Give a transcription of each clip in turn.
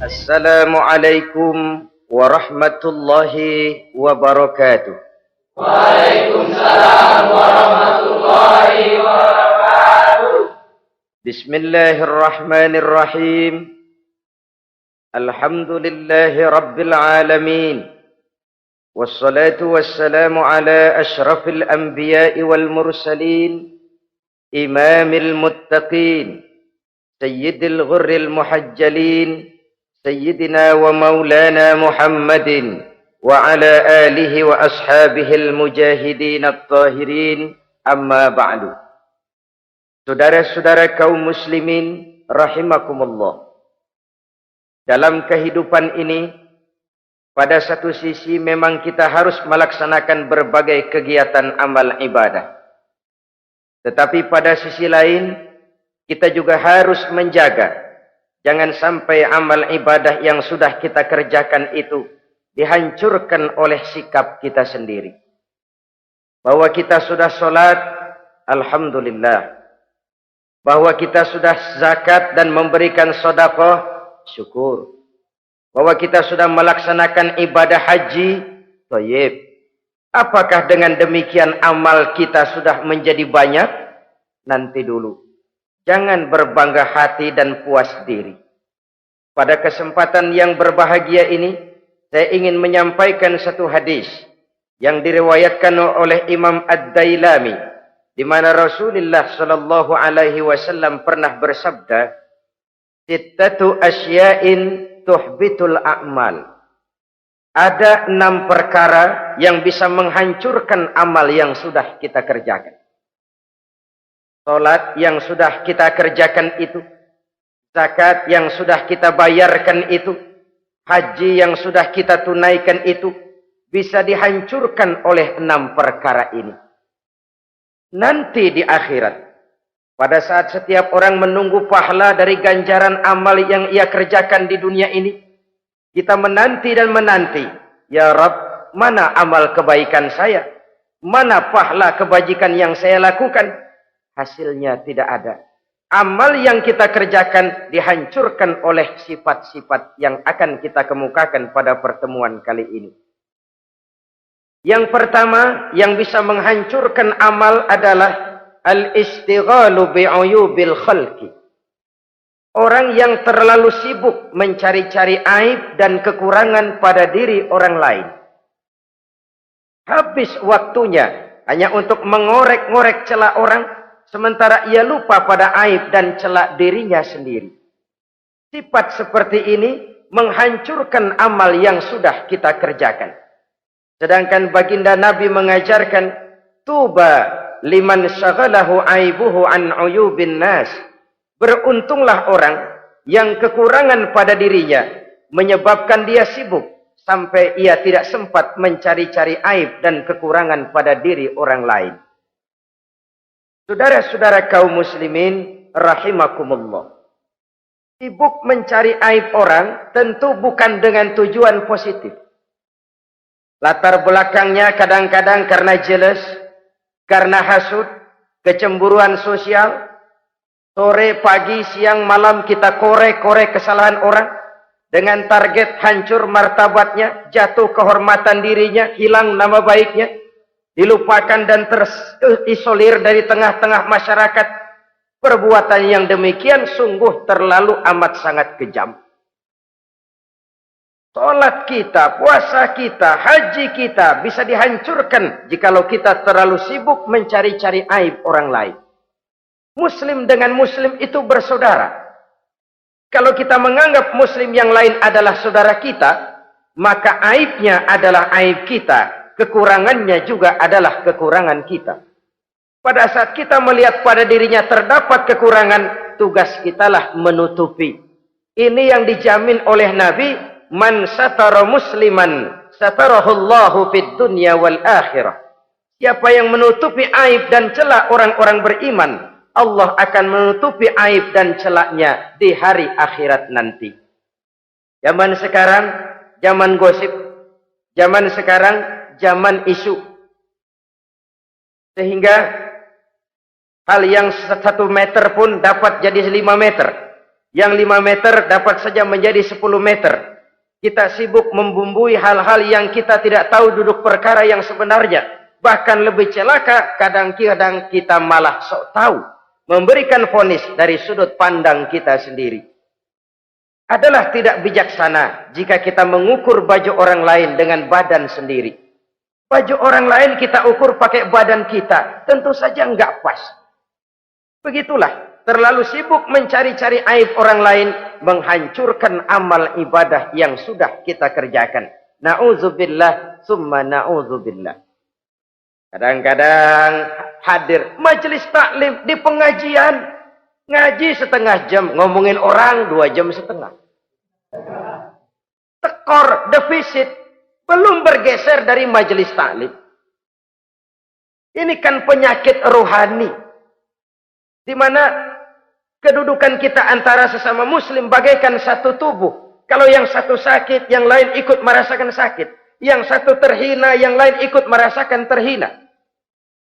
Assalamualaikum warahmatullahi wabarakatuh. Waalaikumsalam warahmatullahi wabarakatuh. Bismillahirrahmanirrahim. Alhamdulillahi rabbil alamin. Wassalatu wassalamu ala ashrafil anbiya'i wal mursalin, imamil muttaqin, sayyidil ghurril muhajjalin, Sayyidina wa maulana Muhammadin wa ala alihi wa ashabihil mujahidin at-tahirin, amma ba'du. Saudara-saudara kaum muslimin rahimakumullah. Dalam kehidupan ini, pada satu sisi memang kita harus melaksanakan berbagai kegiatan amal ibadah. Tetapi pada sisi lain, kita juga harus menjaga jangan sampai amal ibadah yang sudah kita kerjakan itu dihancurkan oleh sikap kita sendiri. Bahwa kita sudah sholat, alhamdulillah. Bahwa kita sudah zakat dan memberikan sedekah, syukur. Bahwa kita sudah melaksanakan ibadah haji, thayyib. Apakah dengan demikian amal kita sudah menjadi banyak? Nanti dulu. Jangan berbangga hati dan puas diri. Pada kesempatan yang berbahagia ini, saya ingin menyampaikan satu hadis yang diriwayatkan oleh Imam Ad-Dailami, di mana Rasulullah sallallahu alaihi wasallam pernah bersabda, "Sittatu asya'in tuhbitul a'mal." Ada 6 perkara yang bisa menghancurkan amal yang sudah kita kerjakan. Salat yang sudah kita kerjakan itu, zakat yang sudah kita bayarkan itu, haji yang sudah kita tunaikan itu, bisa dihancurkan oleh 6 perkara ini. Nanti di akhirat, pada saat setiap orang menunggu pahala dari ganjaran amal yang ia kerjakan di dunia ini, kita menanti dan menanti, ya Rabb, mana amal kebaikan saya? Mana pahala kebajikan yang saya lakukan? Hasilnya tidak ada. Amal yang kita kerjakan dihancurkan oleh sifat-sifat yang akan kita kemukakan pada pertemuan kali ini. Yang pertama yang bisa menghancurkan amal adalah al-istighalu bi'uyubil khalqi. Orang yang terlalu sibuk mencari-cari aib dan kekurangan pada diri orang lain. Habis waktunya hanya untuk mengorek-ngorek celah orang, sementara ia lupa pada aib dan celak dirinya sendiri. Sifat seperti ini menghancurkan amal yang sudah kita kerjakan. Sedangkan baginda Nabi mengajarkan, tuba liman syaghalahu aibuhu an uyubin nas. Beruntunglah orang yang kekurangan pada dirinya menyebabkan dia sibuk sampai ia tidak sempat mencari-cari aib dan kekurangan pada diri orang lain. Saudara-saudara kaum muslimin rahimakumullah. Sibuk mencari aib orang tentu bukan dengan tujuan positif. Latar belakangnya kadang-kadang karena jealous, karena hasud, kecemburuan sosial. Sore, pagi, siang, malam kita korek-korek kesalahan orang dengan target hancur martabatnya, jatuh kehormatan dirinya, hilang nama baiknya, dilupakan dan terisolir dari tengah-tengah masyarakat. Perbuatan yang demikian sungguh terlalu amat sangat kejam. Salat kita, puasa kita, haji kita bisa dihancurkan jikalau kita terlalu sibuk mencari-cari aib orang lain. Muslim dengan muslim itu bersaudara. Kalau kita menganggap muslim yang lain adalah saudara kita, maka aibnya adalah aib kita. Kekurangannya juga adalah kekurangan kita. Pada saat kita melihat pada dirinya terdapat kekurangan, tugas kitalah menutupi. Ini yang dijamin oleh Nabi, man satara musliman satarahullahu fid dunya wal akhirah. Siapa yang menutupi aib dan celah orang-orang beriman, Allah akan menutupi aib dan celaknya di hari akhirat nanti. Zaman sekarang, zaman gosip. Zaman sekarang, zaman isu. Sehingga hal yang 1 meter pun dapat jadi 5 meter. Yang 5 meter dapat saja menjadi 10 meter. Kita sibuk membumbui hal-hal yang kita tidak tahu duduk perkara yang sebenarnya. Bahkan lebih celaka, kadang-kadang kita malah sok tahu. Memberikan vonis dari sudut pandang kita sendiri. Adalah tidak bijaksana jika kita mengukur baju orang lain dengan badan sendiri. Baju orang lain kita ukur pakai badan kita. Tentu saja enggak pas. Begitulah. Terlalu sibuk mencari-cari aib orang lain, menghancurkan amal ibadah yang sudah kita kerjakan. Na'udzubillah, summa na'udzubillah. Kadang-kadang hadir majelis taklim di pengajian, ngaji setengah jam, ngomongin orang 2 jam setengah. Tekor, defisit, belum bergeser dari majelis taklim. Ini kan penyakit rohani, di mana kedudukan kita antara sesama muslim bagaikan satu tubuh. Kalau yang satu sakit, yang lain ikut merasakan sakit. Yang satu terhina, yang lain ikut merasakan terhina.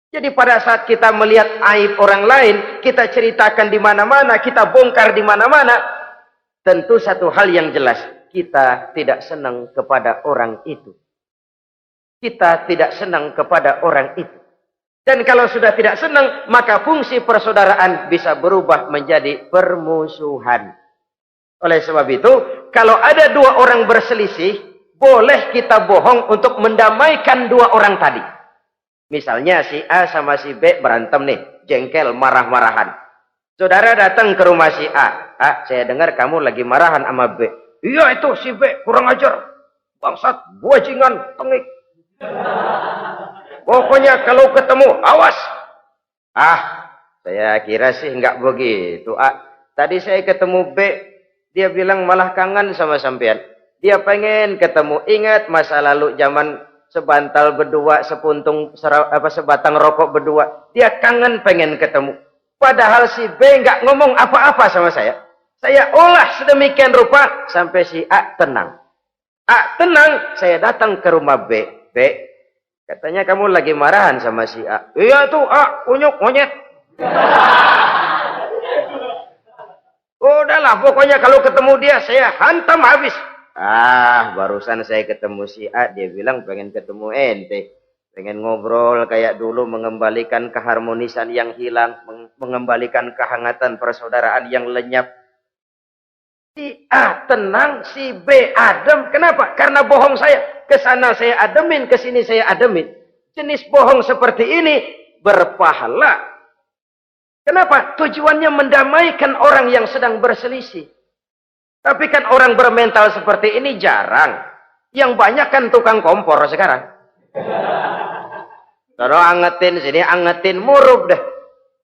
Jadi pada saat kita melihat aib orang lain, kita ceritakan di mana-mana, kita bongkar di mana-mana, tentu satu hal yang jelas, kita tidak senang kepada orang itu. Kita tidak senang kepada orang itu. Dan kalau sudah tidak senang, maka fungsi persaudaraan bisa berubah menjadi permusuhan. Oleh sebab itu, kalau ada 2 orang berselisih, boleh kita bohong untuk mendamaikan 2 orang tadi. Misalnya si A sama si B berantem nih, jengkel, marah-marahan. Saudara datang ke rumah si A. A, saya dengar kamu lagi marahan sama B. Iya itu si B, kurang ajar. Bangsat, bajingan, tengik. Pokoknya kalau ketemu, awas. Ah, saya kira sih enggak begitu. Ah, tadi saya ketemu B, dia bilang malah kangen sama sampean. Dia pengen ketemu. Ingat masa lalu zaman sebantal berdua, sebatang rokok berdua. Dia kangen pengen ketemu. Padahal si B enggak ngomong apa-apa sama saya. Saya olah sedemikian rupa sampai si A tenang. A tenang, saya datang ke rumah B. B, katanya kamu lagi marahan sama si A. Iya tuh A, unyuk monyet. Udahlah, pokoknya kalau ketemu dia saya hantam habis. Ah, barusan saya ketemu si A, dia bilang pengen ketemu ente. Pengen ngobrol kayak dulu, mengembalikan keharmonisan yang hilang, mengembalikan kehangatan persaudaraan yang lenyap. Si A tenang, si B adem. Kenapa? Karena bohong saya. Kesana saya ademin, kesini saya ademin. Jenis bohong seperti ini berpahala. Kenapa? Tujuannya mendamaikan orang yang sedang berselisih. Tapi kan orang bermental seperti ini jarang. Yang banyak kan tukang kompor sekarang. Kalau angetin sini, angetin, murub deh.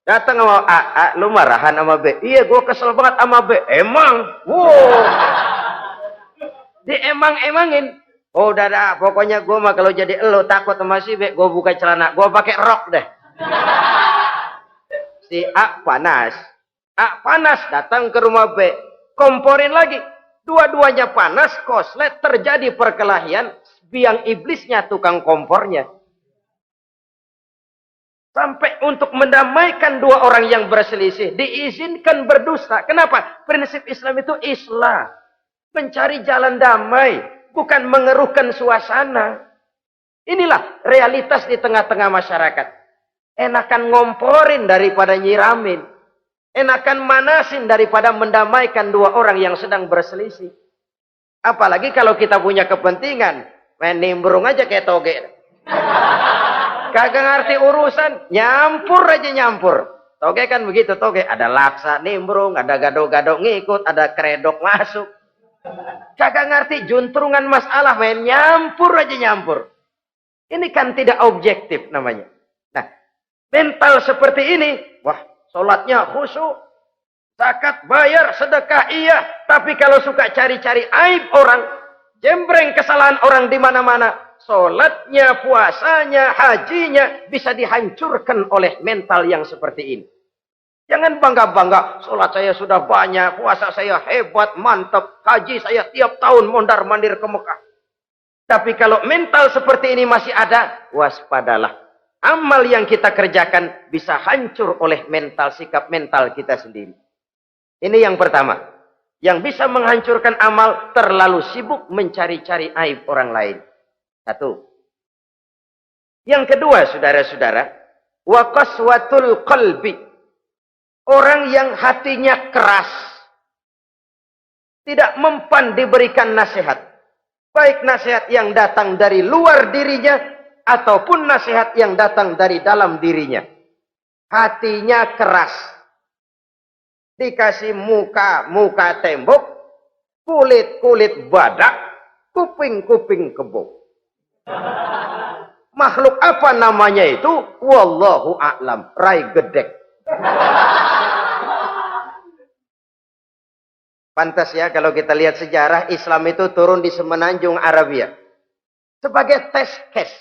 Datang sama A, lu marahan sama B. Iya, gue kesel banget sama B. Emang? Wow. Diemang-emangin. Oh, udah dah, pokoknya gue mah kalau jadi elo takut sama si B, gue buka celana, gue pakai rok deh. Si A panas. A panas, datang ke rumah B. Komporin lagi. Dua-duanya panas, koslet, terjadi perkelahian. Biang iblisnya tukang kompornya. Sampai untuk mendamaikan 2 orang yang berselisih, diizinkan berdusta. Kenapa? Prinsip Islam itu islah. Mencari jalan damai, bukan mengeruhkan suasana. Inilah realitas di tengah-tengah masyarakat. Enakan ngomporin daripada nyiramin. Enakan manasin daripada mendamaikan 2 orang yang sedang berselisih. Apalagi kalau kita punya kepentingan, main nimbrung aja kayak toge. Kagak ngerti urusan, nyampur aja nyampur. Toge kan begitu, toge. Ada laksa nimbrung, ada gado-gado ngikut, ada kredok masuk. Kagak ngerti juntrungan masalah, main nyampur aja nyampur. Ini kan tidak objektif namanya. Nah, mental seperti ini, wah, sholatnya khusyuk, zakat bayar, sedekah iya. Tapi kalau suka cari-cari aib orang, jembreng kesalahan orang di mana-mana, sholatnya, puasanya, hajinya bisa dihancurkan oleh mental yang seperti ini. Jangan bangga-bangga, sholat saya sudah banyak, puasa saya hebat, mantap, haji saya tiap tahun mondar-mandir ke Mekah. Tapi kalau mental seperti ini masih ada, waspadalah. Amal yang kita kerjakan bisa hancur oleh mental, sikap mental kita sendiri. Ini yang pertama. Yang bisa menghancurkan amal terlalu sibuk mencari-cari aib orang lain. Satu. Yang kedua, saudara-saudara, wa qaswatul qalbi. Orang yang hatinya keras, tidak mempan diberikan nasihat. Baik nasihat yang datang dari luar dirinya, ataupun nasihat yang datang dari dalam dirinya. Hatinya keras. Dikasih muka tembok, kulit badak, kuping kebo. Makhluk apa namanya itu? Wallahu a'lam. Rai gedek. Pantas ya kalau kita lihat sejarah, Islam itu turun di semenanjung Arabia. Sebagai test case.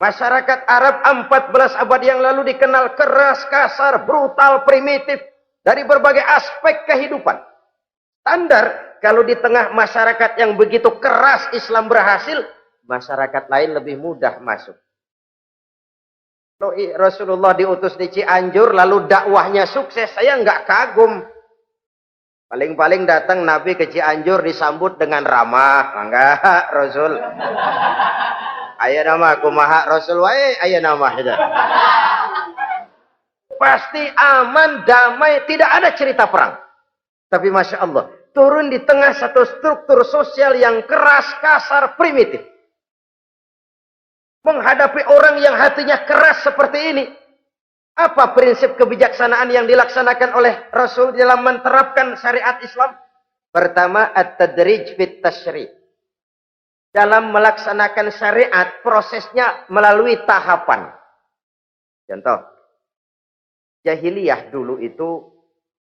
Masyarakat Arab 14 abad yang lalu dikenal keras, kasar, brutal, primitif. Dari berbagai aspek kehidupan. Standar, kalau di tengah masyarakat yang begitu keras Islam berhasil, masyarakat lain lebih mudah masuk. Rasulullah diutus di Cianjur, lalu dakwahnya sukses, saya nggak kagum. Paling-paling datang Nabi ke Cianjur disambut dengan ramah. Enggak, Rasul. Ayo nama kumaha Rasul wae, ayo nama. Pasti aman, damai, tidak ada cerita perang. Tapi Masya Allah, turun di tengah satu struktur sosial yang keras, kasar, primitif. Menghadapi orang yang hatinya keras seperti ini. Apa prinsip kebijaksanaan yang dilaksanakan oleh Rasul dalam menerapkan syariat Islam? Pertama, at-tadrij fit tasyri'. Dalam melaksanakan syariat, prosesnya melalui tahapan. Contoh. Jahiliyah dulu itu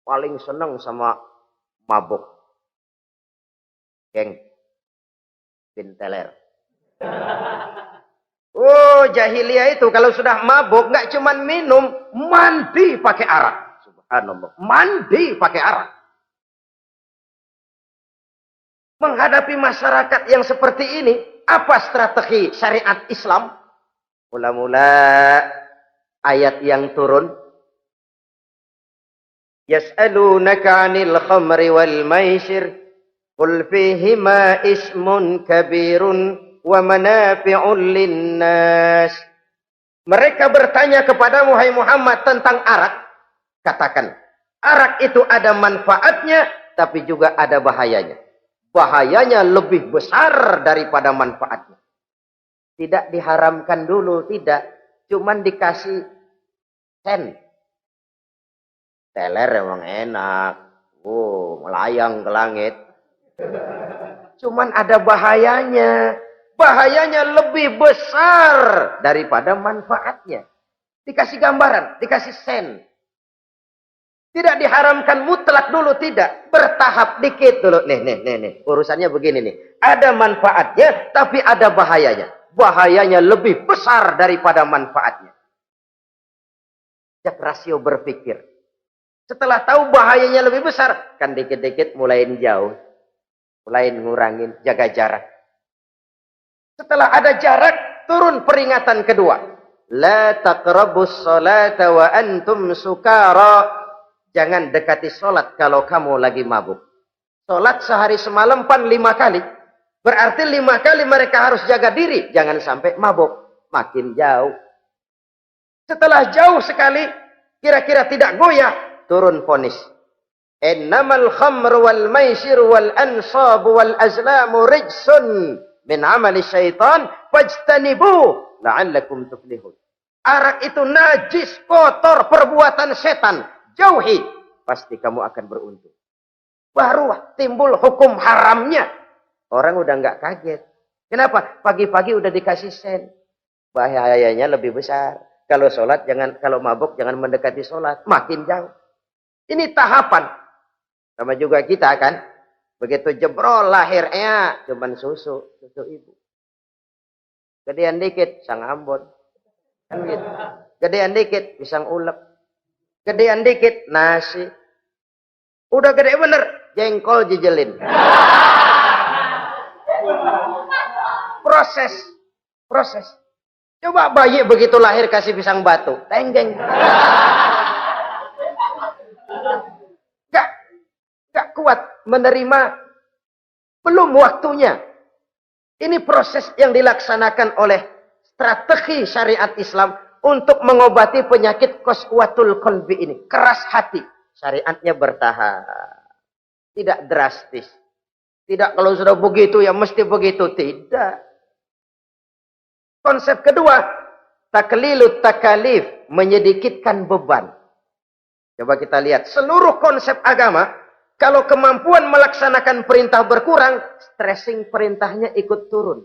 paling senang sama mabuk. Geng. Pinteler. Oh, jahiliyah itu kalau sudah mabuk, nggak cuma minum, mandi pakai arak. Subhanallah. Mandi pakai arak. Menghadapi masyarakat yang seperti ini, apa strategi syariat Islam? Mula-mula ayat yang turun. Yas'alunaka 'anil khamri wal maisir qul fihima ismun kabirun wa manafi'un linnas. Mereka bertanya kepada Muhammad tentang arak. Katakan, arak itu ada manfaatnya tapi juga ada bahayanya. Bahayanya lebih besar daripada manfaatnya. Tidak diharamkan dulu, tidak. Cuman dikasih sen. Teler emang enak. Melayang ke langit. Cuman ada bahayanya. Bahayanya lebih besar daripada manfaatnya. Dikasih gambaran, dikasih sen. Tidak diharamkan mutlak dulu, tidak. Bertahap dikit dulu. Nih. Urusannya begini nih. Ada manfaatnya, tapi ada bahayanya. Bahayanya lebih besar daripada manfaatnya. Jak rasio berpikir. Setelah tahu bahayanya lebih besar, kan dikit-dikit mulain jauh. Mulain ngurangin, jaga jarak. Setelah ada jarak, turun peringatan kedua. La taqrabus salata wa antum sukara. Jangan dekati sholat kalau kamu lagi mabuk. Sholat sehari semalam 5 kali. Berarti 5 kali mereka harus jaga diri. Jangan sampai mabuk. Makin jauh. Setelah jauh sekali, kira-kira tidak goyah. Turun vonis. Innamal khamru wal maisir wal ansabu wal azlamu rijsun min amali syaitan fajtanibu la'allakum tuflihun. Arak itu najis, kotor, perbuatan setan. Jauhi, pasti kamu akan beruntung. Baru timbul hukum haramnya. Orang udah nggak kaget. Kenapa? Pagi-pagi udah dikasih sen. Bahayanya lebih besar. Kalau sholat jangan, kalau mabuk jangan mendekati sholat. Makin jauh. Ini tahapan. Sama juga kita kan. Begitu jebrol lahirnya cuman susu ibu. Gedean dikit sang Ambon. Kan gitu. Gedean dikit pisang ulek. Gedean dikit nasi. Udah gede bener jengkol jijelin. Proses. Coba bayi begitu lahir kasih pisang batu, tenggeng. Gak kuat. menerima, belum waktunya. Ini proses yang dilaksanakan oleh strategi syariat Islam untuk mengobati penyakit qaswatul qalbi ini. Keras hati. Syariatnya bertahap. Tidak drastis. Tidak kalau sudah begitu ya mesti begitu. Tidak. Konsep kedua, taklilut takalif, menyedikitkan beban. Coba kita lihat, seluruh konsep agama, kalau kemampuan melaksanakan perintah berkurang, stressing perintahnya ikut turun.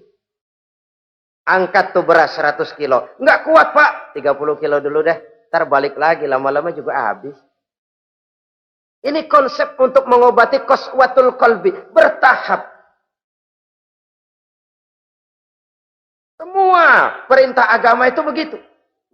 Angkat tuh beras 100 kilo. Nggak kuat pak, 30 kilo dulu deh. Ntar balik lagi, lama-lama juga habis. Ini konsep untuk mengobati qaswatul qalbi. Bertahap. Semua perintah agama itu begitu.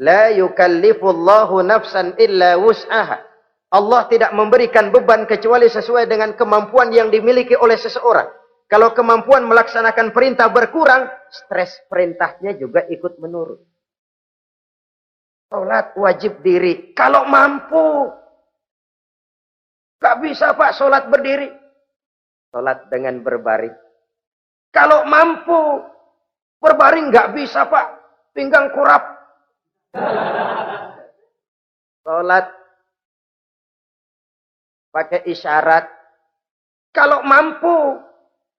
La yukallifullahu nafsan illa wus'aha. Allah tidak memberikan beban kecuali sesuai dengan kemampuan yang dimiliki oleh seseorang. Kalau kemampuan melaksanakan perintah berkurang, stres perintahnya juga ikut menurun. Salat wajib diri. Kalau mampu. Gak bisa pak salat berdiri. Salat dengan berbaring. Kalau mampu. Berbaring gak bisa pak. Pinggang kurap. Salat pakai isyarat. Kalau mampu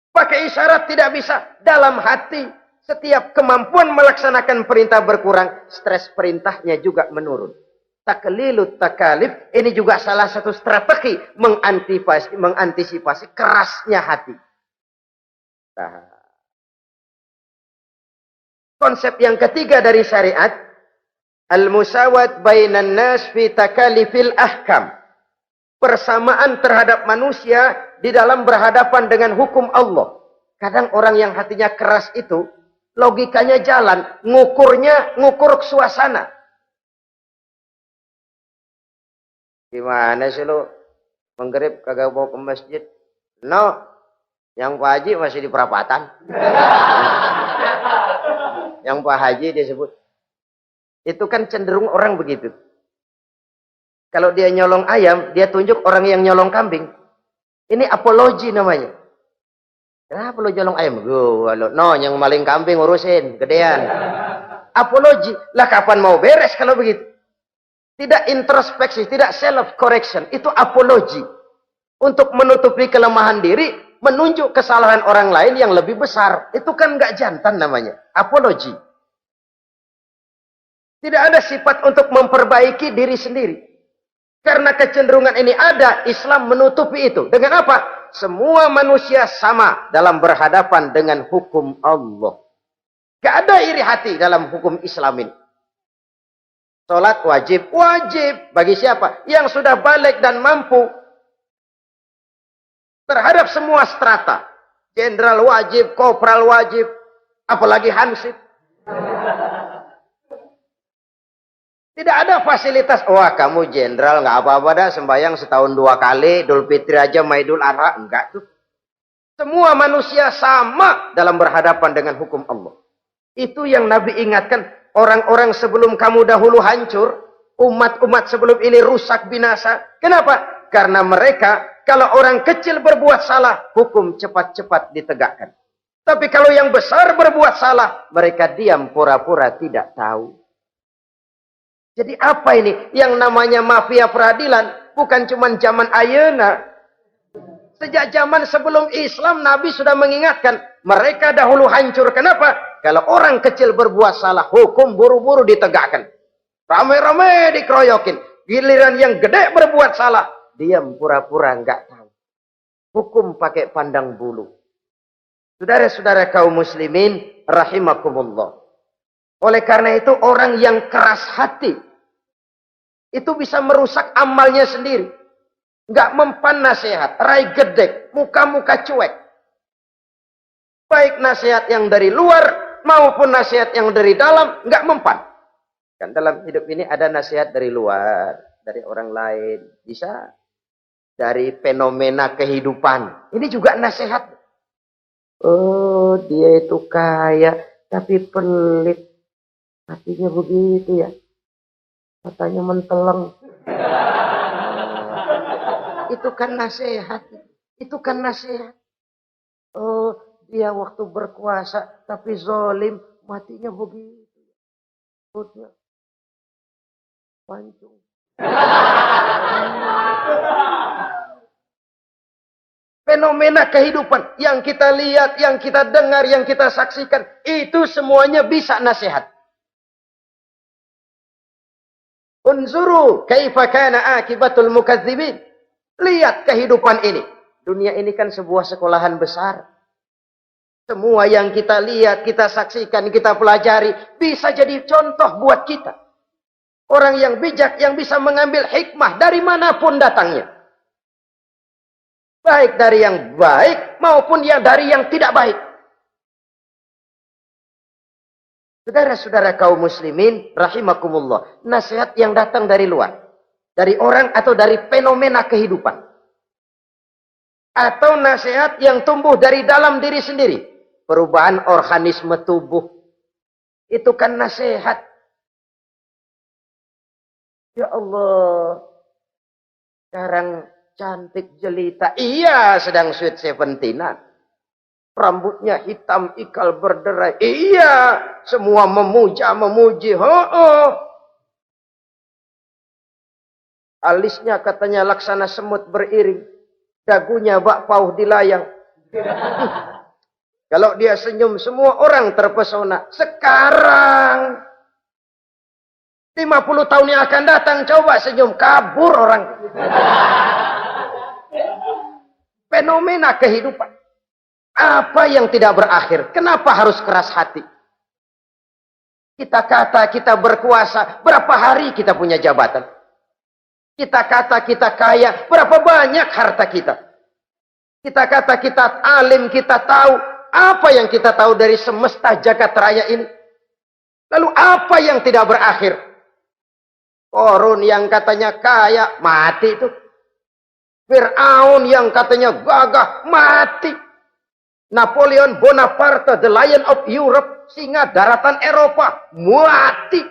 pakai isyarat tidak bisa. Dalam hati setiap kemampuan melaksanakan perintah berkurang, stres perintahnya juga menurun. Taklilut takalif ini juga salah satu strategi mengantisipasi kerasnya hati. Nah. Konsep yang ketiga dari syariat, al-musawat bainan nas fi takalifil ahkam. Persamaan terhadap manusia di dalam berhadapan dengan hukum Allah. Kadang orang yang hatinya keras itu, logikanya jalan, ngukur suasana. Gimana sih lu? Menggerib kagak mau ke masjid? No, yang Pak Haji masih di perapatan. Yang Pak Haji disebut. Itu kan cenderung orang begitu. Kalau dia nyolong ayam, dia tunjuk orang yang nyolong kambing. Ini apologi namanya. Kenapa lo nyolong ayam? No, yang maling kambing urusin, gedean. Apologi. Lah kapan mau beres kalau begitu? Tidak introspeksi, tidak self correction. Itu apologi. Untuk menutupi kelemahan diri, menunjuk kesalahan orang lain yang lebih besar. Itu kan nggak jantan namanya. Apologi. Tidak ada sifat untuk memperbaiki diri sendiri. Karena kecenderungan ini ada, Islam menutupi itu. Dengan apa? Semua manusia sama dalam berhadapan dengan hukum Allah. Gak ada iri hati dalam hukum Islam ini. Salat wajib. Wajib. Bagi siapa? Yang sudah balik dan mampu. Terhadap semua strata. Jenderal wajib, kopral wajib. Apalagi hansip. Tidak ada fasilitas. Wah kamu jenderal nggak apa-apa dah sembahyang setahun 2 kali. Idul Fitri aja sama Idul Adha. Enggak tuh. Semua manusia sama dalam berhadapan dengan hukum Allah. Itu yang Nabi ingatkan. Orang-orang sebelum kamu dahulu hancur. Umat-umat sebelum ini rusak binasa. Kenapa? Karena mereka kalau orang kecil berbuat salah. Hukum cepat-cepat ditegakkan. Tapi kalau yang besar berbuat salah. Mereka diam pura-pura tidak tahu. Jadi apa ini? Yang namanya mafia peradilan bukan cuma zaman ayeuna. Sejak zaman sebelum Islam Nabi sudah mengingatkan. Mereka dahulu hancur. Kenapa? Kalau orang kecil berbuat salah, hukum buru-buru ditegakkan. Rame-rame dikeroyokin. Giliran yang gede berbuat salah, diam pura-pura enggak tahu. Hukum pakai pandang bulu. Saudara-saudara kaum muslimin rahimakumullah. Oleh karena itu orang yang keras hati itu bisa merusak amalnya sendiri. Enggak mempan nasihat, rai gedek, muka-muka cuek. Baik nasihat yang dari luar maupun nasihat yang dari dalam enggak mempan. Kan dalam hidup ini ada nasihat dari luar, dari orang lain, bisa dari fenomena kehidupan. Ini juga nasihat. Oh, dia itu kaya tapi pelit. Hatinya begitu ya. Katanya menteleng. Itu kan nasihat. Itu kan nasihat. Oh, dia waktu berkuasa tapi zalim, matinya begitu. Perutnya pancung. Fenomena kehidupan yang kita lihat, yang kita dengar, yang kita saksikan, itu semuanya bisa nasihat. Unzuru kaifa kana akibatul mukadzibin. Lihat kehidupan ini. Dunia ini kan sebuah sekolahan besar. Semua yang kita lihat, kita saksikan, kita pelajari, bisa jadi contoh buat kita. Orang yang bijak, yang bisa mengambil hikmah dari manapun datangnya. Baik dari yang baik maupun yang dari yang tidak baik. Saudara-saudara kaum muslimin rahimakumullah, nasihat yang datang dari luar, dari orang atau dari fenomena kehidupan, atau nasihat yang tumbuh dari dalam diri sendiri, perubahan organisme tubuh, itu kan nasihat. Ya Allah, sekarang cantik jelita. Iya, sedang sweet 17-an. Rambutnya hitam ikal berderai. Iya, semua memuja, memuji. Alisnya katanya laksana semut beriring. Dagunya bak pauh dilayang. Kalau dia senyum, semua orang terpesona. Sekarang 50 tahun yang akan datang, coba senyum, kabur orang. Fenomena kehidupan. Apa yang tidak berakhir? Kenapa harus keras hati? Kita kata kita berkuasa, berapa hari kita punya jabatan? Kita kata kita kaya, berapa banyak harta kita? Kita kata kita alim, kita tahu. Apa yang kita tahu dari semesta jagat raya ini? Lalu apa yang tidak berakhir? Korun yang katanya kaya, mati itu. Fir'aun yang katanya gagah, mati. Napoleon Bonaparte, the Lion of Europe, singa daratan Eropa, mati.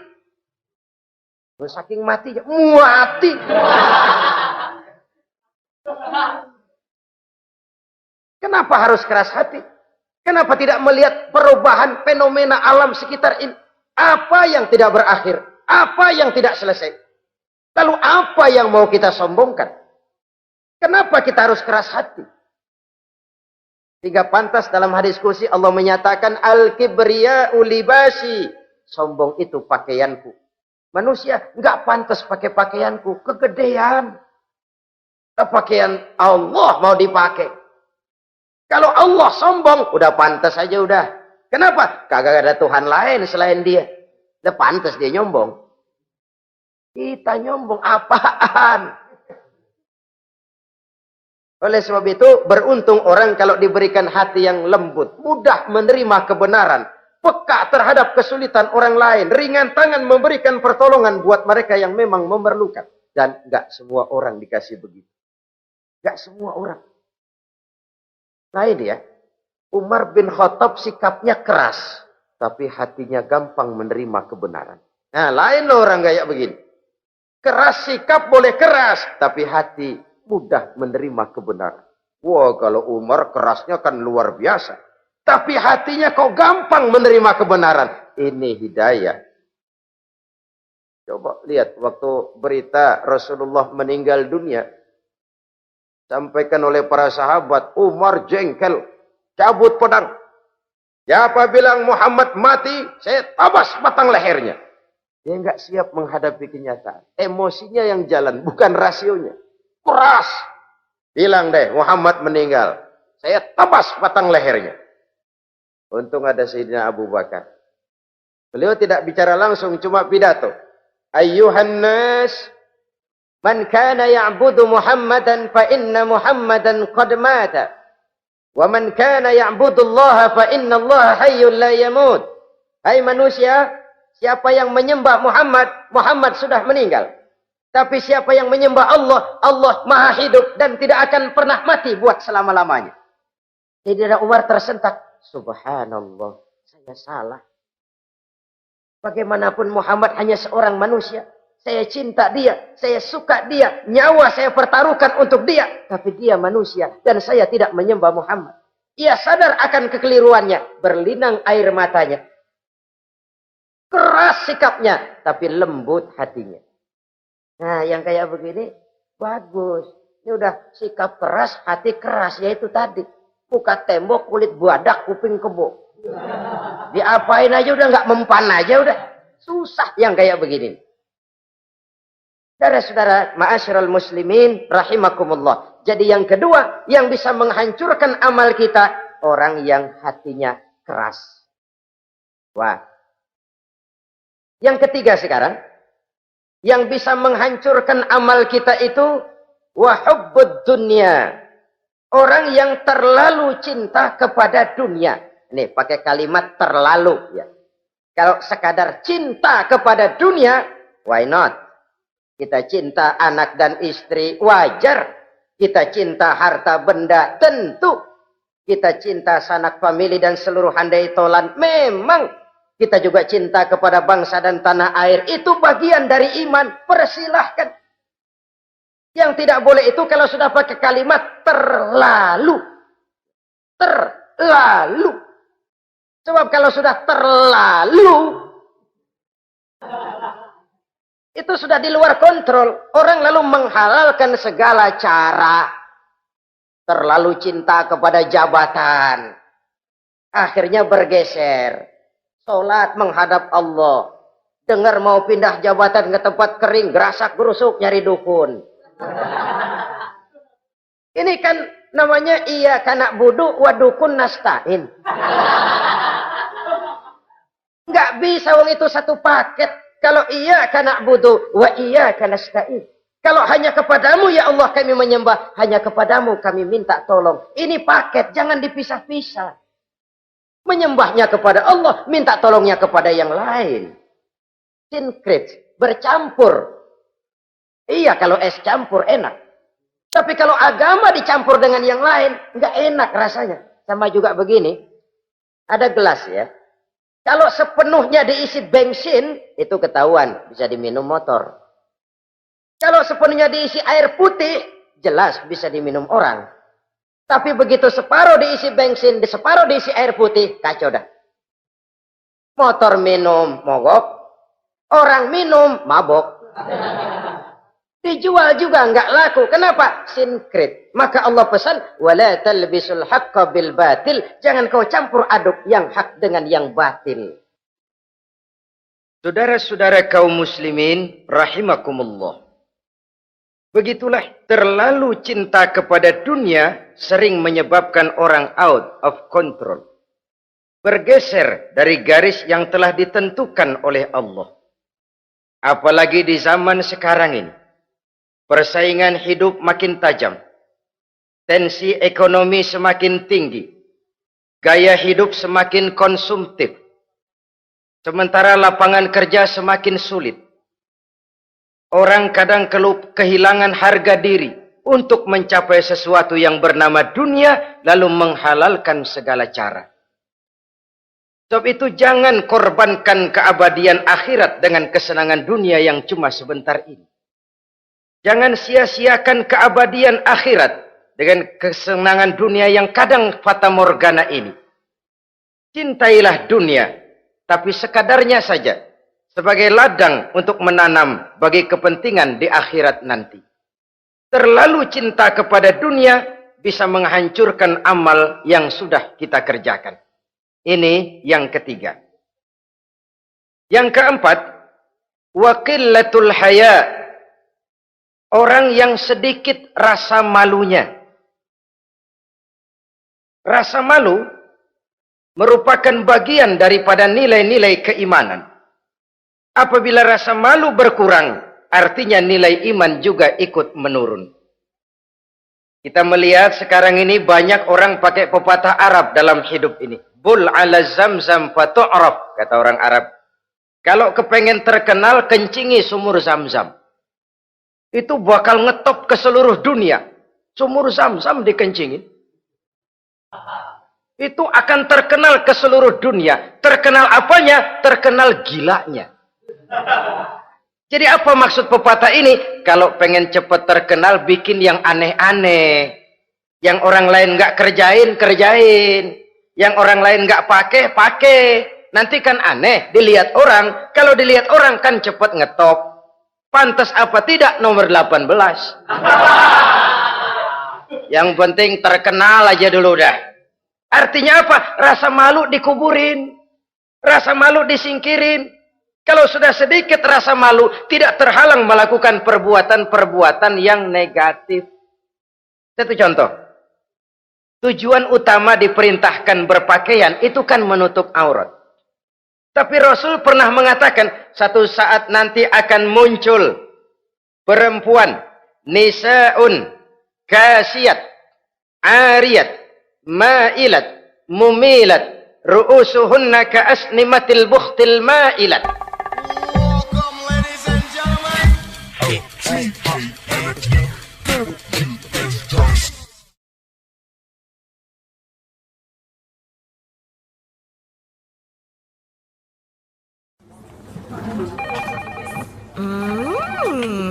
Saking matinya, mati. Kenapa harus keras hati? Kenapa tidak melihat perubahan fenomena alam sekitar ini? Apa yang tidak berakhir? Apa yang tidak selesai? Lalu apa yang mau kita sombongkan? Kenapa kita harus keras hati? Tiga pantas dalam hadis kursi Allah menyatakan al-kibriya'u libasi. Sombong itu pakaianku. Manusia enggak pantas pakai pakaianku, kegedean. Pakaian Allah mau dipakai. Kalau Allah sombong, udah pantas aja udah. Kenapa? Kagak ada Tuhan lain selain dia. Udah pantas dia nyombong. Kita nyombong apaan? Oleh sebab itu, beruntung orang kalau diberikan hati yang lembut, mudah menerima kebenaran, peka terhadap kesulitan orang lain, ringan tangan memberikan pertolongan buat mereka yang memang memerlukan. Dan enggak semua orang dikasih begitu. Enggak semua orang. Nah ini ya, Umar bin Khattab sikapnya keras, tapi hatinya gampang menerima kebenaran. Nah lain loh orang kayak begini. Keras sikap boleh keras, tapi hati mudah menerima kebenaran. Wah, kalau Umar kerasnya kan luar biasa. Tapi hatinya kok gampang menerima kebenaran. Ini hidayah. Coba lihat waktu berita Rasulullah meninggal dunia. Sampaikan oleh para sahabat, Umar jengkel, cabut pedang. Siapa bilang Muhammad mati, saya tabas batang lehernya. Dia nggak siap menghadapi kenyataan. Emosinya yang jalan, bukan rasionya. Keras. Bilang deh, Muhammad meninggal. Saya tabas batang lehernya. Untung ada Sayyidina Abu Bakar. Beliau tidak bicara langsung, cuma pidato. Ayyuhan nas, man kana ya'budu Muhammadan fa inna Muhammadan qad mata. Wa man kana ya'budu Allah fa inna Allah hayyun la yamut. Hai manusia, siapa yang menyembah Muhammad, Muhammad sudah meninggal. Tapi siapa yang menyembah Allah, Allah maha hidup dan tidak akan pernah mati buat selama-lamanya. Sayyidina Umar tersentak. Subhanallah, saya salah. Bagaimanapun Muhammad hanya seorang manusia. Saya cinta dia, saya suka dia, nyawa saya pertaruhkan untuk dia. Tapi dia manusia dan saya tidak menyembah Muhammad. Ia sadar akan kekeliruannya, berlinang air matanya. Keras sikapnya, tapi lembut hatinya. Nah, yang kayak begini, bagus. Ini udah sikap keras, hati keras, yaitu tadi. Muka tembok, kulit buadak, kuping kebo. Diapain aja udah nggak mempan aja udah. Susah yang kayak begini. Saudara-saudara, ma'asyiral muslimin rahimakumullah. Jadi yang kedua yang bisa menghancurkan amal kita, orang yang hatinya keras. Wah. Yang ketiga sekarang, yang bisa menghancurkan amal kita itu wa hubbud dunya. Orang yang terlalu cinta kepada dunia. Nih, pakai kalimat terlalu ya. Kalau sekadar cinta kepada dunia, why not? Kita cinta anak dan istri, wajar. Kita cinta harta benda, tentu. Kita cinta sanak famili dan seluruh handai tolan, memang. Kita juga cinta kepada bangsa dan tanah air. Itu bagian dari iman, persilahkan. Yang tidak boleh itu kalau sudah pakai kalimat terlalu. Terlalu. Sebab kalau sudah terlalu, itu sudah di luar kontrol. Orang lalu menghalalkan segala cara. Terlalu cinta kepada jabatan. Akhirnya bergeser. Sholat menghadap Allah. Dengar mau pindah jabatan ke tempat kering. Gerasak gerusuk nyari dukun. Ini kan namanya iya kana budu wa dukun nastain. Nggak bisa wong itu satu paket. Kalau iya kana budu wa iya kana nasta'in. Kalau hanya kepadamu ya Allah kami menyembah, hanya kepadamu kami minta tolong. Ini paket, jangan dipisah-pisah. Menyembahnya kepada Allah, minta tolongnya kepada yang lain. Sinkret, bercampur. Iya, kalau es campur enak. Tapi kalau agama dicampur dengan yang lain, nggak enak rasanya. Sama juga begini, ada gelas ya. Kalau sepenuhnya diisi bensin, itu ketahuan, bisa diminum motor. Kalau sepenuhnya diisi air putih, jelas bisa diminum orang. Tapi begitu separuh diisi bensin, separuh diisi air putih, kacau dah. Motor minum, mogok. Orang minum, mabok. Dijual juga nggak laku. Kenapa? Sinkret. Maka Allah pesan, wala talbisul haqqa bil batil. Jangan kau campur aduk yang hak dengan yang batil. Saudara-saudara kaum muslimin rahimakumullah. Begitulah terlalu cinta kepada dunia sering menyebabkan orang out of control. Bergeser dari garis yang telah ditentukan oleh Allah. Apalagi di zaman sekarang ini. Persaingan hidup makin tajam. Tensi ekonomi semakin tinggi. Gaya hidup semakin konsumtif. Sementara lapangan kerja semakin sulit. Orang kadang kehilangan harga diri untuk mencapai sesuatu yang bernama dunia, lalu menghalalkan segala cara. Sebab itu jangan korbankan keabadian akhirat dengan kesenangan dunia yang cuma sebentar ini. Jangan sia-siakan keabadian akhirat dengan kesenangan dunia yang kadang fata morgana ini. Cintailah dunia, tapi sekadarnya saja. Sebagai ladang untuk menanam bagi kepentingan di akhirat nanti. Terlalu cinta kepada dunia bisa menghancurkan amal yang sudah kita kerjakan. Ini yang ketiga. Yang keempat, waqillatul haya. Orang yang sedikit rasa malunya. Rasa malu merupakan bagian daripada nilai-nilai keimanan. Apabila rasa malu berkurang, artinya nilai iman juga ikut menurun. Kita melihat sekarang ini banyak orang pakai pepatah Arab dalam hidup ini. Bul ala zamzam fatu'raf, kata orang Arab. Kalau kepengen terkenal, kencingi sumur Zamzam. Itu bakal ngetop ke seluruh dunia. Sumur Zamzam dikencingin. Itu akan terkenal ke seluruh dunia. Terkenal apanya? Terkenal gilanya. Jadi apa maksud pepatah ini? Kalau pengen cepat terkenal, bikin yang aneh-aneh. Yang orang lain nggak kerjain, kerjain. Yang orang lain nggak pakai, pakai. Nanti kan aneh, dilihat orang. Kalau dilihat orang kan cepat ngetop. Pantas apa tidak nomor 18. Yang penting terkenal aja dulu dah. Artinya apa? Rasa malu dikuburin. Rasa malu disingkirin. Kalau sudah sedikit rasa malu, tidak terhalang melakukan perbuatan-perbuatan yang negatif. Satu contoh. Tujuan utama diperintahkan berpakaian, itu kan menutup aurat. Tapi Rasul pernah mengatakan, satu saat nanti akan muncul perempuan, nisa'un, kasiyat, ariyat, ma'ilat, mumilat, ru'usuhunna ka'asnimatil bukhtil ma'ilat.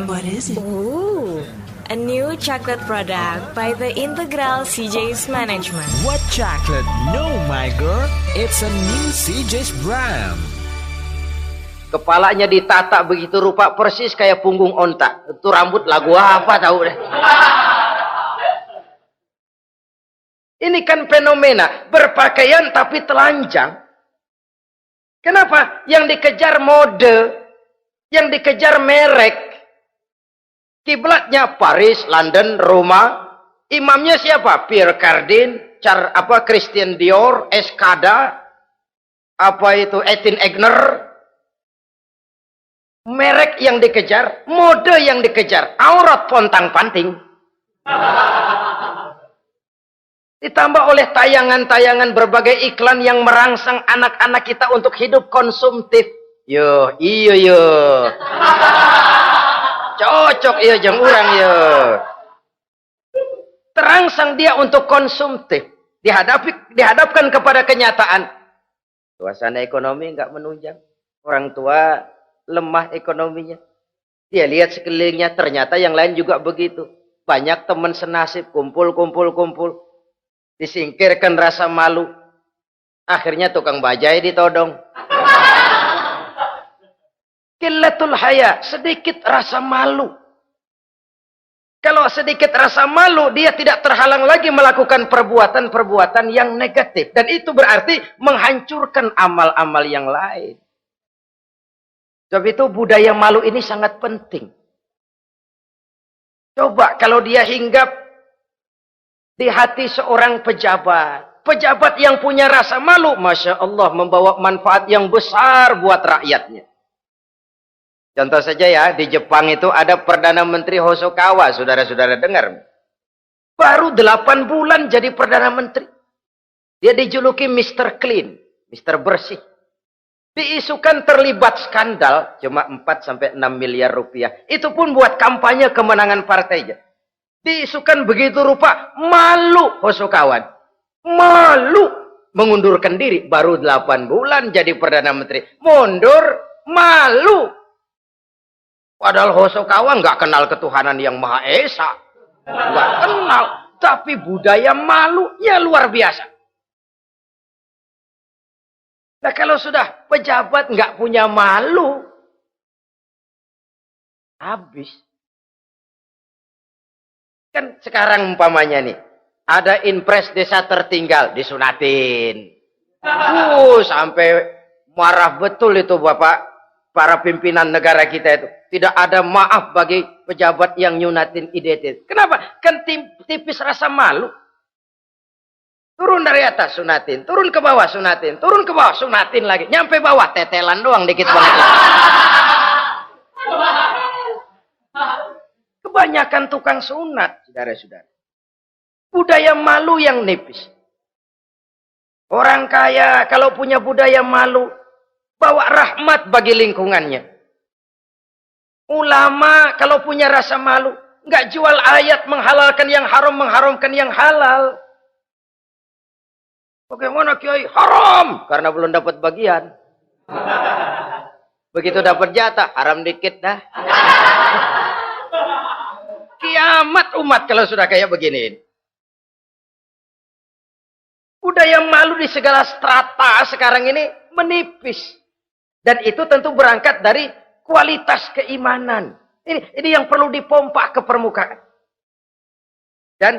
What is it? Ooh, a new chocolate product by the Integral CJ's Management. What chocolate? No, my girl. It's a new CJ's brand. Kepalanya ditata begitu rupa persis kayak punggung onta. Itu rambut lagu apa tahu deh. Ini kan fenomena berpakaian tapi telanjang. Kenapa? Yang dikejar mode, yang dikejar merek. Kiblatnya Paris, London, Roma. Imamnya siapa? Pierre Cardin, Christian Dior, Escada, Etienne Egner. Merek yang dikejar, mode yang dikejar, aurat pontang-panting. Ditambah oleh tayangan-tayangan berbagai iklan yang merangsang anak-anak kita untuk hidup konsumtif. Yo, iyo. Cocok iya jeng urang yo. Terangsang dia untuk konsumtif. Dihadapkan kepada kenyataan. Suasana ekonomi nggak menunjang. Orang tua lemah ekonominya. Dia lihat sekelilingnya, ternyata yang lain juga begitu. Banyak teman senasib, kumpul. Disingkirkan rasa malu. Akhirnya tukang bajai ditodong. Qillatul haya, sedikit rasa malu. Kalau sedikit rasa malu, dia tidak terhalang lagi melakukan perbuatan-perbuatan yang negatif. Dan itu berarti menghancurkan amal-amal yang lain. Sebab itu budaya malu ini sangat penting. Coba kalau dia hinggap di hati seorang pejabat. Pejabat yang punya rasa malu, Masya Allah, membawa manfaat yang besar buat rakyatnya. Contoh saja ya, di Jepang itu ada Perdana Menteri Hosokawa, saudara-saudara dengar. Baru 8 bulan jadi Perdana Menteri. Dia dijuluki Mr. Clean, Mr. Bersih. Diisukan terlibat skandal, cuma 4-6 miliar rupiah. Itu pun buat kampanye kemenangan partainya. Diisukan begitu rupa, malu Hosokawa. Malu mengundurkan diri, baru 8 bulan jadi Perdana Menteri. Mundur, malu. Padahal Hosokawa nggak kenal ketuhanan yang Maha Esa. Nggak kenal. Tapi budaya malunya luar biasa. Nah kalau sudah pejabat nggak punya malu, habis. Kan sekarang umpamanya nih, ada impres desa tertinggal, disunatin. Sampai marah betul itu Bapak, para pimpinan negara kita itu. Tidak ada maaf bagi pejabat yang nyunatin IDT. Kenapa? Kan tipis rasa malu. Turun dari atas, sunatin. Turun ke bawah, sunatin. Turun ke bawah, sunatin lagi. Nyampe bawah, tetelan doang dikit banget. Kebanyakan tukang sunat, saudara-saudara. Budaya malu yang nipis. Orang kaya kalau punya budaya malu, bawa rahmat bagi lingkungannya. Ulama kalau punya rasa malu, nggak jual ayat menghalalkan yang haram, mengharamkan yang halal. Bagaimana Kiai? Haram! Karena belum dapat bagian. Begitu dapat jatah, haram dikit dah. Kiamat umat kalau sudah kayak begini. Budaya malu di segala strata sekarang ini menipis. Dan itu tentu berangkat dari kualitas keimanan. Ini yang perlu dipompa ke permukaan. Dan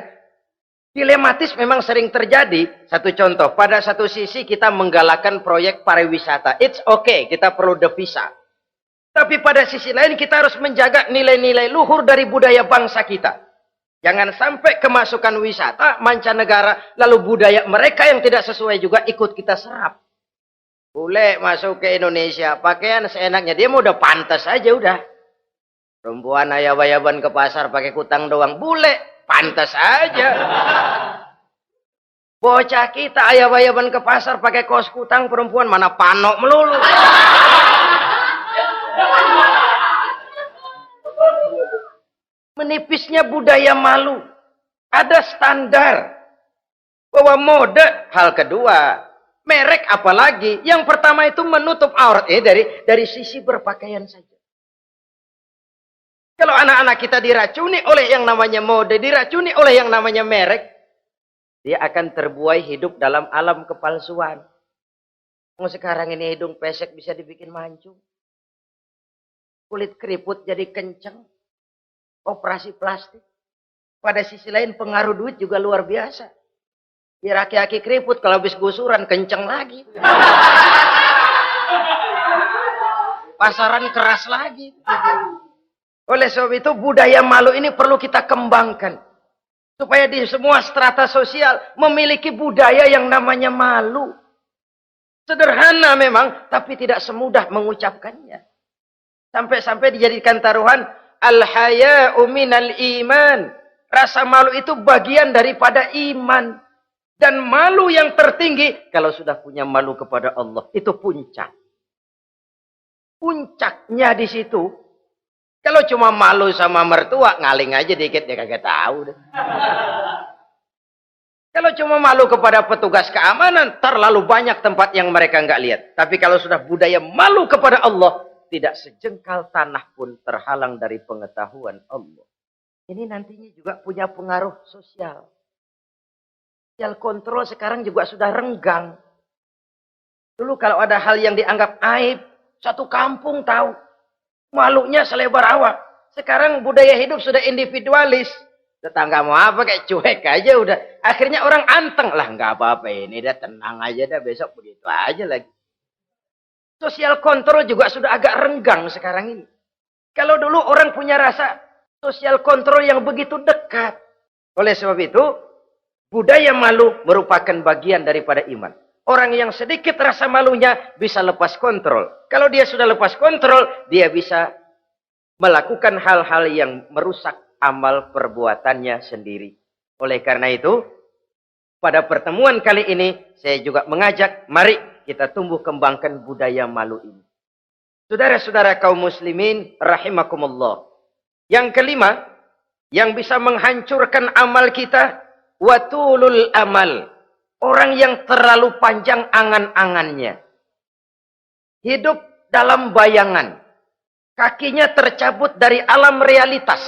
dilematis memang sering terjadi. Satu contoh, pada satu sisi kita menggalakkan proyek pariwisata. It's okay, kita perlu devisa. Tapi pada sisi lain kita harus menjaga nilai-nilai luhur dari budaya bangsa kita. Jangan sampai kemasukan wisata mancanegara, lalu budaya mereka yang tidak sesuai juga ikut kita serap. Bule masuk ke Indonesia, pakaian seenaknya, dia mau udah pantas aja udah. Perempuan ayab-ayaban ke pasar pakai kutang doang, bule pantas aja. Bocah kita ayab-ayaban ke pasar pakai kaos kutang, perempuan mana panok melulu. Menipisnya budaya malu. Ada standar bahwa mode, hal kedua, merek apalagi. Yang pertama itu menutup aurat dari sisi berpakaian saja. Kalau anak-anak kita diracuni oleh yang namanya mode, diracuni oleh yang namanya merek, dia akan terbuai hidup dalam alam kepalsuan. Sekarang ini hidung pesek bisa dibikin mancung. Kulit keriput jadi kenceng. Operasi plastik. Pada sisi lain pengaruh duit juga luar biasa. Ya aki-aki keriput kalau habis gusuran kenceng lagi. Pasaran keras lagi. Oleh sebab itu budaya malu ini perlu kita kembangkan. Supaya di semua strata sosial memiliki budaya yang namanya malu. Sederhana memang, tapi tidak semudah mengucapkannya. Sampai-sampai dijadikan taruhan, al-haya'u minal iman. Rasa malu itu bagian daripada iman. Dan malu yang tertinggi, kalau sudah punya malu kepada Allah, itu puncak. Puncaknya di situ. Kalau cuma malu sama mertua, ngaling aja dikit, dia kagak tahu deh. Kalau cuma malu kepada petugas keamanan, terlalu banyak tempat yang mereka nggak lihat. Tapi kalau sudah budaya malu kepada Allah, tidak sejengkal tanah pun terhalang dari pengetahuan Allah. Ini nantinya juga punya pengaruh sosial. Sosial kontrol sekarang juga sudah renggang. Dulu kalau ada hal yang dianggap aib, satu kampung tahu. Malunya selebar awak. Sekarang budaya hidup sudah individualis. Tetangga mau apa kayak cuek aja udah. Akhirnya orang anteng. Lah nggak apa-apa ini dah, tenang aja dah, besok begitu aja lagi. Sosial kontrol juga sudah agak renggang sekarang ini. Kalau dulu orang punya rasa sosial kontrol yang begitu dekat. Oleh sebab itu, budaya malu merupakan bagian daripada iman. Orang yang sedikit rasa malunya bisa lepas kontrol. Kalau dia sudah lepas kontrol, dia bisa melakukan hal-hal yang merusak amal perbuatannya sendiri. Oleh karena itu, pada pertemuan kali ini, saya juga mengajak, mari kita tumbuh kembangkan budaya malu ini. Saudara-saudara kaum muslimin, rahimakumullah. Yang kelima, yang bisa menghancurkan amal kita, watulul amal. Orang yang terlalu panjang angan-angannya. Hidup dalam bayangan. Kakinya tercabut dari alam realitas.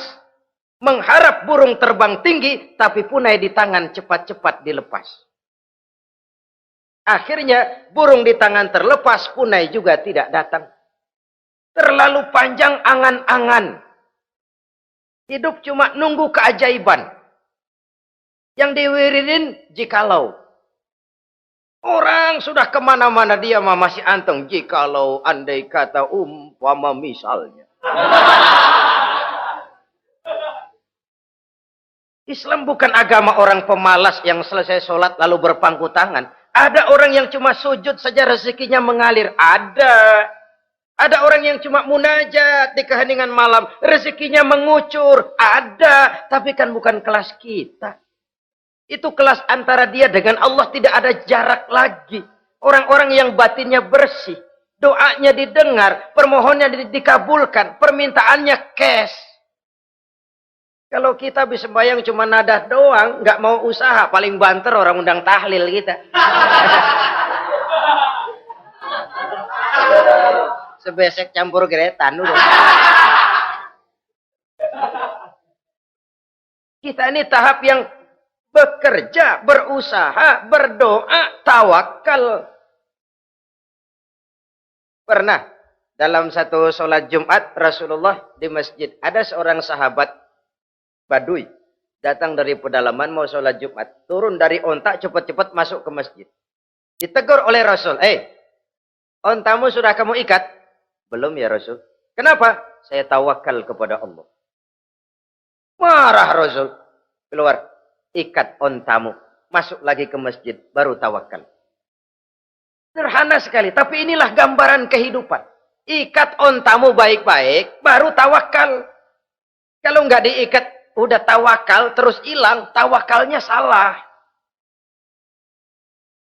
Mengharap burung terbang tinggi, tapi punai di tangan cepat-cepat dilepas. Akhirnya burung di tangan terlepas, punai juga tidak datang. Terlalu panjang angan-angan. Hidup cuma nunggu keajaiban. Yang diwiridin jikalau. Orang sudah kemana-mana dia masih anteng. Jikalau andai kata umpama misalnya. Islam bukan agama orang pemalas yang selesai sholat lalu berpangku tangan. Ada orang yang cuma sujud saja rezekinya mengalir. Ada. Ada orang yang cuma munajat di keheningan malam. Rezekinya mengucur. Ada. Tapi kan bukan kelas kita. Itu kelas antara dia dengan Allah, tidak ada jarak lagi. Orang-orang yang batinnya bersih. Doanya didengar. Permohonannya dikabulkan. Permintaannya cash. Kalau kita bisa bayang cuma nadah doang, nggak mau usaha, paling banter orang undang tahlil kita. sebesek campur geretan udah. Kita ini tahap yang bekerja, berusaha, berdoa, tawakal. Pernah dalam satu sholat Jumat Rasulullah di masjid, ada seorang sahabat Badui datang dari pedalaman mau sholat Jumat, turun dari onta cepat-cepat masuk ke masjid. Ditegur oleh Rasul, ontamu sudah kamu ikat? Belum ya Rasul. Kenapa? Saya tawakal kepada Allah. Marah Rasul. Keluar. Ikat ontamu. Masuk lagi ke masjid. Baru tawakal. Sederhana sekali. Tapi inilah gambaran kehidupan. Ikat ontamu baik-baik. Baru tawakal. Kalau nggak diikat. Udah tawakal. Terus hilang. Tawakalnya salah.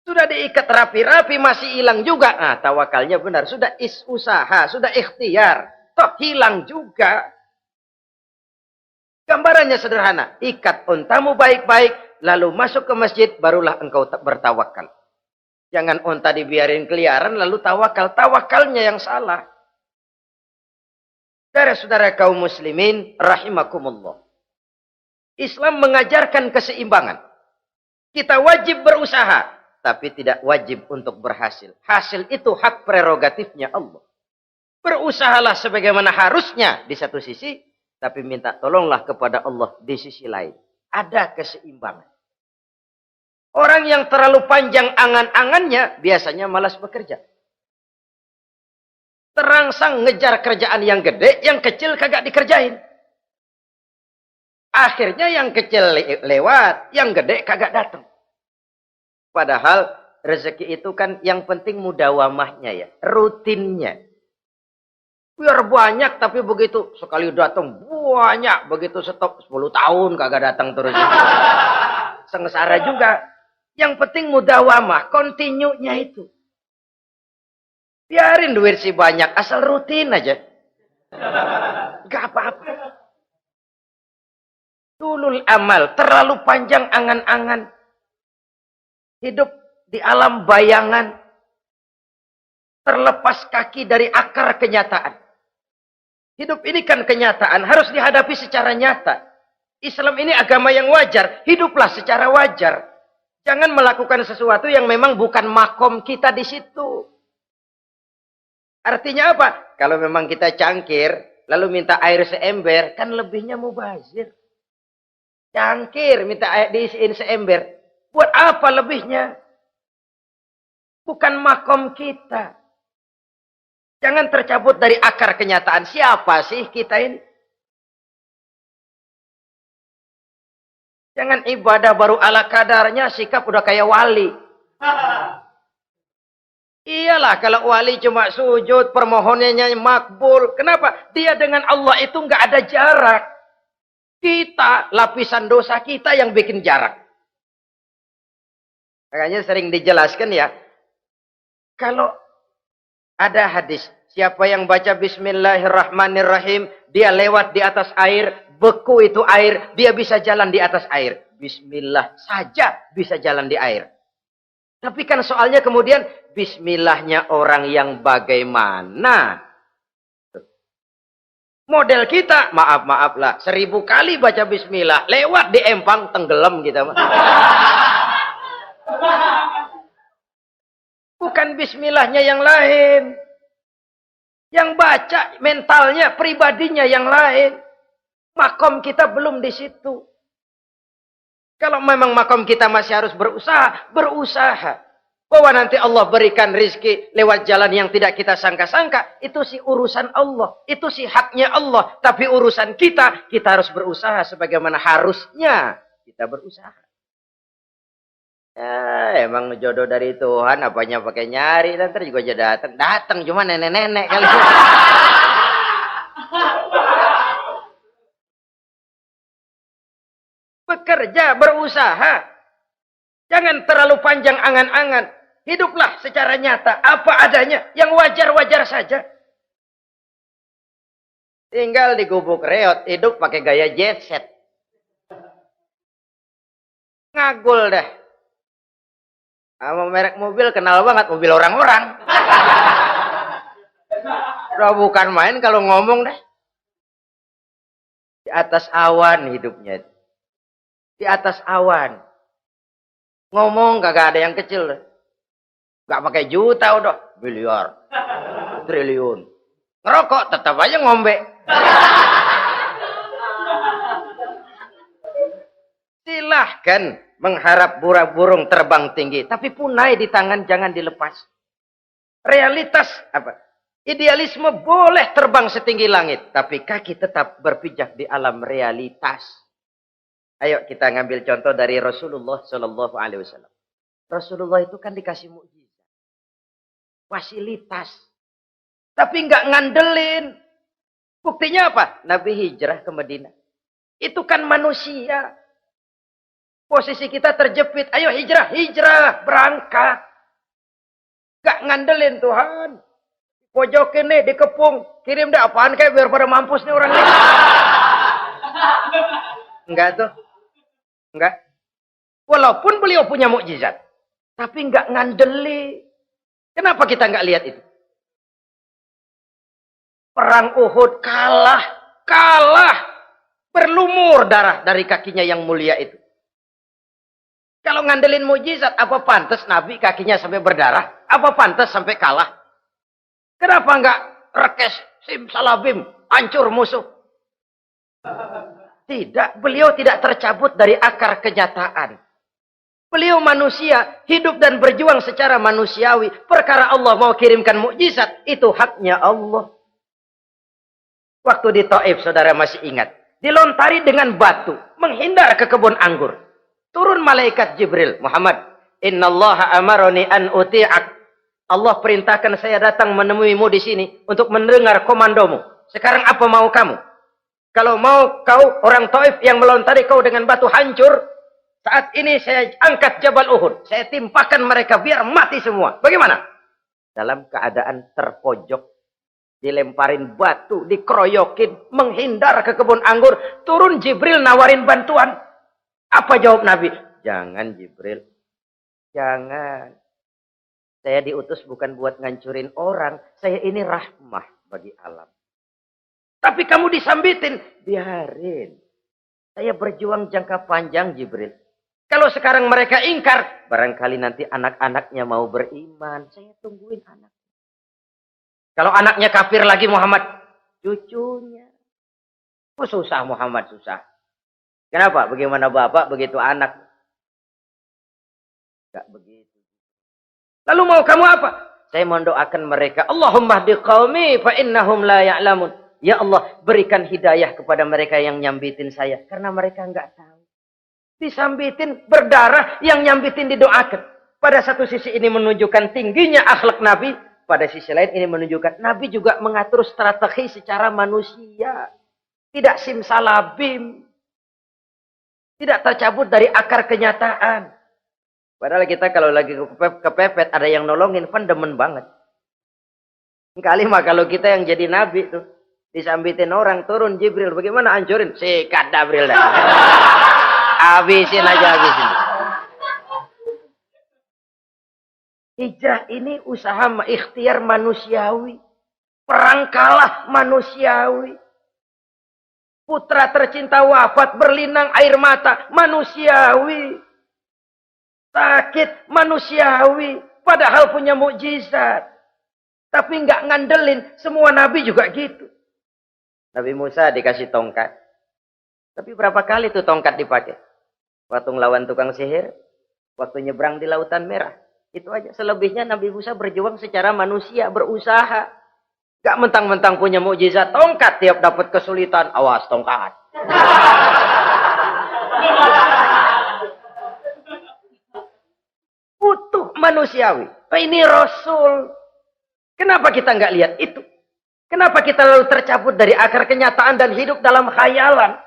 Sudah diikat rapi-rapi. Masih hilang juga. Nah tawakalnya benar. Sudah usaha. Sudah ikhtiar. Toh hilang juga. Gambarannya sederhana. Ikat ontamu baik-baik. Lalu masuk ke masjid. Barulah engkau bertawakal. Jangan onta dibiarin keliaran. Lalu tawakal. Tawakalnya yang salah. Saudara-saudara kaum muslimin. Rahimakumullah. Islam mengajarkan keseimbangan. Kita wajib berusaha. Tapi tidak wajib untuk berhasil. Hasil itu hak prerogatifnya Allah. Berusahalah sebagaimana harusnya di satu sisi. Tapi minta tolonglah kepada Allah di sisi lain. Ada keseimbangan. Orang yang terlalu panjang angan-angannya biasanya malas bekerja. Terangsang ngejar kerjaan yang gede, yang kecil kagak dikerjain. Akhirnya yang kecil lewat, yang gede kagak datang. Padahal rezeki itu kan yang penting mudawamahnya ya, rutinnya. Biar banyak tapi begitu sekali datang banyak, begitu stop 10 tahun kagak datang terus. Sengsara juga. Yang penting mudawamah, continue-nya itu. Biarin duit sih banyak, asal rutin aja. Gak apa-apa. Tulul amal, terlalu panjang angan-angan. Hidup di alam bayangan. Terlepas kaki dari akar kenyataan. Hidup ini kan kenyataan, harus dihadapi secara nyata. Islam ini agama yang wajar, hiduplah secara wajar. Jangan melakukan sesuatu yang memang bukan makom kita di situ. Artinya apa? Kalau memang kita cangkir, lalu minta air seember, kan lebihnya mubazir. Cangkir, minta air diisiin seember. Buat apa lebihnya? Bukan makom kita. Jangan tercabut dari akar kenyataan. Siapa sih kita ini? Jangan ibadah baru ala kadarnya, sikap udah kayak wali. Iyalah kalau wali cuma sujud, permohonannya makbul. Kenapa? Dia dengan Allah itu nggak ada jarak. Kita, lapisan dosa kita yang bikin jarak. Makanya sering dijelaskan ya. Kalau ada hadis, siapa yang baca Bismillahirrahmanirrahim, dia lewat di atas air, beku itu air, dia bisa jalan di atas air. Bismillah saja bisa jalan di air. Tapi kan soalnya kemudian, Bismillahnya orang yang bagaimana? Model kita, maaf lah, 1000 kali baca Bismillah, lewat di empang, tenggelam kita. Bukan Bismillahnya yang lain. Yang baca mentalnya, pribadinya yang lain. Makom kita belum di situ. Kalau memang makom kita masih harus berusaha. Bahwa nanti Allah berikan rizki lewat jalan yang tidak kita sangka-sangka. Itu sih urusan Allah. Itu sih haknya Allah. Tapi urusan kita harus berusaha sebagaimana harusnya kita berusaha. Ya, emang jodoh dari Tuhan, apanya pakai nyari, nanti juga aja datang cuma nenek-nenek kali. Bekerja, berusaha, jangan terlalu panjang angan-angan. Hiduplah secara nyata, apa adanya, yang wajar-wajar saja. Tinggal di gubuk reot, hidup pakai gaya jet set. Ngagul dah. Sama merek mobil kenal banget, mobil orang-orang. Udah bukan main kalau ngomong deh. Di atas awan hidupnya. Di atas awan. Ngomong kagak ada yang kecil deh. Gak pakai juta udah. Miliar. Triliun. Ngerokok tetap aja ngombe. Silahkan mengharap burung terbang tinggi. Tapi punai di tangan jangan dilepas. Realitas apa? Idealisme boleh terbang setinggi langit. Tapi kaki tetap berpijak di alam realitas. Ayo kita ngambil contoh dari Rasulullah Sallallahu Alaihi Wasallam. Rasulullah itu kan dikasih mukjizat. Fasilitas. Tapi nggak ngandelin. Buktinya apa? Nabi hijrah ke Madinah. Itu kan manusia. Posisi kita terjepit. Ayo hijrah, hijrah, berangkat. Gak ngandelin Tuhan. Pojokin nih, dikepung. Kirim deh apaan kayak biar pada mampus nih orang ini. Enggak tuh. Enggak. Walaupun beliau punya mukjizat. Tapi enggak ngandeli. Kenapa kita enggak lihat itu? Perang Uhud kalah. Kalah. Berlumur darah dari kakinya yang mulia itu. Kalau ngandelin mukjizat, apa pantas Nabi kakinya sampai berdarah? Apa pantas sampai kalah? Kenapa enggak rekes, simsalabim, hancur musuh? Tidak, beliau tidak tercabut dari akar kenyataan. Beliau manusia, hidup dan berjuang secara manusiawi. Perkara Allah mau kirimkan mukjizat, itu haknya Allah. Waktu di Taif, saudara masih ingat. Dilontari dengan batu, menghindar ke kebun anggur. Turun malaikat Jibril, Muhammad, innallaha amaroni an uti'ak. Allah perintahkan saya datang menemuimu di sini untuk mendengar komandomu. Sekarang apa mau kamu? Kalau mau kau orang Taif yang melontari kau dengan batu hancur, saat ini saya angkat Jabal Uhud. Saya timpakan mereka biar mati semua. Bagaimana? Dalam keadaan terpojok, dilemparin batu, dikeroyokin, menghindar ke kebun anggur, turun Jibril nawarin bantuan. Apa jawab Nabi? Jangan Jibril. Jangan. Saya diutus bukan buat ngancurin orang. Saya ini rahmah bagi alam. Tapi kamu disambitin. Biarin. Saya berjuang jangka panjang Jibril. Kalau sekarang mereka ingkar. Barangkali nanti anak-anaknya mau beriman. Saya tungguin anak. Kalau anaknya kafir lagi Muhammad. Cucunya. Oh, susah Muhammad, susah. Kenapa? Bagaimana bapak begitu anak? Gak begitu. Lalu mau kamu apa? Saya mendoakan mereka. Allahumma hdi qaumi fa innahum la ya'lamun. Ya Allah, berikan hidayah kepada mereka yang nyambitin saya. Karena mereka enggak tahu. Disambitin, berdarah, yang nyambitin didoakan. Pada satu sisi ini menunjukkan tingginya akhlak Nabi. Pada sisi lain ini menunjukkan Nabi juga mengatur strategi secara manusia. Tidak simsalabim. Tidak tercabut dari akar kenyataan. Padahal kita kalau lagi kepepet ada yang nolongin, kan demen banget. Kali mah kalau kita yang jadi nabi tuh, disambitin orang, turun Jibril, bagaimana hancurin? Sikat Jibril dah. Habisin aja, habisin. Hijrah ini usaha ikhtiar manusiawi. Perang kalah manusiawi. Putra tercinta wafat, berlinang air mata, manusiawi. Sakit, manusiawi. Padahal punya mukjizat. Tapi nggak ngandelin. Semua nabi juga gitu. Nabi Musa dikasih tongkat. Tapi berapa kali tuh tongkat dipakai? Waktu ngelawan tukang sihir. Waktu nyebrang di Lautan Merah. Itu aja. Selebihnya Nabi Musa berjuang secara manusia. Berusaha. Gak mentang-mentang punya mukjizat. Tongkat tiap dapat kesulitan. Awas tongkat. Utuh manusiawi. Ini Rasul. Kenapa kita nggak lihat itu? Kenapa kita lalu tercabut dari akar kenyataan dan hidup dalam khayalan?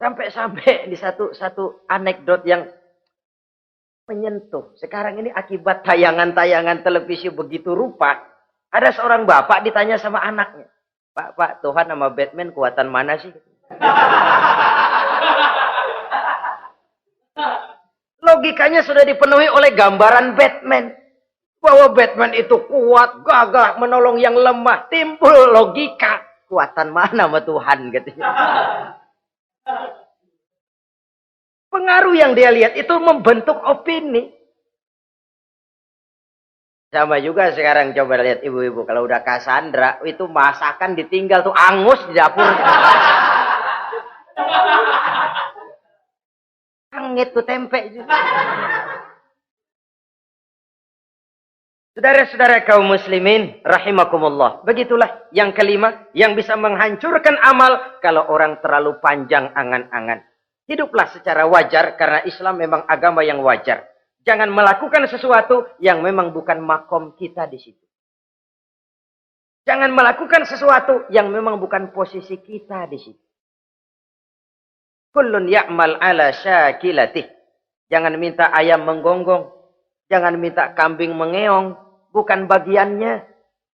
Sampai-sampai di satu anekdot yang menyentuh. Sekarang ini akibat tayangan-tayangan televisi begitu rupa. Ada seorang bapak ditanya sama anaknya. Pak, Tuhan sama Batman kuatan mana sih? Logikanya sudah dipenuhi oleh gambaran Batman. Bahwa Batman itu kuat, gagah, menolong yang lemah. Timbul logika. Kuatan mana sama Tuhan katanya. Pengaruh yang dia lihat itu membentuk opini. Sama juga sekarang coba lihat ibu-ibu. Kalau udah Cassandra, itu masakan ditinggal tuh angus di dapur. Angit tuh tempe juga. Saudara-saudara kaum muslimin, rahimakumullah. Begitulah yang kelima, yang bisa menghancurkan amal kalau orang terlalu panjang angan-angan. Hiduplah secara wajar karena Islam memang agama yang wajar. Jangan melakukan sesuatu yang memang bukan makom kita di situ. Jangan melakukan sesuatu yang memang bukan posisi kita di situ. Kullun ya'mal ala syakilatih. Jangan minta ayam menggonggong. Jangan minta kambing mengeong. Bukan bagiannya.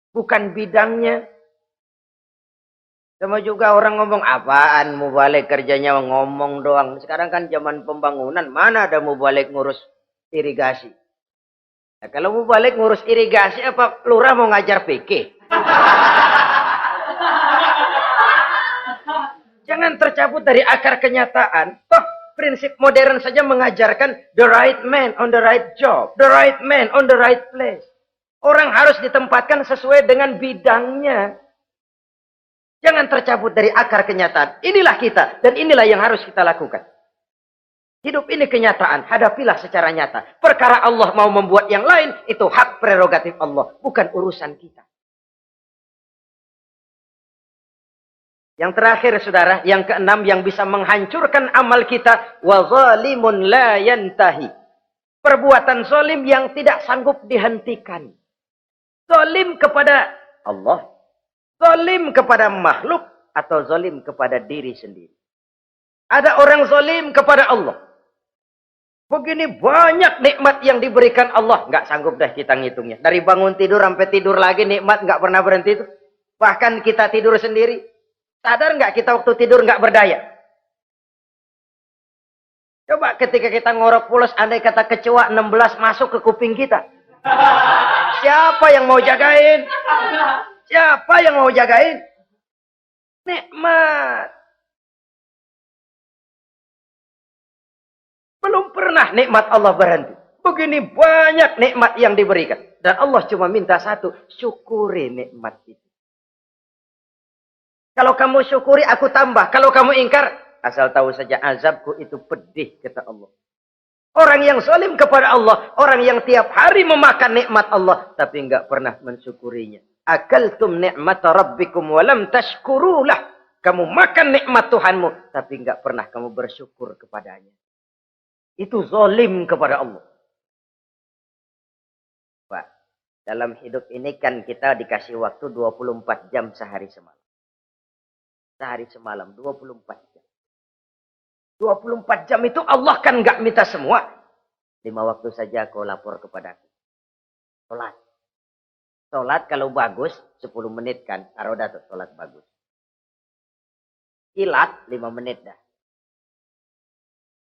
Bukan bidangnya. Sama juga orang ngomong, apaan mubalik kerjanya ngomong doang. Sekarang kan zaman pembangunan. Mana ada mubalik ngurus irigasi. Nah, kalau mubalik ngurus irigasi, apa lurah mau ngajar PK? Jangan tercabut dari akar kenyataan. Toh prinsip modern saja mengajarkan the right man on the right job. The right man on the right place. Orang harus ditempatkan sesuai dengan bidangnya. Jangan tercabut dari akar kenyataan. Inilah kita. Dan inilah yang harus kita lakukan. Hidup ini kenyataan. Hadapilah secara nyata. Perkara Allah mau membuat yang lain. Itu hak prerogatif Allah. Bukan urusan kita. Yang terakhir saudara. Yang keenam yang bisa menghancurkan amal kita. Wa zalimun la yantahi. Perbuatan zalim yang tidak sanggup dihentikan. Zalim kepada Allah. Zalim kepada makhluk. Atau zalim kepada diri sendiri. Ada orang zalim kepada Allah. Begini banyak nikmat yang diberikan Allah. Nggak sanggup dah kita ngitungnya. Dari bangun tidur sampai tidur lagi nikmat nggak pernah berhenti itu. Bahkan kita tidur sendiri. Sadar nggak kita waktu tidur nggak berdaya? Coba ketika kita ngorok pulas, andai kata kecoa 16 masuk ke kuping kita. Siapa yang mau jagain? Siapa yang mau jagain? Nikmat. Belum pernah nikmat Allah berhenti. Begini banyak nikmat yang diberikan. Dan Allah cuma minta satu. Syukuri nikmat itu. Kalau kamu syukuri, aku tambah. Kalau kamu ingkar, asal tahu saja azabku itu pedih, kata Allah. Orang yang zalim kepada Allah. Orang yang tiap hari memakan nikmat Allah. Tapi enggak pernah mensyukurinya. Akaltum ni'mata rabbikum walam tashkurulah. Kamu makan nikmat Tuhanmu. Tapi enggak pernah kamu bersyukur kepadanya. Itu zalim kepada Allah. Pak, dalam hidup ini kan kita dikasih waktu 24 jam sehari semalam. Sehari semalam, 24 jam. 24 jam itu Allah kan nggak minta semua. 5 waktu saja kau lapor kepadaku. Sholat. Sholat kalau bagus, 10 menit kan. Aroda tuh sholat bagus. Kilat, 5 menit dah.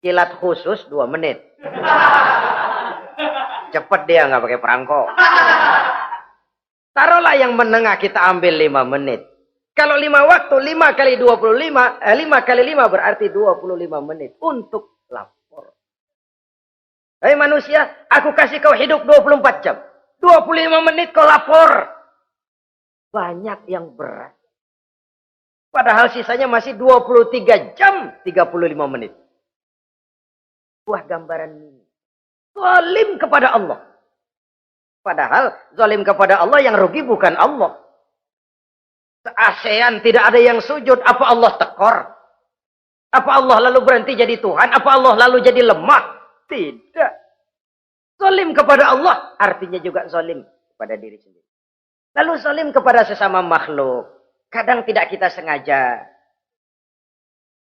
Kilat khusus 2 menit. Cepet dia nggak pakai perangko. Taruhlah yang menengah kita ambil 5 menit. Kalau 5 waktu, 5 kali 25, 5 kali 5 berarti 25 menit untuk lapor. Hei manusia, aku kasih kau hidup 24 jam. 25 menit kau lapor. Banyak yang berat. Padahal sisanya masih 23 jam 35 menit. Buah gambaran zalim kepada Allah. Padahal zalim kepada Allah yang rugi bukan Allah. Se-ASEAN tidak ada yang sujud. Apa Allah tekor? Apa Allah lalu berhenti jadi Tuhan? Apa Allah lalu jadi lemah? Tidak. Zalim kepada Allah artinya juga zalim kepada diri sendiri. Lalu zalim kepada sesama makhluk. Kadang tidak kita sengaja.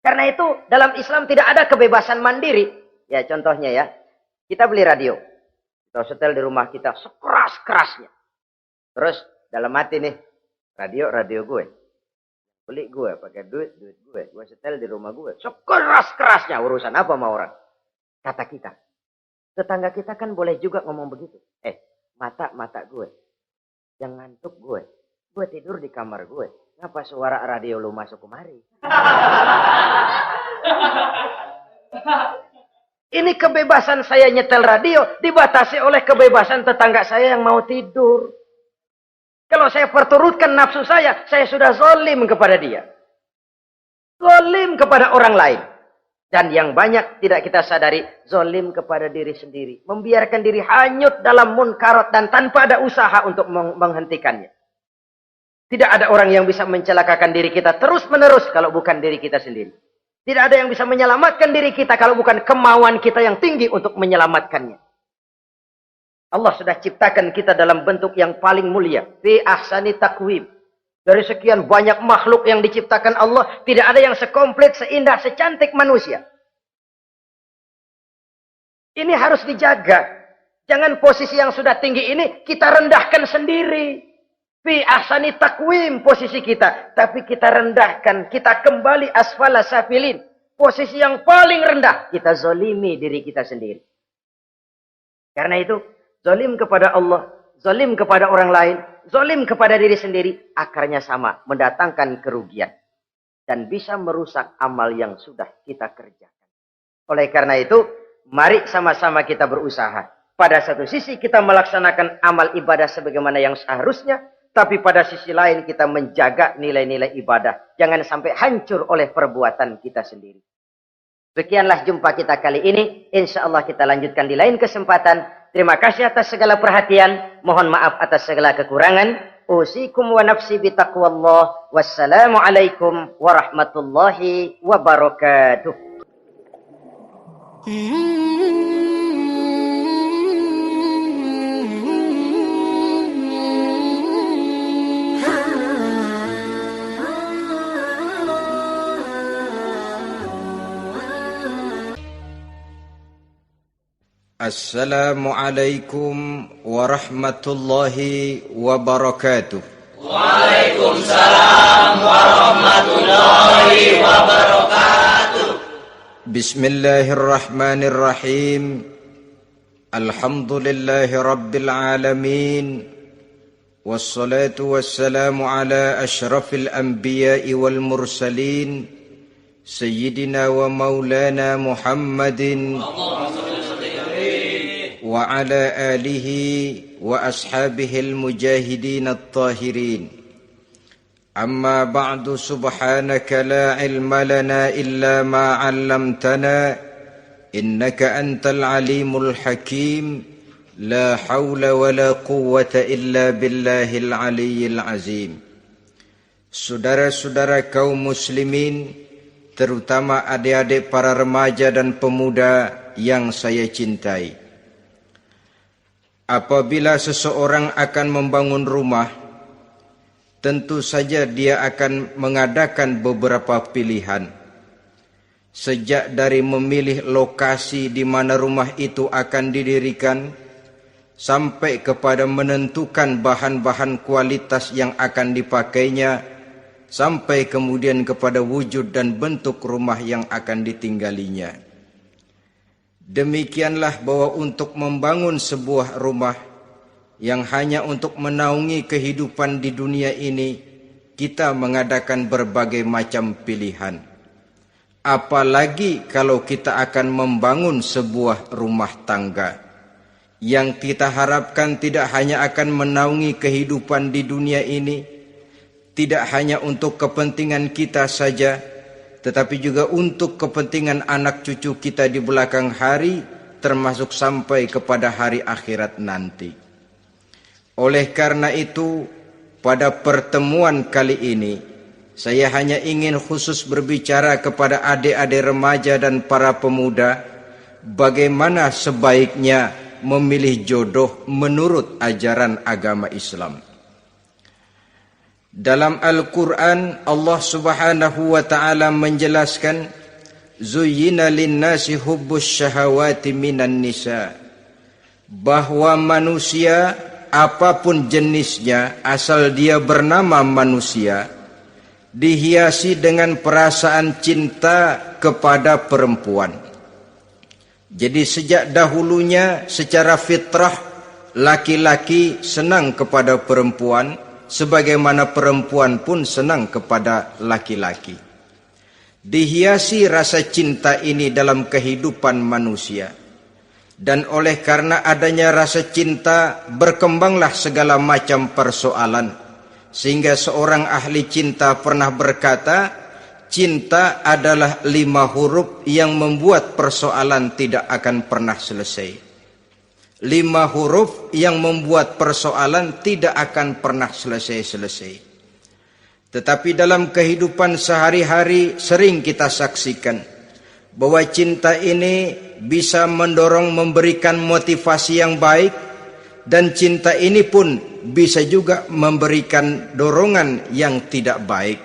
Karena itu dalam Islam tidak ada kebebasan mandiri. Ya contohnya ya, kita beli radio. Kita setel di rumah kita sekeras-kerasnya. Terus dalam hati nih, radio gue. Beli gue, pakai duit gue. Gue setel di rumah gue. Sekeras-kerasnya, urusan apa sama orang? Kata kita. Tetangga kita kan boleh juga ngomong begitu. mata gue. Yang ngantuk gue. Gue tidur di kamar gue. Ngapa suara radio lu masuk kemari? Ini kebebasan saya nyetel radio dibatasi oleh kebebasan tetangga saya yang mau tidur. Kalau saya perturutkan nafsu saya sudah zalim kepada dia. Zalim kepada orang lain. Dan yang banyak tidak kita sadari, zalim kepada diri sendiri. Membiarkan diri hanyut dalam munkarat dan tanpa ada usaha untuk menghentikannya. Tidak ada orang yang bisa mencelakakan diri kita terus-menerus kalau bukan diri kita sendiri. Tidak ada yang bisa menyelamatkan diri kita kalau bukan kemauan kita yang tinggi untuk menyelamatkannya. Allah sudah ciptakan kita dalam bentuk yang paling mulia. Fi ahsani taqwim. Dari sekian banyak makhluk yang diciptakan Allah, tidak ada yang sekomplit, seindah, secantik manusia. Ini harus dijaga. Jangan posisi yang sudah tinggi ini kita rendahkan sendiri. Fi ahsani taqwim posisi kita. Tapi kita rendahkan, kita kembali asfala safilin. Posisi yang paling rendah, kita zalimi diri kita sendiri. Karena itu, zalim kepada Allah, zalim kepada orang lain, zalim kepada diri sendiri, akarnya sama, mendatangkan kerugian. Dan bisa merusak amal yang sudah kita kerjakan. Oleh karena itu, mari sama-sama kita berusaha. Pada satu sisi kita melaksanakan amal ibadah sebagaimana yang seharusnya, tapi pada sisi lain kita menjaga nilai-nilai ibadah. Jangan sampai hancur oleh perbuatan kita sendiri. Sekianlah jumpa kita kali ini. Insya Allah kita lanjutkan di lain kesempatan. Terima kasih atas segala perhatian. Mohon maaf atas segala kekurangan. Usikum wa nafsi bitaqwallah. Wassalamualaikum warahmatullahi wabarakatuh. Assalamualaikum warahmatullahi wabarakatuh. Waalaikumsalam warahmatullahi wabarakatuh. Bismillahirrahmanirrahim. Alhamdulillahi rabbil alamin. Wassalatu wassalamu ala ashrafil anbiya'i wal mursalin. Sayyidina wa maulana Muhammadin. وعلى آله وأصحابه المجاهدين الطاهرين أما بعد سبحانك لا علم لنا إلا ما علمتنا إنك أنت العليم الحكيم لا حول ولا قوة إلا بالله العلي العظيم. Saudara-saudara kaum muslimin, terutama adik-adik para remaja dan pemuda yang saya cintai. Apabila seseorang akan membangun rumah, tentu saja dia akan mengadakan beberapa pilihan. Sejak dari memilih lokasi di mana rumah itu akan didirikan, sampai kepada menentukan bahan-bahan kualitas yang akan dipakainya, sampai kemudian kepada wujud dan bentuk rumah yang akan ditinggalinya. Demikianlah bahwa untuk membangun sebuah rumah yang hanya untuk menaungi kehidupan di dunia ini, kita mengadakan berbagai macam pilihan. Apalagi kalau kita akan membangun sebuah rumah tangga yang kita harapkan tidak hanya akan menaungi kehidupan di dunia ini, tidak hanya untuk kepentingan kita saja, tetapi juga untuk kepentingan anak cucu kita di belakang hari, termasuk sampai kepada hari akhirat nanti. Oleh karena itu, pada pertemuan kali ini, saya hanya ingin khusus berbicara kepada adik-adik remaja dan para pemuda, bagaimana sebaiknya memilih jodoh menurut ajaran agama Islam. Dalam Al-Quran, Allah Subhanahu wa ta'ala menjelaskan, Zuyyina linnasi hubbus syahawati minan nisa. Bahwa manusia, apapun jenisnya, asal dia bernama manusia, dihiasi dengan perasaan cinta kepada perempuan. Jadi sejak dahulunya secara fitrah, laki-laki senang kepada perempuan, sebagaimana perempuan pun senang kepada laki-laki. Dihiasi rasa cinta ini dalam kehidupan manusia. Dan oleh karena adanya rasa cinta, berkembanglah segala macam persoalan. Sehingga seorang ahli cinta pernah berkata, cinta adalah 5 huruf yang membuat persoalan tidak akan pernah selesai. 5 huruf yang membuat persoalan tidak akan pernah selesai-selesai. Tetapi dalam kehidupan sehari-hari sering kita saksikan bahwa cinta ini bisa mendorong memberikan motivasi yang baik, dan cinta ini pun bisa juga memberikan dorongan yang tidak baik.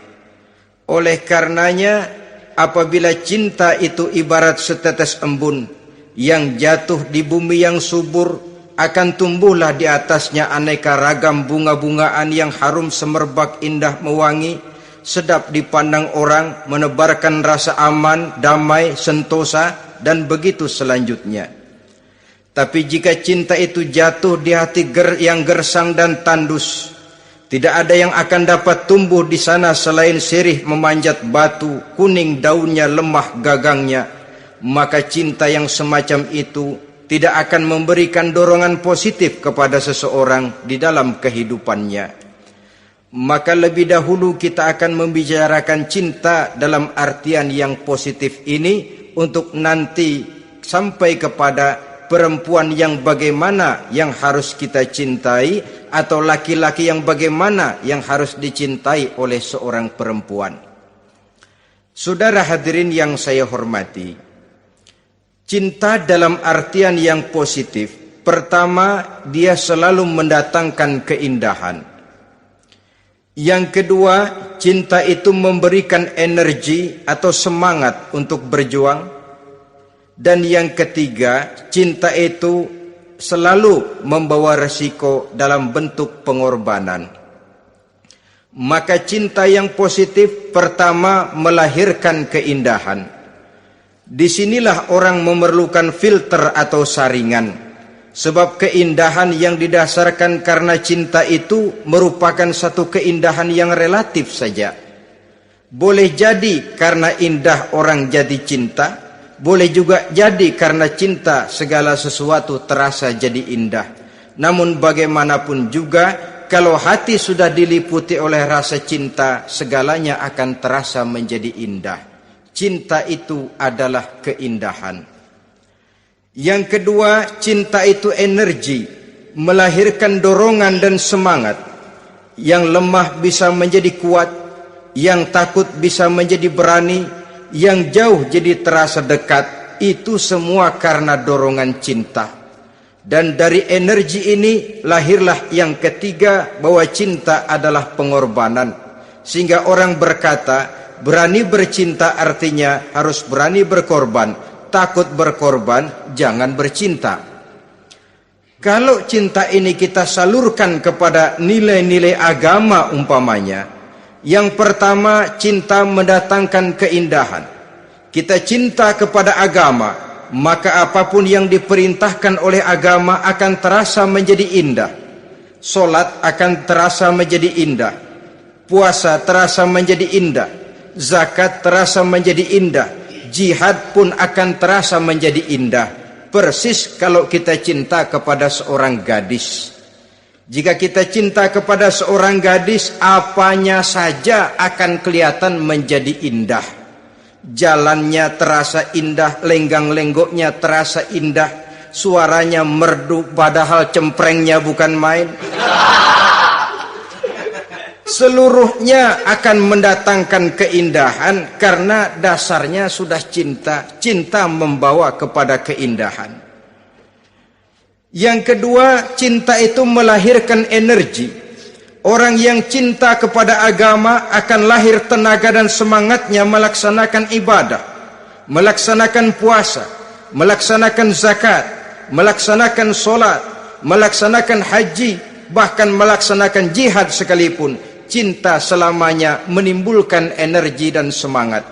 Oleh karenanya, apabila cinta itu ibarat setetes embun yang jatuh di bumi yang subur, akan tumbuhlah di atasnya aneka ragam bunga-bungaan yang harum semerbak, indah mewangi, sedap dipandang orang, menebarkan rasa aman, damai, sentosa, dan begitu selanjutnya. Tapi jika cinta itu jatuh di hati yang gersang dan tandus, tidak ada yang akan dapat tumbuh di sana selain sirih memanjat batu, kuning daunnya, lemah gagangnya, maka cinta yang semacam itu tidak akan memberikan dorongan positif kepada seseorang di dalam kehidupannya. Maka lebih dahulu kita akan membicarakan cinta dalam artian yang positif ini, untuk nanti sampai kepada perempuan yang bagaimana yang harus kita cintai, atau laki-laki yang bagaimana yang harus dicintai oleh seorang perempuan. Saudara hadirin yang saya hormati, cinta dalam artian yang positif, pertama, dia selalu mendatangkan keindahan. Yang kedua, cinta itu memberikan energi atau semangat untuk berjuang. Dan yang ketiga, cinta itu selalu membawa resiko dalam bentuk pengorbanan. Maka cinta yang positif pertama melahirkan keindahan. Disinilah orang memerlukan filter atau saringan. Sebab keindahan yang didasarkan karena cinta itu merupakan satu keindahan yang relatif saja. Boleh jadi karena indah orang jadi cinta, boleh juga jadi karena cinta segala sesuatu terasa jadi indah. Namun bagaimanapun juga, kalau hati sudah diliputi oleh rasa cinta, segalanya akan terasa menjadi indah. Cinta itu adalah keindahan. Yang kedua, cinta itu energi, melahirkan dorongan dan semangat. Yang lemah bisa menjadi kuat, yang takut bisa menjadi berani, yang jauh jadi terasa dekat. Itu semua karena dorongan cinta. Dan dari energi ini lahirlah yang ketiga, bahwa cinta adalah pengorbanan. Sehingga orang berkata, berani bercinta artinya harus berani berkorban. Takut berkorban, jangan bercinta. Kalau cinta ini kita salurkan kepada nilai-nilai agama umpamanya, yang pertama, cinta mendatangkan keindahan. Kita cinta kepada agama, maka apapun yang diperintahkan oleh agama akan terasa menjadi indah. Solat akan terasa menjadi indah. Puasa terasa menjadi indah. Zakat terasa menjadi indah. Jihad pun akan terasa menjadi indah. Persis kalau kita cinta kepada seorang gadis. Jika kita cinta kepada seorang gadis, apanya saja akan kelihatan menjadi indah. Jalannya terasa indah, lenggang-lenggoknya terasa indah, suaranya merdu padahal cemprengnya bukan main. Seluruhnya akan mendatangkan keindahan karena dasarnya sudah cinta. Cinta membawa kepada keindahan. Yang kedua, cinta itu melahirkan energi. Orang yang cinta kepada agama akan lahir tenaga dan semangatnya melaksanakan ibadah, melaksanakan puasa, melaksanakan zakat, melaksanakan solat, melaksanakan haji, bahkan melaksanakan jihad sekalipun. Cinta selamanya menimbulkan energi dan semangat.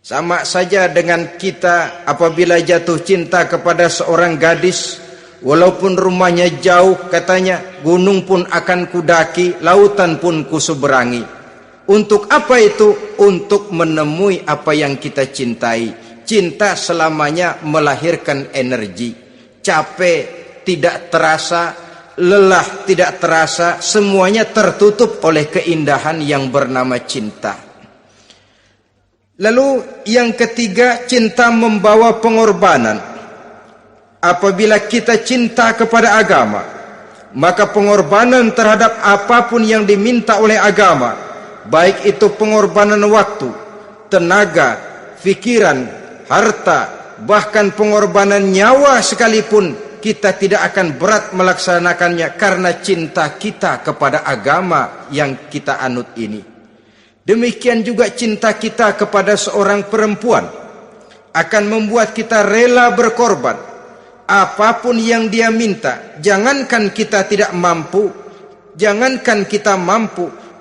Sama saja dengan kita apabila jatuh cinta kepada seorang gadis, Walaupun rumahnya jauh, katanya, gunung pun akan kudaki, lautan pun kuseberangi. Untuk apa itu? Untuk menemui apa yang kita cintai. Cinta selamanya melahirkan energi. Capek tidak terasa, lelah tidak terasa, semuanya tertutup oleh keindahan yang bernama cinta. Lalu yang ketiga, cinta membawa pengorbanan. Apabila kita cinta kepada agama, maka pengorbanan terhadap apapun yang diminta oleh agama, baik itu pengorbanan waktu, tenaga, pikiran, harta, bahkan pengorbanan nyawa sekalipun, kita tidak akan berat melaksanakannya karena cinta kita kepada agama yang kita anut ini. Demikian juga cinta kita kepada seorang perempuan akan membuat kita rela berkorban. Apapun yang dia minta, jangankan kita tidak mampu,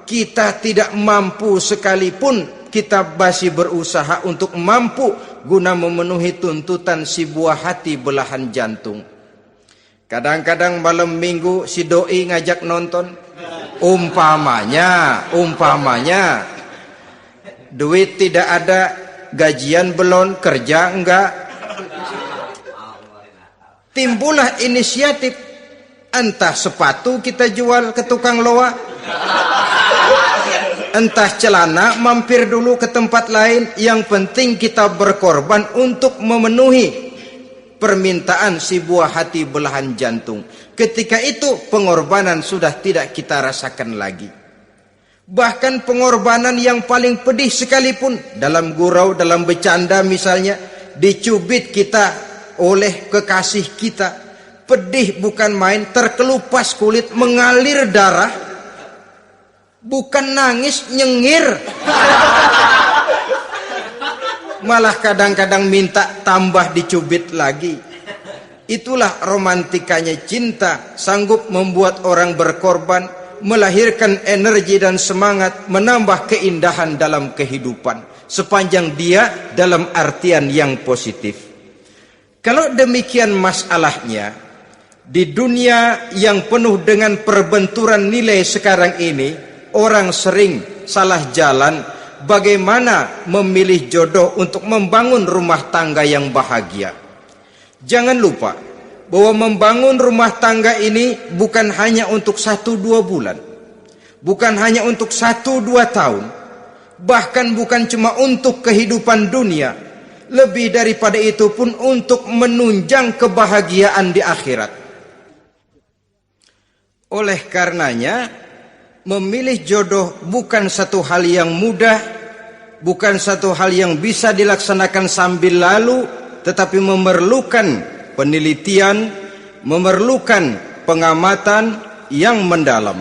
kita tidak mampu sekalipun, kita masih berusaha untuk mampu guna memenuhi tuntutan si buah hati belahan jantung. Kadang-kadang malam minggu si doi ngajak nonton, umpamanya duit tidak ada, gajian belum, kerja enggak. Timbullah inisiatif, entah sepatu kita jual ke tukang loa, entah celana mampir dulu ke tempat lain. Yang penting kita berkorban untuk memenuhi permintaan si buah hati belahan jantung. Ketika itu pengorbanan sudah tidak kita rasakan lagi. Bahkan pengorbanan yang paling pedih sekalipun, dalam gurau, dalam bercanda misalnya, dicubit kita oleh kekasih kita, pedih bukan main, terkelupas kulit, mengalir darah, bukan nangis, nyengir. Malah kadang-kadang minta tambah dicubit lagi. Itulah romantikanya cinta, sanggup membuat orang berkorban, melahirkan energi dan semangat, menambah keindahan dalam kehidupan, sepanjang dia dalam artian yang positif. Kalau demikian masalahnya, di dunia yang penuh dengan perbenturan nilai sekarang ini, orang sering salah jalan bagaimana memilih jodoh untuk membangun rumah tangga yang bahagia. Jangan lupa bahwa membangun rumah tangga ini bukan hanya untuk 1-2 bulan, bukan hanya untuk 1-2 tahun, bahkan bukan cuma untuk kehidupan dunia. Lebih daripada itu pun untuk menunjang kebahagiaan di akhirat. Oleh karenanya, memilih jodoh bukan satu hal yang mudah, bukan satu hal yang bisa dilaksanakan sambil lalu, tetapi memerlukan penelitian, memerlukan pengamatan yang mendalam.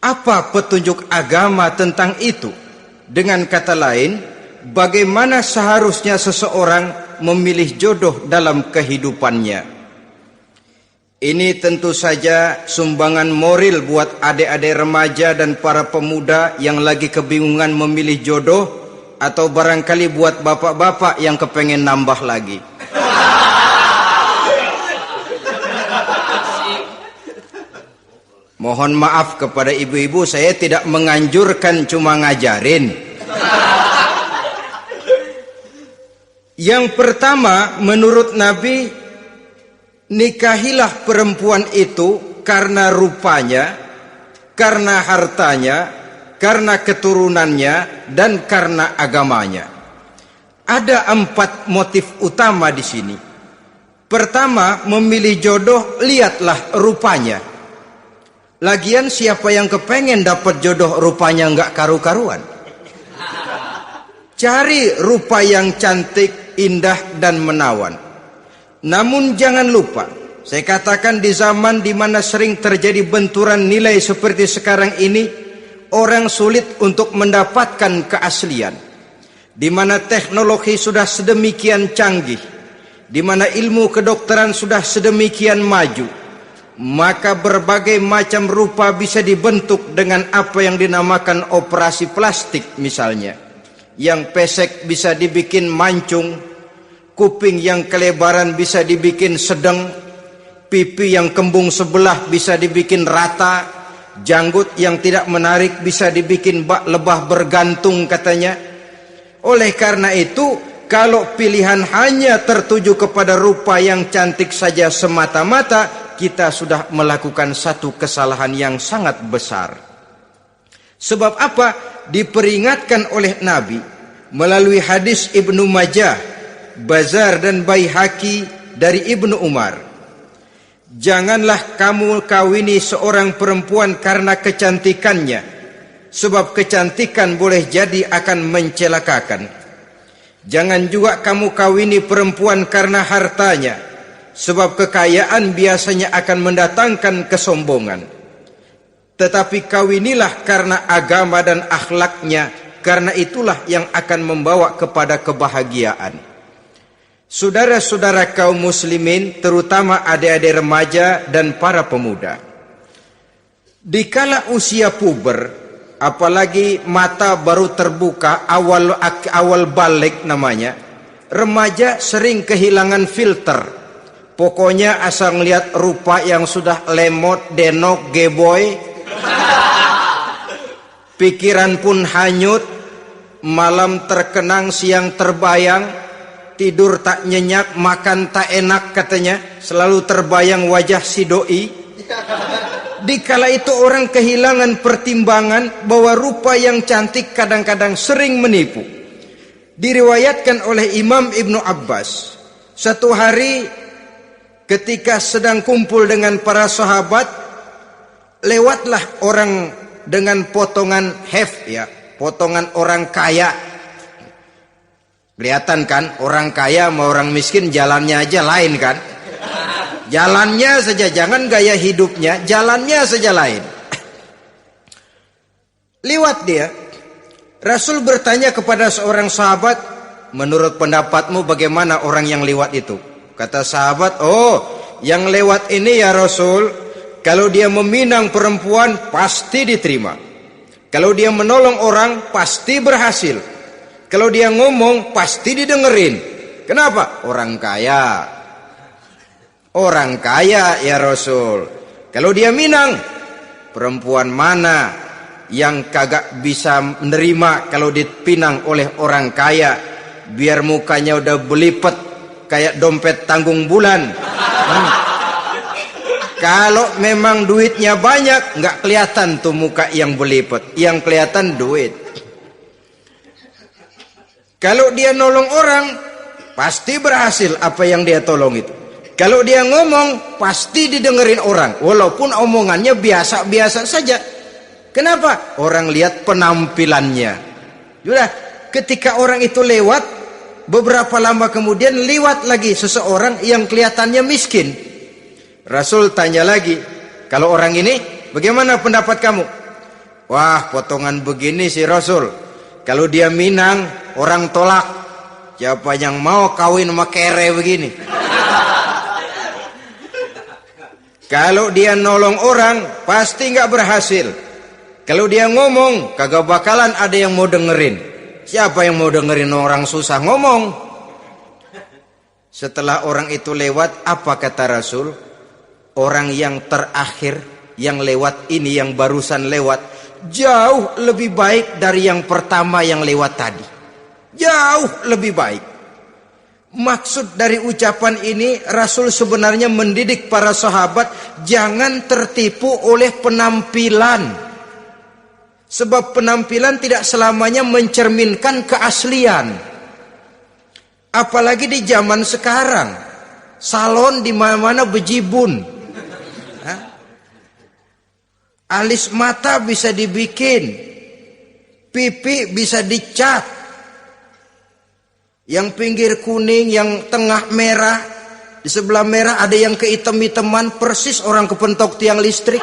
Apa petunjuk agama tentang itu? Dengan kata lain, bagaimana seharusnya seseorang memilih jodoh dalam kehidupannya. Ini tentu saja sumbangan moral buat adik-adik remaja dan para pemuda yang lagi kebingungan memilih jodoh, atau barangkali buat bapak-bapak yang kepengen nambah lagi. Mohon maaf kepada ibu-ibu, saya tidak menganjurkan, cuma ngajarin. Yang pertama, menurut Nabi, nikahilah perempuan itu karena rupanya, karena hartanya, karena keturunannya, dan karena agamanya. Ada 4 motif utama di sini. Pertama, memilih jodoh, lihatlah rupanya. Lagian siapa yang kepengen dapat jodoh rupanya enggak karu-karuan? Cari rupa yang cantik, indah, dan menawan. Namun jangan lupa, saya katakan di zaman di mana sering terjadi benturan nilai seperti sekarang ini, orang sulit untuk mendapatkan keaslian. Di mana teknologi sudah sedemikian canggih, di mana ilmu kedokteran sudah sedemikian maju, maka berbagai macam rupa bisa dibentuk dengan apa yang dinamakan operasi plastik misalnya. Yang pesek bisa dibikin mancung, kuping yang kelebaran bisa dibikin sedang, pipi yang kembung sebelah bisa dibikin rata, janggut yang tidak menarik bisa dibikin bak lebah bergantung katanya. Oleh karena itu, kalau pilihan hanya tertuju kepada rupa yang cantik saja semata-mata, kita sudah melakukan satu kesalahan yang sangat besar. Sebab apa? Diperingatkan oleh Nabi melalui hadis Ibnu Majah, Bazar dan Baihaqi dari Ibnu Umar. Janganlah kamu kawini seorang perempuan karena kecantikannya, sebab kecantikan boleh jadi akan mencelakakan. Jangan juga kamu kawini perempuan karena hartanya, sebab kekayaan biasanya akan mendatangkan kesombongan. Tetapi kawinilah karena agama dan akhlaknya, karena itulah yang akan membawa kepada kebahagiaan. Saudara-saudara kaum muslimin, terutama adik-adik remaja dan para pemuda, dikala usia puber, apalagi mata baru terbuka, awal balik namanya, remaja sering kehilangan filter. Pokoknya asal ngelihat rupa yang sudah lemot, denok, geboy, pikiran pun hanyut, malam terkenang, siang terbayang, tidur tak nyenyak, makan tak enak katanya, selalu terbayang wajah si doi. Dikala itu orang kehilangan pertimbangan bahwa rupa yang cantik kadang-kadang sering menipu. Diriwayatkan oleh Imam Ibnu Abbas, satu hari ketika sedang kumpul dengan para sahabat, lewatlah orang dengan potongan potongan orang kaya. Kelihatan kan, orang kaya sama orang miskin jalannya aja lain kan. Jalannya saja, jangan gaya hidupnya, jalannya saja lain. Lewat dia, Rasul bertanya kepada seorang sahabat, menurut pendapatmu bagaimana orang yang lewat itu? Kata sahabat, oh yang lewat ini ya Rasul, kalau dia meminang perempuan pasti diterima. Kalau dia menolong orang pasti berhasil. Kalau dia ngomong pasti didengerin. Kenapa? Orang kaya. Orang kaya ya Rasul. Kalau dia minang, perempuan mana yang kagak bisa menerima kalau dipinang oleh orang kaya? Biar mukanya udah belipet kayak dompet tanggung bulan. Kalau memang duitnya banyak, nggak kelihatan tuh muka yang belipet, yang kelihatan duit. Kalau dia nolong orang, pasti berhasil apa yang dia tolong itu. Kalau dia ngomong, pasti didengerin orang, walaupun omongannya biasa-biasa saja. Kenapa? Orang lihat penampilannya. Sudah, ketika orang itu lewat, beberapa lama kemudian lewat lagi seseorang yang kelihatannya miskin. Rasul tanya lagi, kalau orang ini bagaimana pendapat kamu? Wah, potongan begini sih Rasul, kalau dia minang orang tolak. Siapa yang mau kawin sama kere begini? Kalau dia nolong orang pasti nggak berhasil. Kalau dia ngomong kagak bakalan ada yang mau dengerin. Siapa yang mau dengerin orang susah ngomong? Setelah orang itu lewat, apa kata Rasul? Orang yang terakhir yang lewat ini, yang barusan lewat, jauh lebih baik dari yang pertama yang lewat tadi. Jauh lebih baik. Maksud dari ucapan ini, Rasul sebenarnya mendidik para sahabat jangan tertipu oleh penampilan. Sebab penampilan tidak selamanya mencerminkan keaslian. Apalagi di zaman sekarang, salon di mana-mana bejibun. Alis mata bisa dibikin, pipi bisa dicat, yang pinggir kuning, yang tengah merah, di sebelah merah ada yang kehitam-hitaman, persis orang kepentok tiang listrik.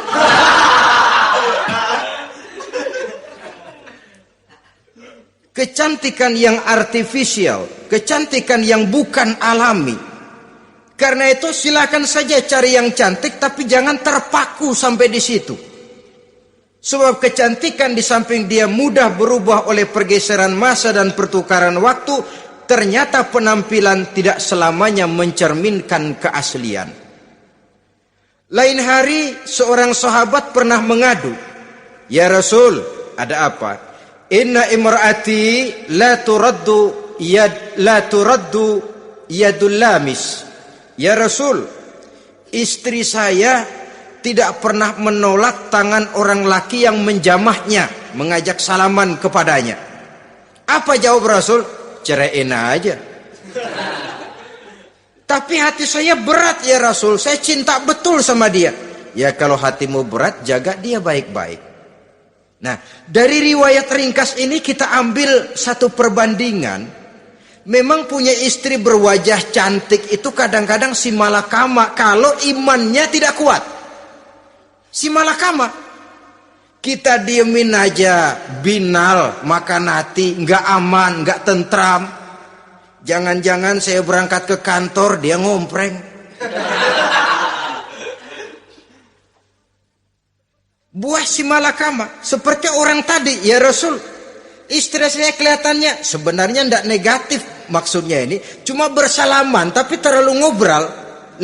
Kecantikan yang artifisial, kecantikan yang bukan alami. Karena itu silakan saja cari yang cantik, tapi jangan terpaku sampai di situ. Sebab kecantikan di samping dia mudah berubah oleh pergeseran masa dan pertukaran waktu, ternyata penampilan tidak selamanya mencerminkan keaslian. Lain hari seorang sahabat pernah mengadu, "Ya Rasul, ada apa? Inna imraati la turaddu yadul lamis." Ya Rasul, istri saya tidak pernah menolak tangan orang laki yang menjamahnya, mengajak salaman kepadanya. Apa jawab Rasul? Ceraiin aja. Tapi hati saya berat ya Rasul, saya cinta betul sama dia. Ya kalau hatimu berat, jaga dia baik-baik. Nah, dari riwayat ringkas ini kita ambil satu perbandingan. Memang punya istri berwajah cantik itu kadang-kadang si malakama kalau imannya tidak kuat. Si malakama. Kita diemin aja, binal, makan hati, nggak aman, nggak tentram. Jangan-jangan saya berangkat ke kantor, dia ngompreng. Buah si malakama. Seperti orang tadi, ya Rasul. Istri saya kelihatannya sebenarnya tidak negatif maksudnya ini. Cuma bersalaman, tapi terlalu ngobrol.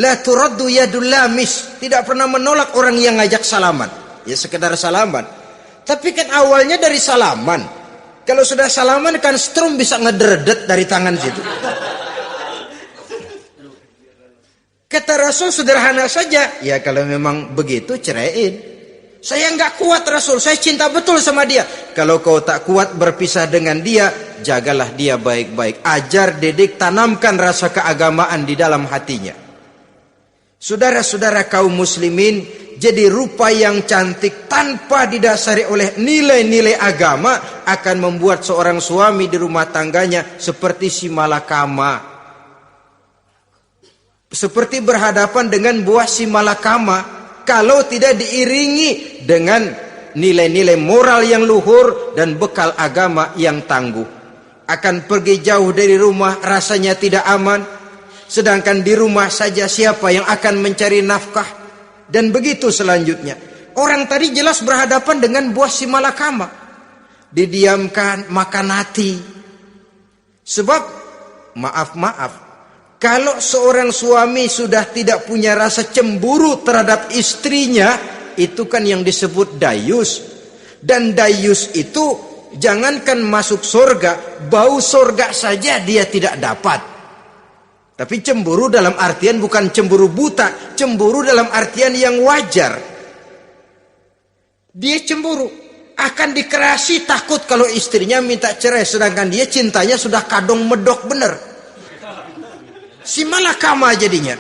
La turaddu yadul lamis. Tidak pernah menolak orang yang ngajak salaman. Ya sekedar salaman. Tapi kan awalnya dari salaman. Kalau sudah salaman kan strum bisa ngederdet dari tangan situ. Kata Rasul sederhana saja. Ya kalau memang begitu ceraiin. Saya nggak kuat Rasul. Saya cinta betul sama dia. Kalau kau tak kuat berpisah dengan dia, jagalah dia baik-baik. Ajar, didik, tanamkan rasa keagamaan di dalam hatinya. Saudara-saudara kaum muslimin, jadi rupa yang cantik tanpa didasari oleh nilai-nilai agama akan membuat seorang suami di rumah tangganya seperti si malakama. Seperti berhadapan dengan buah si malakama kalau tidak diiringi dengan nilai-nilai moral yang luhur dan bekal agama yang tangguh. Akan pergi jauh dari rumah rasanya tidak aman. Sedangkan di rumah saja siapa yang akan mencari nafkah? Dan begitu selanjutnya. Orang tadi jelas berhadapan dengan buah si malakama. Didiamkan, makan hati. Sebab, maaf, kalau seorang suami sudah tidak punya rasa cemburu terhadap istrinya, itu kan yang disebut dayus. Dan dayus itu, jangankan masuk surga, bau surga saja dia tidak dapat. Tapi cemburu dalam artian bukan cemburu buta, cemburu dalam artian yang wajar. Dia cemburu, akan dikerasi takut kalau istrinya minta cerai, sedangkan dia cintanya sudah kadung medok bener. Si malakama jadinya.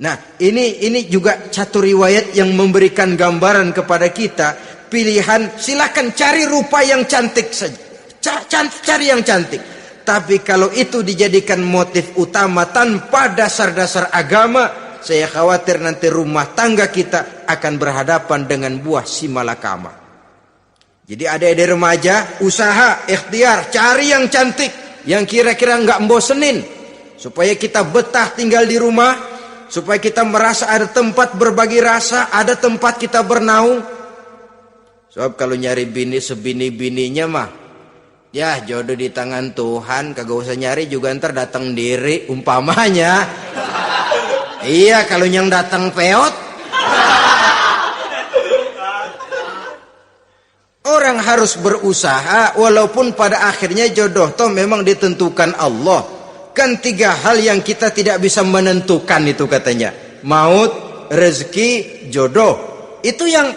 Nah, ini juga satu riwayat yang memberikan gambaran kepada kita. Pilihan, silakan cari rupa yang cantik saja. Cari yang cantik. Tapi kalau itu dijadikan motif utama tanpa dasar-dasar agama, saya khawatir nanti rumah tangga kita akan berhadapan dengan buah si malakama. Jadi adik-adik remaja, usaha, ikhtiar, cari yang cantik, yang kira-kira nggak membosenin, supaya kita betah tinggal di rumah, supaya kita merasa ada tempat berbagi rasa, ada tempat kita bernaung. Sebab kalau nyari bini sebini-bininya mah, ya jodoh di tangan Tuhan, kagak usah nyari juga ntar datang diri umpamanya. Iya kalau yang datang peot. Orang harus berusaha walaupun pada akhirnya jodoh toh memang ditentukan Allah. Kan 3 hal yang kita tidak bisa menentukan itu katanya. Maut, rezeki, jodoh. Itu yang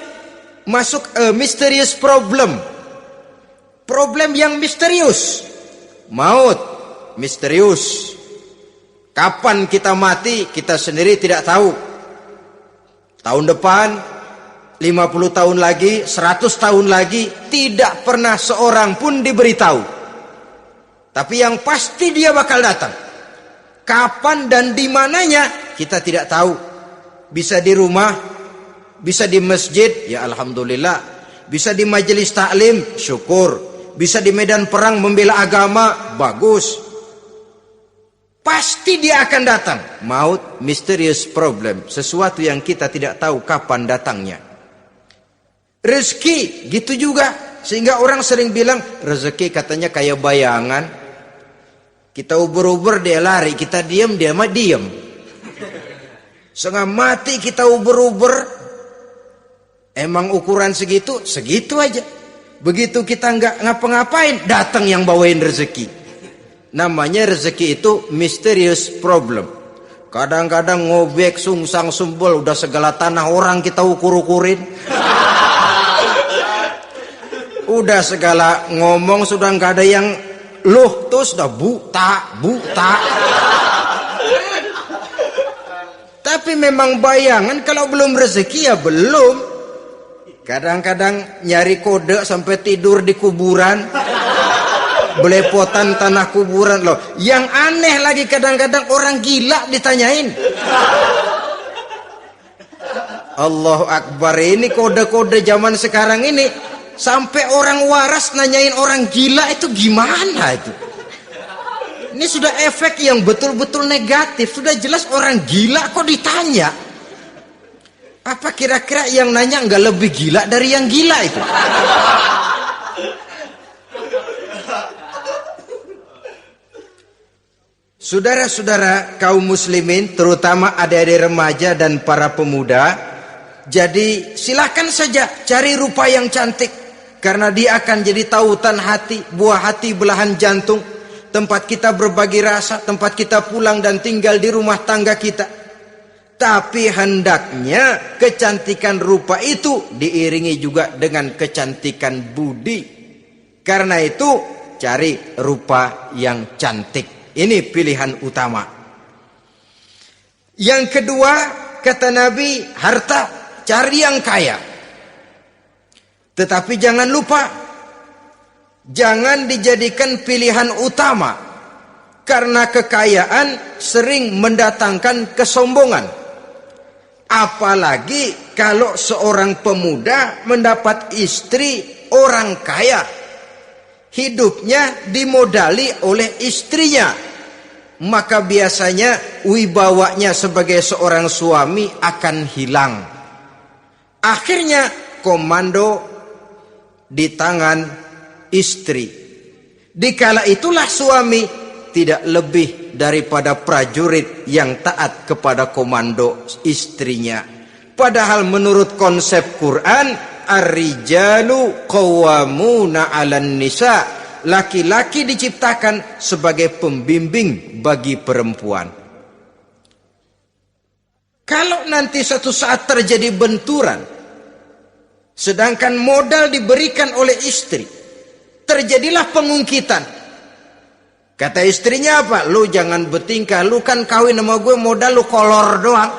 masuk mysterious problem. Problem yang misterius. Maut, misterius. Kapan kita mati, kita sendiri tidak tahu. Tahun depan, 50 tahun lagi, 100 tahun lagi, tidak pernah seorang pun diberitahu. Tapi yang pasti dia bakal datang. Kapan dan di mananya, kita tidak tahu. Bisa di rumah, bisa di masjid, ya alhamdulillah. Bisa di majelis taklim, syukur. Bisa di medan perang membela agama, bagus. Pasti dia akan datang. Maut, mysterious problem. Sesuatu yang kita tidak tahu kapan datangnya. Rezeki, gitu juga. Sehingga orang sering bilang, rezeki katanya kayak bayangan. Kita ubur-ubur, dia lari. Kita diam, dia mah diam. Setengah mati kita uber-uber. Emang ukuran segitu, segitu aja. Begitu kita nggak ngapa-ngapain, datang yang bawain rezeki. Namanya rezeki itu mysterious problem. Kadang-kadang ngobek, sungsang, sumbul, udah segala tanah orang kita ukur-ukurin. Udah segala ngomong sudah nggak ada yang loh, tuh sudah buta. Tapi memang bayangan kalau belum rezeki ya belum. Kadang-kadang nyari kode sampai tidur di kuburan. Belepotan tanah kuburan loh. Yang aneh lagi kadang-kadang orang gila ditanyain. Allahu Akbar, ini kode-kode zaman sekarang ini. Sampai orang waras nanyain orang gila itu gimana itu. Ini sudah efek yang betul-betul negatif. Sudah jelas orang gila kok ditanya. Apa kira-kira yang nanya nggak lebih gila dari yang gila itu? Saudara-saudara kaum muslimin, terutama adik-adik remaja dan para pemuda, jadi silakan saja cari rupa yang cantik, karena dia akan jadi tautan hati, buah hati belahan jantung, tempat kita berbagi rasa, tempat kita pulang dan tinggal di rumah tangga kita. Tapi hendaknya kecantikan rupa itu diiringi juga dengan kecantikan budi. Karena itu cari rupa yang cantik. Ini pilihan utama. Yang kedua, kata Nabi, harta, cari yang kaya. Tetapi jangan lupa, jangan dijadikan pilihan utama. Karena kekayaan sering mendatangkan kesombongan. Apalagi kalau seorang pemuda mendapat istri orang kaya. Hidupnya dimodali oleh istrinya. Maka biasanya wibawanya sebagai seorang suami akan hilang. Akhirnya komando di tangan istri. Dikala itulah suami tidak lebih daripada prajurit yang taat kepada komando istrinya. Padahal menurut konsep Quran, ar-rijalu qawwamuna 'alan nisa, laki-laki diciptakan sebagai pembimbing bagi perempuan. Kalau nanti suatu saat terjadi benturan, sedangkan modal diberikan oleh istri, terjadilah pengungkitan. Kata istrinya apa? Lu jangan bertingkah, lu kan kawin sama gue modal lu kolor doang.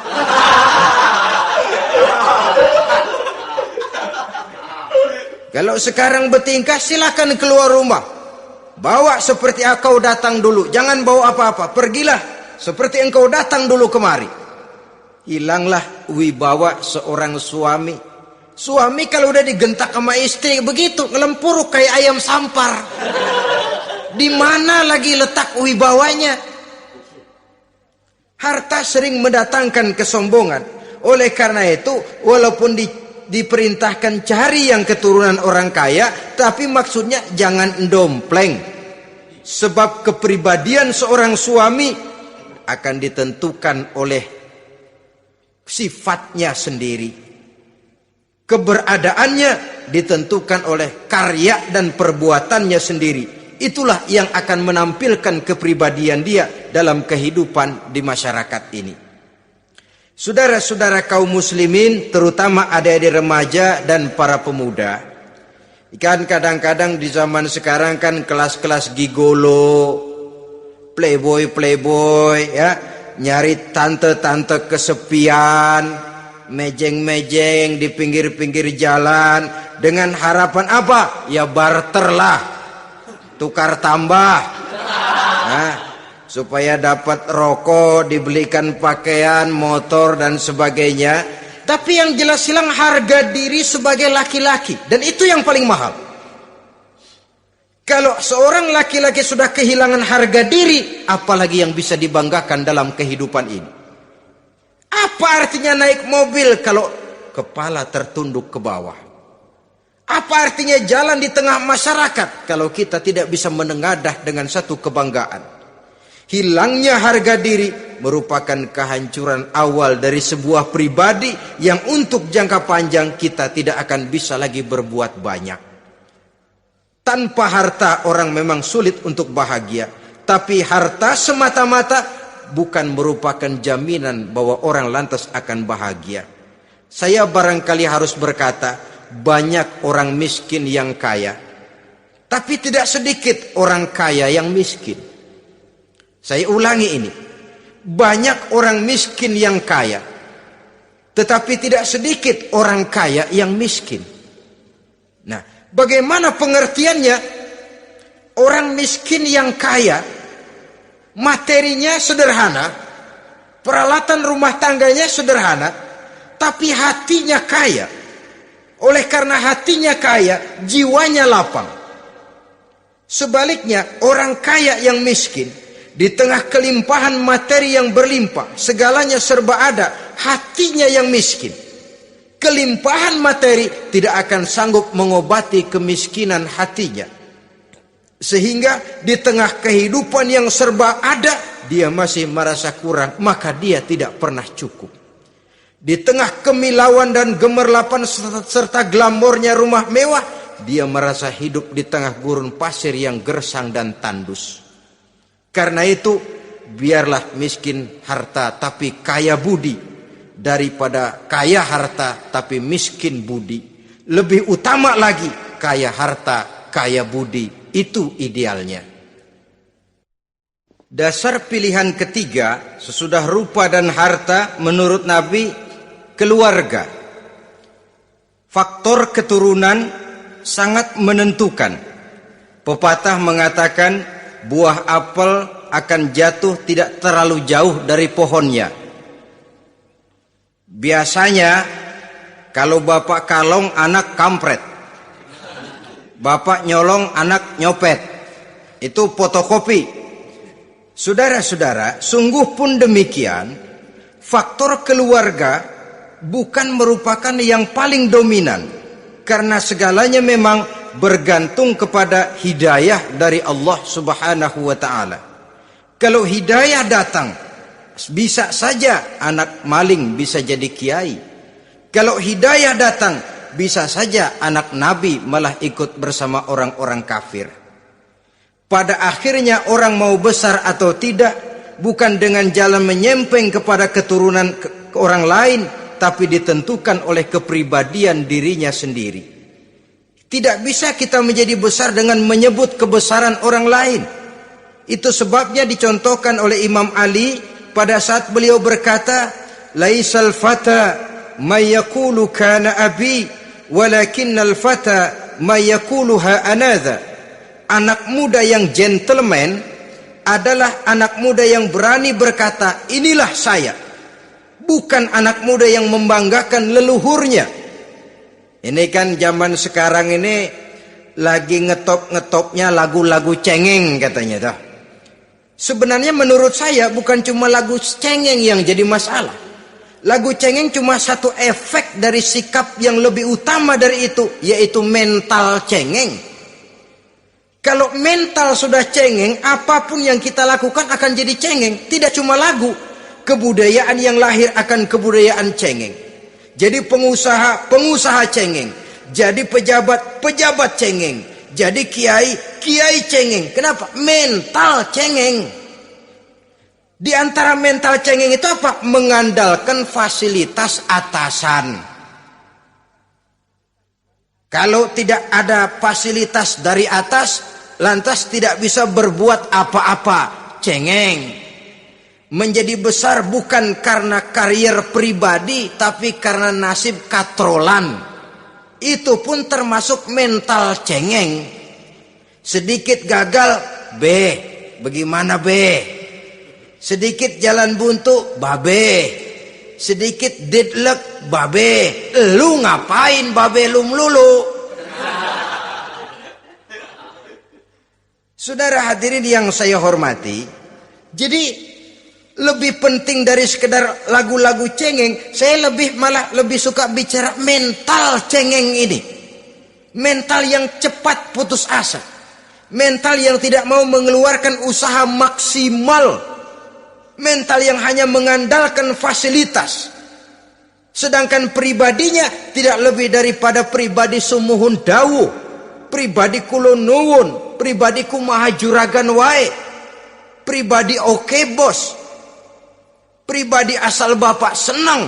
Kalau sekarang bertingkah silakan keluar rumah. Bawa seperti engkau datang dulu, jangan bawa apa-apa. Pergilah seperti engkau datang dulu kemari. Hilanglah wibawa seorang suami. Suami kalau udah digentak sama istri begitu, ngelempuruk kayak ayam sampar. Di mana lagi letak wibawanya? Harta sering mendatangkan kesombongan. Oleh karena itu, walaupun diperintahkan cari yang keturunan orang kaya, tapi maksudnya jangan dompleng. Sebab kepribadian seorang suami akan ditentukan oleh sifatnya sendiri. Keberadaannya ditentukan oleh karya dan perbuatannya sendiri. Itulah yang akan menampilkan kepribadian dia dalam kehidupan di masyarakat ini. Saudara-saudara kaum muslimin, terutama adik-adik remaja dan para pemuda, kan kadang-kadang di zaman sekarang kan kelas-kelas gigolo, playboy ya, nyari tante-tante kesepian, mejeng-mejeng di pinggir-pinggir jalan dengan harapan apa? Ya barter lah, tukar tambah. Nah, supaya dapat rokok, dibelikan pakaian, motor dan sebagainya. Tapi yang jelas hilang harga diri sebagai laki-laki, dan itu yang paling mahal. Kalau seorang laki-laki sudah kehilangan harga diri, apalagi yang bisa dibanggakan dalam kehidupan ini? Apa artinya naik mobil kalau kepala tertunduk ke bawah? Apa artinya jalan di tengah masyarakat kalau kita tidak bisa menengadah dengan satu kebanggaan? Hilangnya harga diri merupakan kehancuran awal dari sebuah pribadi yang untuk jangka panjang kita tidak akan bisa lagi berbuat banyak. Tanpa harta orang memang sulit untuk bahagia, tapi harta semata-mata bukan merupakan jaminan bahwa orang lantas akan bahagia. Saya barangkali harus berkata, banyak orang miskin yang kaya, tapi tidak sedikit orang kaya yang miskin. Saya ulangi ini, banyak orang miskin yang kaya, tetapi tidak sedikit orang kaya yang miskin. Nah, bagaimana pengertiannya? Orang miskin yang kaya, materinya sederhana, peralatan rumah tangganya sederhana, tapi hatinya kaya. Oleh karena hatinya kaya, jiwanya lapang. Sebaliknya, orang kaya yang miskin, di tengah kelimpahan materi yang berlimpah, segalanya serba ada, hatinya yang miskin. Kelimpahan materi tidak akan sanggup mengobati kemiskinan hatinya. Sehingga di tengah kehidupan yang serba ada, dia masih merasa kurang, maka dia tidak pernah cukup. Di tengah kemilauan dan gemerlapan serta glamornya rumah mewah, dia merasa hidup di tengah gurun pasir yang gersang dan tandus. Karena itu, biarlah miskin harta tapi kaya budi, daripada kaya harta tapi miskin budi. Lebih utama lagi, kaya harta, kaya budi. Itu idealnya. Dasar pilihan ketiga sesudah rupa dan harta menurut Nabi, keluarga. Faktor keturunan sangat menentukan. Pepatah mengatakan, buah apel akan jatuh tidak terlalu jauh dari pohonnya. Biasanya kalau bapak kalong anak kampret, bapak nyolong anak nyopet. Itu fotokopi. Saudara-saudara, sungguh pun demikian, faktor keluarga bukan merupakan yang paling dominan, karena segalanya memang bergantung kepada hidayah dari Allah Subhanahu wa ta'ala. Kalau hidayah datang, bisa saja anak maling bisa jadi kiai. Kalau hidayah datang, bisa saja anak nabi malah ikut bersama orang-orang kafir. Pada akhirnya orang mau besar atau tidak, bukan dengan jalan menyempeng kepada keturunan orang lain, tapi ditentukan oleh kepribadian dirinya sendiri. Tidak bisa kita menjadi besar dengan menyebut kebesaran orang lain. Itu sebabnya dicontohkan oleh Imam Ali pada saat beliau berkata, "Laisal fata may yaqulu kana abi, walakinnal fata may yaquluha anadha." Anak muda yang gentleman adalah anak muda yang berani berkata, "Inilah saya." Bukan anak muda yang membanggakan leluhurnya. Ini kan zaman sekarang ini lagi ngetop-ngetopnya lagu-lagu cengeng katanya dah. Sebenarnya menurut saya bukan cuma lagu cengeng yang jadi masalah. Lagu cengeng cuma satu efek dari sikap yang lebih utama dari itu, yaitu mental cengeng. Kalau mental sudah cengeng, apapun yang kita lakukan akan jadi cengeng. Tidak cuma lagu, kebudayaan yang lahir akan kebudayaan cengeng. Jadi pengusaha cengeng, jadi pejabat cengeng, jadi kiai cengeng. Kenapa? Mental cengeng. Di antara mental cengeng itu apa? Mengandalkan fasilitas atasan. Kalau tidak ada fasilitas dari atas, lantas tidak bisa berbuat apa-apa, cengeng. Menjadi besar bukan karena karier pribadi, tapi karena nasib katrolan. Itu pun termasuk mental cengeng. Sedikit gagal, bagaimana sedikit jalan buntu, sedikit deadlock, lu ngapain lu melulu? Saudara hadirin yang saya hormati, jadi lebih penting dari sekedar lagu-lagu cengeng, saya malah lebih suka bicara mental cengeng ini. Mental yang cepat putus asa. mental yang tidak mau mengeluarkan usaha maksimal, mental yang hanya mengandalkan fasilitas. Sedangkan pribadinya tidak lebih daripada pribadi sumuhun dawu, pribadi kulon nuwun, pribadi kumaha juragan wae, pribadi oke bos, pribadi asal bapak senang.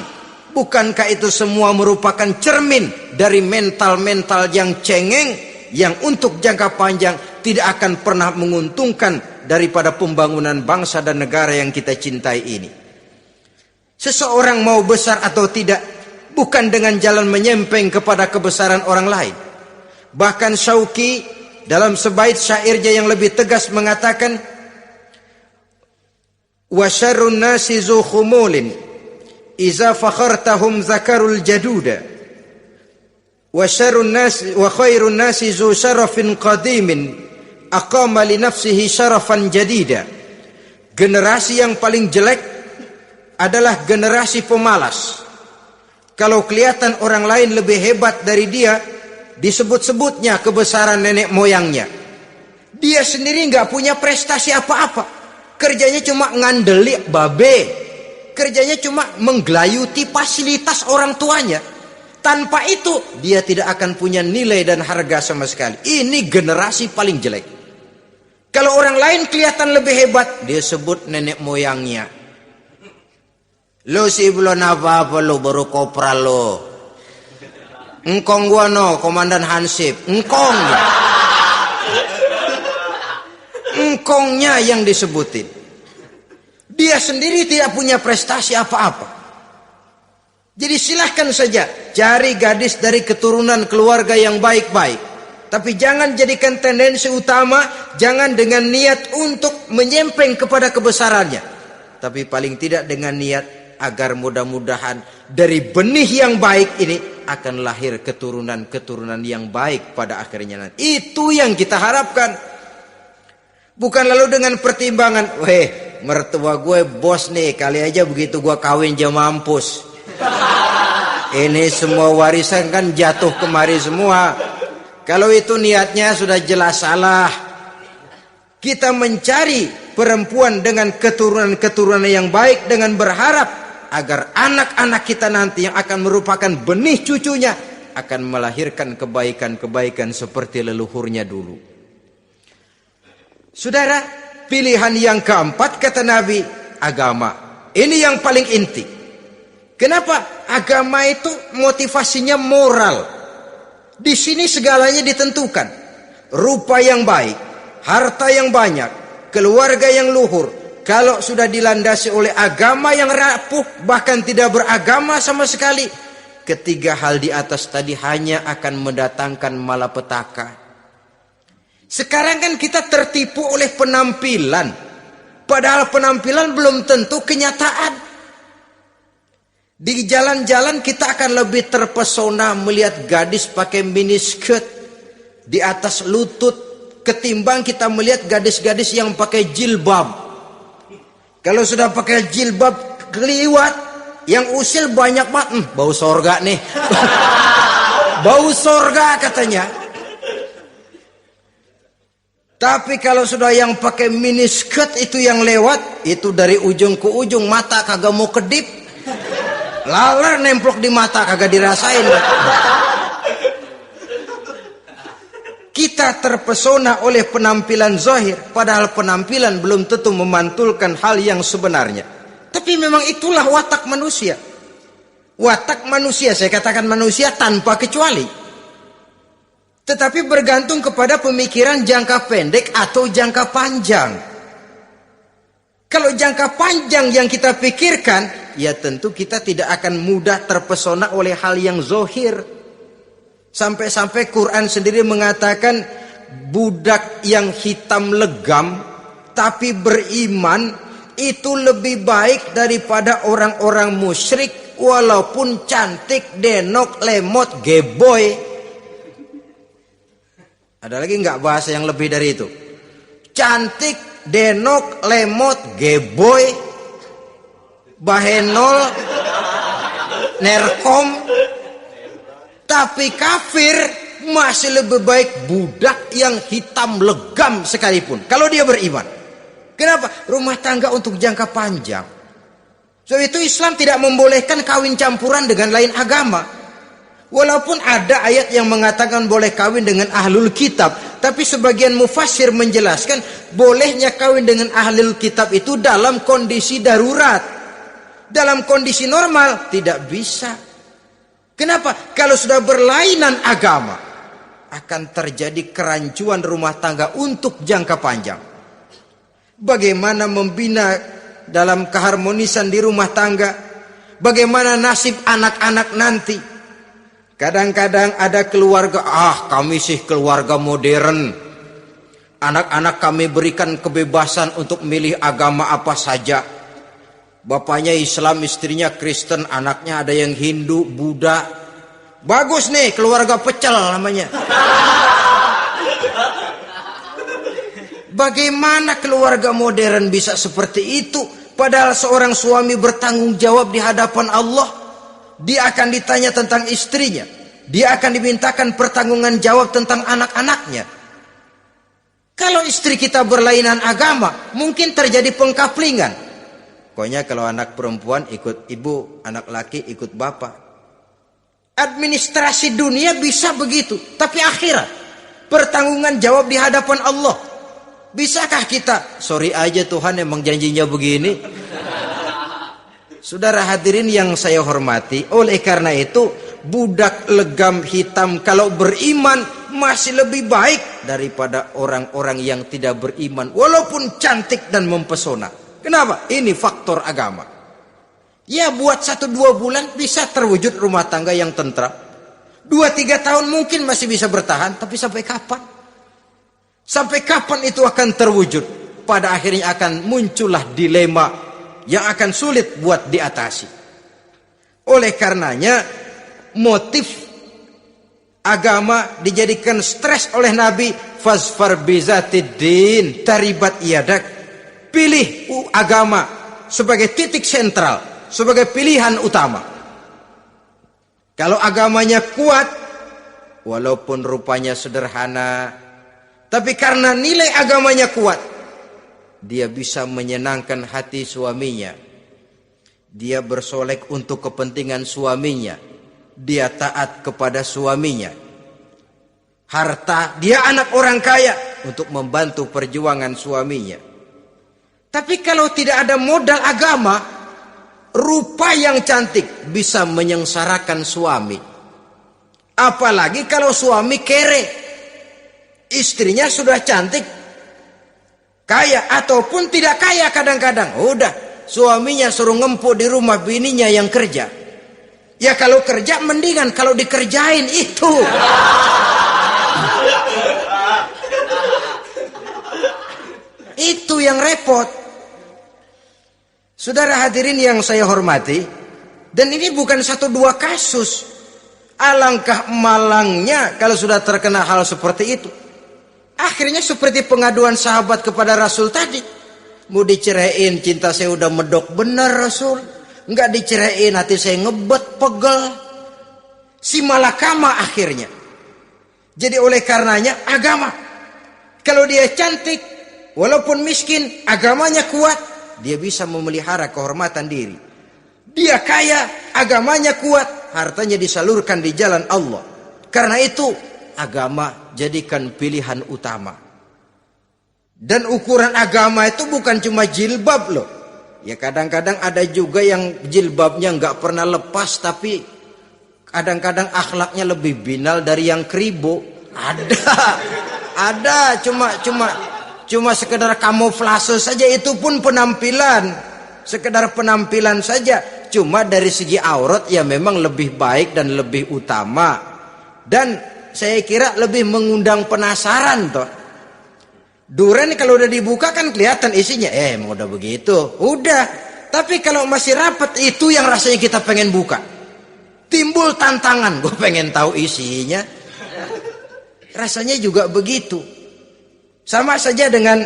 Bukankah itu semua merupakan cermin dari mental-mental yang cengeng, yang untuk jangka panjang tidak akan pernah menguntungkan daripada pembangunan bangsa dan negara yang kita cintai ini. Seseorang mau besar atau tidak bukan dengan jalan menyempeng kepada kebesaran orang lain. Bahkan Syauqi dalam sebait syairnya yang lebih tegas mengatakan, wa syarrun nasi zu khumulin iza fakhartahum zakarul jaduda wa syarrun nasi wa khairun nasi zu syarafin qadimin aqama li nafsihi syarafan jadida. Generasi yang paling jelek adalah generasi pemalas. Kalau kelihatan orang lain lebih hebat dari dia, disebut-sebutnya kebesaran nenek moyangnya. Dia sendiri nggak punya prestasi apa-apa. Kerjanya cuma ngandeli babe. Kerjanya cuma menggelayuti fasilitas orang tuanya. Tanpa itu, dia tidak akan punya nilai dan harga sama sekali. Ini generasi paling jelek. Kalau orang lain kelihatan lebih hebat, dia sebut nenek moyangnya. Lo sih belum apa-apa lo, baru kopral lo. Engkong gua no, komandan Hansip. Engkongnya. Engkongnya yang disebutin. Dia sendiri tidak punya prestasi apa-apa. Jadi silahkan saja cari gadis dari keturunan keluarga yang baik-baik. Tapi jangan jadikan tendensi utama, jangan dengan niat untuk menyempeng kepada kebesarannya. Tapi paling tidak dengan niat agar mudah-mudahan dari benih yang baik ini akan lahir keturunan-keturunan yang baik pada akhirnya nanti. Itu yang kita harapkan. Bukan lalu dengan pertimbangan, weh mertua gue bos nih, kali aja begitu gue kawin dia mampus. Ini semua warisan kan jatuh kemari semua. Kalau itu niatnya sudah jelas salah. Kita mencari perempuan dengan keturunan-keturunan yang baik dengan berharap agar anak-anak kita nanti yang akan merupakan benih cucunya akan melahirkan kebaikan-kebaikan seperti leluhurnya dulu. Saudara, pilihan yang keempat kata Nabi, agama. Ini yang paling inti. Kenapa? Agama itu motivasinya moral. Di sini segalanya ditentukan. Rupa yang baik, harta yang banyak, keluarga yang luhur. Kalau sudah dilandasi oleh agama yang rapuh, bahkan tidak beragama sama sekali, ketiga hal di atas tadi hanya akan mendatangkan malapetaka. Sekarang kan kita tertipu oleh penampilan, padahal penampilan belum tentu kenyataan. Di jalan-jalan kita akan lebih terpesona melihat gadis pakai miniskirt di atas lutut ketimbang kita melihat gadis-gadis yang pakai jilbab. Kalau sudah pakai jilbab keliwat, yang usil banyak banget, bau sorga nih. Bau sorga katanya. Tapi kalau sudah yang pakai miniskirt itu yang lewat, itu dari ujung ke ujung mata kagak mau kedip. Laler nemplok di mata kagak dirasain. Kita terpesona oleh penampilan zahir, padahal penampilan belum tentu memantulkan hal yang sebenarnya. Tapi memang itulah watak manusia. Watak manusia, saya katakan manusia tanpa kecuali. Tetapi bergantung kepada pemikiran jangka pendek atau jangka panjang. Kalau jangka panjang yang kita pikirkan, ya tentu kita tidak akan mudah terpesona oleh hal yang zahir. Sampai-sampai Quran sendiri mengatakan budak yang hitam legam tapi beriman itu lebih baik daripada orang-orang musyrik walaupun cantik, denok, lemot, geboy. Ada lagi nggak bahasa yang lebih dari itu? Cantik, denok, lemot, geboy, bahenol, nerkom. Tapi kafir, masih lebih baik budak yang hitam legam sekalipun kalau dia beriman. Kenapa? Rumah tangga untuk jangka panjang. Sebab itu Islam tidak membolehkan kawin campuran dengan lain agama. Walaupun ada ayat yang mengatakan boleh kawin dengan ahlul kitab, tapi sebagian mufassir menjelaskan bolehnya kawin dengan ahlul kitab itu dalam kondisi darurat. Dalam kondisi normal tidak bisa. Kenapa? Kalau sudah berlainan agama, akan terjadi kerancuan rumah tangga untuk jangka panjang. Bagaimana membina dalam keharmonisan di rumah tangga? Bagaimana nasib anak-anak nanti? Kadang-kadang ada keluarga, kami sih keluarga modern. Anak-anak kami berikan kebebasan untuk milih agama apa saja. Bapaknya Islam, istrinya Kristen, anaknya ada yang Hindu, Buddha. Bagus nih, keluarga pecel namanya. Bagaimana keluarga modern bisa seperti itu? Padahal seorang suami bertanggung jawab di hadapan Allah. Dia akan ditanya tentang istrinya. Dia akan dimintakan pertanggungan jawab tentang anak-anaknya. Kalau istri kita berlainan agama, mungkin terjadi pengkaplingan. Pokoknya kalau anak perempuan ikut ibu, anak laki ikut bapak. Administrasi dunia bisa begitu, tapi akhirat, pertanggungan jawab di hadapan Allah. Bisakah kita? Sorry aja Tuhan emang janjinya begini. Saudara hadirin yang saya hormati, oleh karena itu budak legam hitam kalau beriman masih lebih baik daripada orang-orang yang tidak beriman walaupun cantik dan mempesona. Kenapa? Ini faktor agama. Ya buat 1-2 bulan bisa terwujud rumah tangga yang tentram. 2-3 tahun mungkin masih bisa bertahan, tapi sampai kapan? Sampai kapan itu akan terwujud? Pada akhirnya akan muncullah dilema yang akan sulit buat diatasi. Oleh karenanya motif agama dijadikan stres oleh Nabi. Fazfar bizatiddin taribat yadak. Pilih agama sebagai titik sentral, sebagai pilihan utama. Kalau agamanya kuat, walaupun rupanya sederhana, tapi karena nilai agamanya kuat, dia bisa menyenangkan hati suaminya. Dia bersolek untuk kepentingan suaminya. Dia taat kepada suaminya. Harta, dia anak orang kaya untuk membantu perjuangan suaminya. Tapi kalau tidak ada modal agama, rupa yang cantik bisa menyengsarakan suami. Apalagi kalau suami kere. Istrinya sudah cantik, kaya ataupun tidak kaya kadang-kadang. Udah, suaminya suruh ngempuk di rumah bininya yang kerja. Ya kalau kerja mendingan kalau dikerjain itu. Itu yang repot. Saudara hadirin yang saya hormati, dan ini bukan 1-2 kasus. Alangkah malangnya kalau sudah terkena hal seperti itu. Akhirnya seperti pengaduan sahabat kepada Rasul tadi. Mau diceraiin, cinta saya udah medok bener Rasul. Enggak diceraiin, hati saya ngebet, pegel. Si malakama akhirnya. Jadi oleh karenanya agama. Kalau dia cantik, walaupun miskin, agamanya kuat, dia bisa memelihara kehormatan diri. Dia kaya, agamanya kuat, hartanya disalurkan di jalan Allah. Karena itu agama jadikan pilihan utama. Dan ukuran agama itu bukan cuma jilbab loh. Ya kadang-kadang ada juga yang jilbabnya nggak pernah lepas, tapi kadang-kadang akhlaknya lebih binal dari yang kribo. Ada cuma sekedar kamuflase saja, itu pun penampilan. Sekedar penampilan saja. Cuma dari segi aurat ya memang lebih baik dan lebih utama. Dan saya kira lebih mengundang penasaran toh. Duren kalau udah dibuka kan kelihatan isinya. Emang udah begitu. Udah. Tapi kalau masih rapat, itu yang rasanya kita pengen buka. Timbul tantangan. Gue pengen tahu isinya. Rasanya juga begitu. Sama saja dengan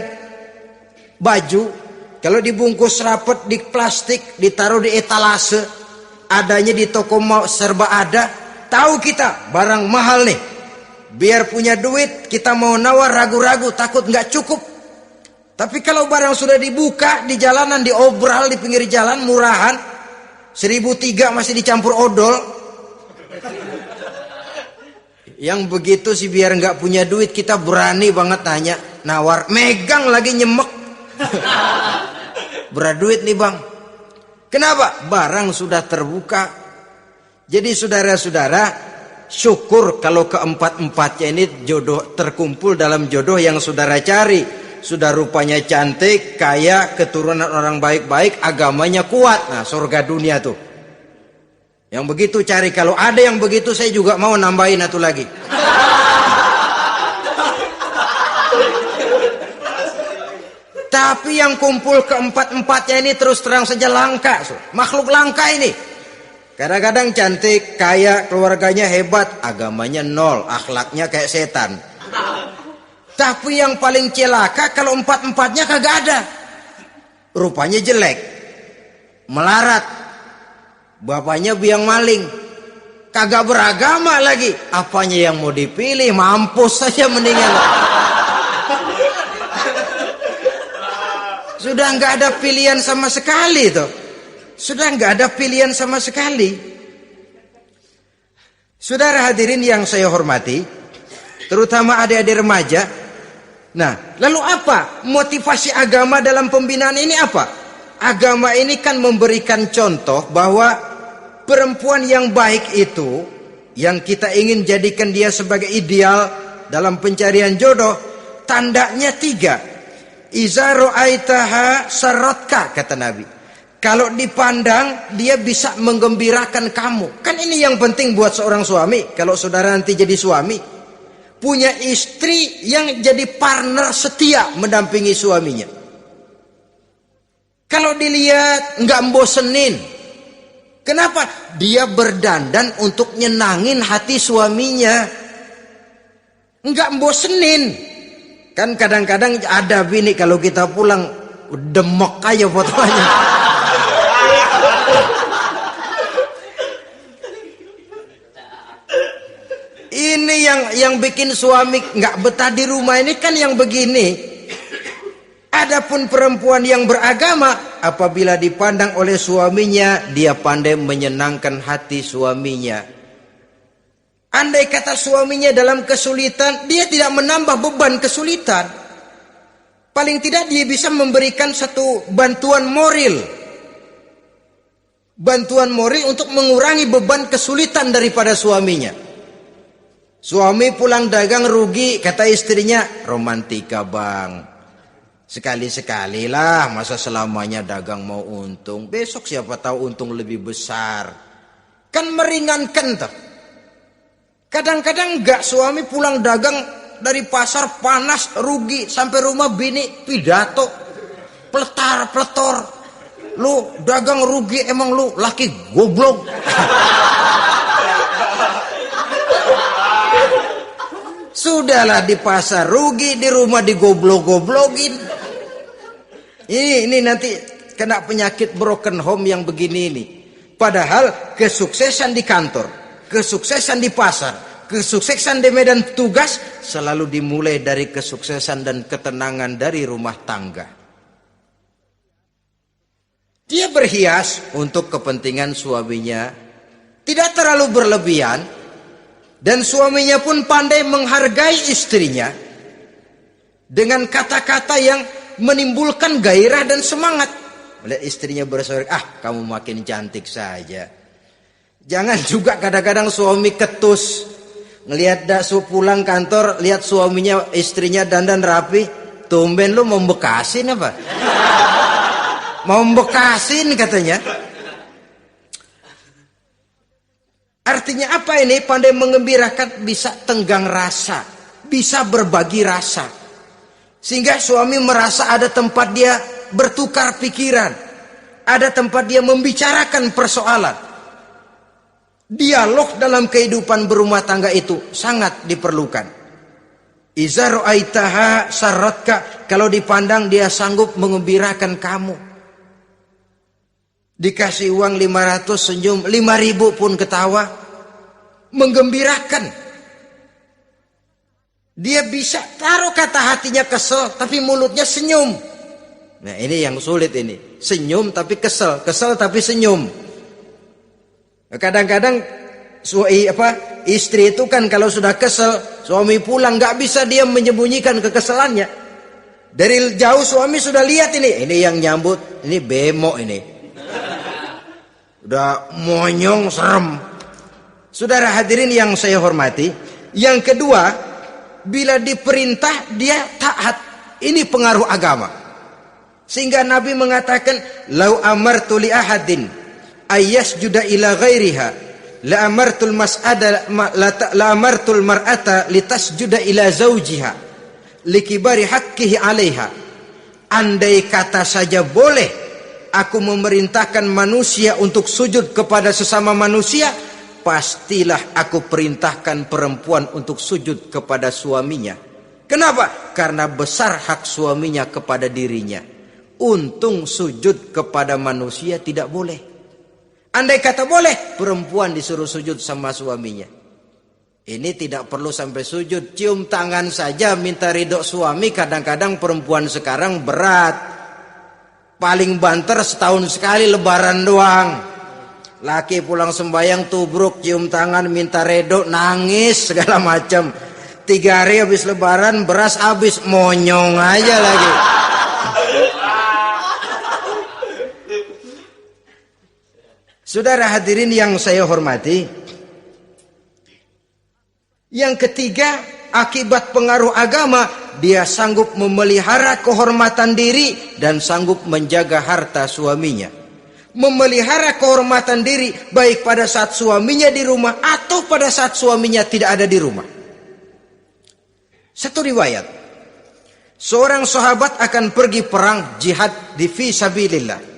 baju. Kalau dibungkus rapat di plastik, ditaruh di etalase, adanya di toko serba ada. Tahu kita barang mahal nih. Biar punya duit, kita mau nawar ragu-ragu, takut nggak cukup. Tapi kalau barang sudah dibuka di jalanan, diobral di pinggir jalan, murahan, 1.003 masih dicampur odol. Yang begitu sih biar nggak punya duit, kita berani banget tanya, nawar, megang lagi nyemek. Berat duit nih bang. Kenapa? Barang sudah terbuka. Jadi saudara-saudara, syukur kalau keempat-empatnya ini jodoh terkumpul dalam jodoh yang saudara cari. Sudah rupanya cantik, kaya, keturunan orang baik-baik, agamanya kuat. Nah, surga dunia tuh. Yang begitu cari. Kalau ada yang begitu, saya juga mau nambahin satu lagi. Tapi yang kumpul keempat-empatnya ini terus terang saja langka. Makhluk langka ini. Kadang-kadang cantik, kaya, keluarganya hebat, agamanya nol, akhlaknya kayak setan. Tapi yang paling celaka kalau empat-empatnya kagak ada. Rupanya jelek, melarat, bapaknya biang maling, kagak beragama lagi. Apanya yang mau dipilih? Mampus saja mendingan. Sudah nggak ada pilihan sama sekali tuh. Sudah nggak ada pilihan sama sekali. Saudara hadirin yang saya hormati, terutama adik-adik remaja. Nah, lalu apa motivasi agama dalam pembinaan ini apa? Agama ini kan memberikan contoh bahwa perempuan yang baik itu, yang kita ingin jadikan dia sebagai ideal dalam pencarian jodoh, tandanya 3. Iza ra'aitaha saratka, kata Nabi. Kalau dipandang, dia bisa menggembirakan kamu. Kan ini yang penting buat seorang suami. Kalau saudara nanti jadi suami, punya istri yang jadi partner setia mendampingi suaminya. Kalau dilihat nggak bosenin. Kenapa? Dia berdandan untuk nyenangin hati suaminya. Nggak bosenin. Kan kadang-kadang ada bini kalau kita pulang demek aja fotonya. Ini yang bikin suami nggak betah di rumah ini kan yang begini. Adapun perempuan yang beragama, apabila dipandang oleh suaminya, dia pandai menyenangkan hati suaminya. Andai kata suaminya dalam kesulitan, dia tidak menambah beban kesulitan. Paling tidak dia bisa memberikan satu bantuan moral. Bantuan moral untuk mengurangi beban kesulitan daripada suaminya. Suami pulang dagang rugi, kata istrinya, romantika bang. Sekali-sekali lah, masa selamanya dagang mau untung. Besok siapa tahu untung lebih besar. Kan meringankan tuh. Kadang-kadang enggak, suami pulang dagang dari pasar panas, rugi. Sampai rumah bini pidato, pletar-pletor. Lu dagang rugi, emang lu laki goblok. Sudahlah di pasar rugi, di rumah digoblok-goblokin. Ini nanti kena penyakit broken home yang begini ini. Padahal kesuksesan di kantor, kesuksesan di pasar, kesuksesan di medan tugas selalu dimulai dari kesuksesan dan ketenangan dari rumah tangga. Dia berhias untuk kepentingan suaminya, tidak terlalu berlebihan. Dan suaminya pun pandai menghargai istrinya dengan kata-kata yang menimbulkan gairah dan semangat. Melihat istrinya bersorak, kamu makin cantik saja. Jangan juga kadang-kadang suami ketus. Ngelihat daksu pulang kantor, lihat suaminya, istrinya dandan rapi. Tumben lu mau bekasin apa? Mau bekasin katanya. Artinya apa ini? Pandai mengembirakan, bisa tenggang rasa, bisa berbagi rasa. Sehingga suami merasa ada tempat dia bertukar pikiran, ada tempat dia membicarakan persoalan. Dialog dalam kehidupan berumah tangga itu sangat diperlukan. Iza ra'aitaha saratka, kalau dipandang dia sanggup mengembirakan kamu. Dikasih uang 500 senyum, 5.000 pun ketawa. Menggembirakan. Dia bisa taruh kata hatinya kesel, tapi mulutnya senyum. Nah ini yang sulit ini. Senyum tapi kesel, kesel tapi senyum. Kadang-kadang istri itu kan kalau sudah kesel, suami pulang nggak bisa dia menyembunyikan kekesalannya. Dari jauh suami sudah lihat ini yang nyambut, ini bemo ini. Udah monyong serem. Saudara hadirin yang saya hormati, yang kedua, bila diperintah dia taat. Ini pengaruh agama. Sehingga Nabi mengatakan, "Lau amartu li ahadin ayyasjuda ila ghairiha, la amartul mar'ata litasjuda ila zawjiha likibari haqqihi 'alaiha." Andai kata saja boleh aku memerintahkan manusia untuk sujud kepada sesama manusia, pastilah aku perintahkan perempuan untuk sujud kepada suaminya. Kenapa? Karena besar hak suaminya kepada dirinya. Untung sujud kepada manusia tidak boleh. Andai kata boleh, perempuan disuruh sujud sama suaminya. Ini tidak perlu sampai sujud, cium tangan saja minta ridho suami. Kadang-kadang perempuan sekarang berat. Paling banter setahun sekali lebaran doang. Laki pulang sembahyang tubruk, cium tangan minta ridho, nangis segala macam. 3 hari habis lebaran beras habis, monyong aja lagi. Saudara hadirin yang saya hormati, yang ketiga, akibat pengaruh agama, dia sanggup memelihara kehormatan diri dan sanggup menjaga harta suaminya. Memelihara kehormatan diri baik pada saat suaminya di rumah atau pada saat suaminya tidak ada di rumah. Satu riwayat, seorang sahabat akan pergi perang jihad di fi sabilillah.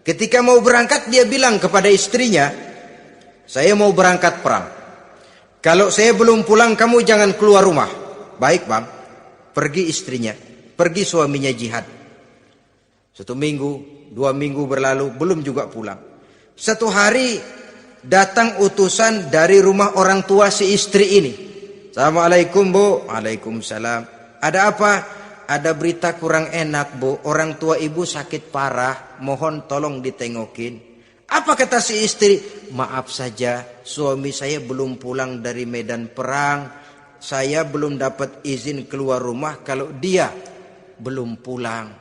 Ketika mau berangkat dia bilang kepada istrinya, "Saya mau berangkat perang. Kalau saya belum pulang kamu jangan keluar rumah." "Baik bang." Pergi istrinya, pergi suaminya jihad. 1 minggu, 2 minggu berlalu, belum juga pulang. 1 hari datang utusan dari rumah orang tua si istri ini. "Assalamualaikum bu." "Waalaikumsalam." "Ada apa?" "Ada berita kurang enak bu, orang tua ibu sakit parah, mohon tolong ditengokin." Apa kata si istri? "Maaf saja, suami saya belum pulang dari medan perang. Saya belum dapat izin keluar rumah kalau dia belum pulang.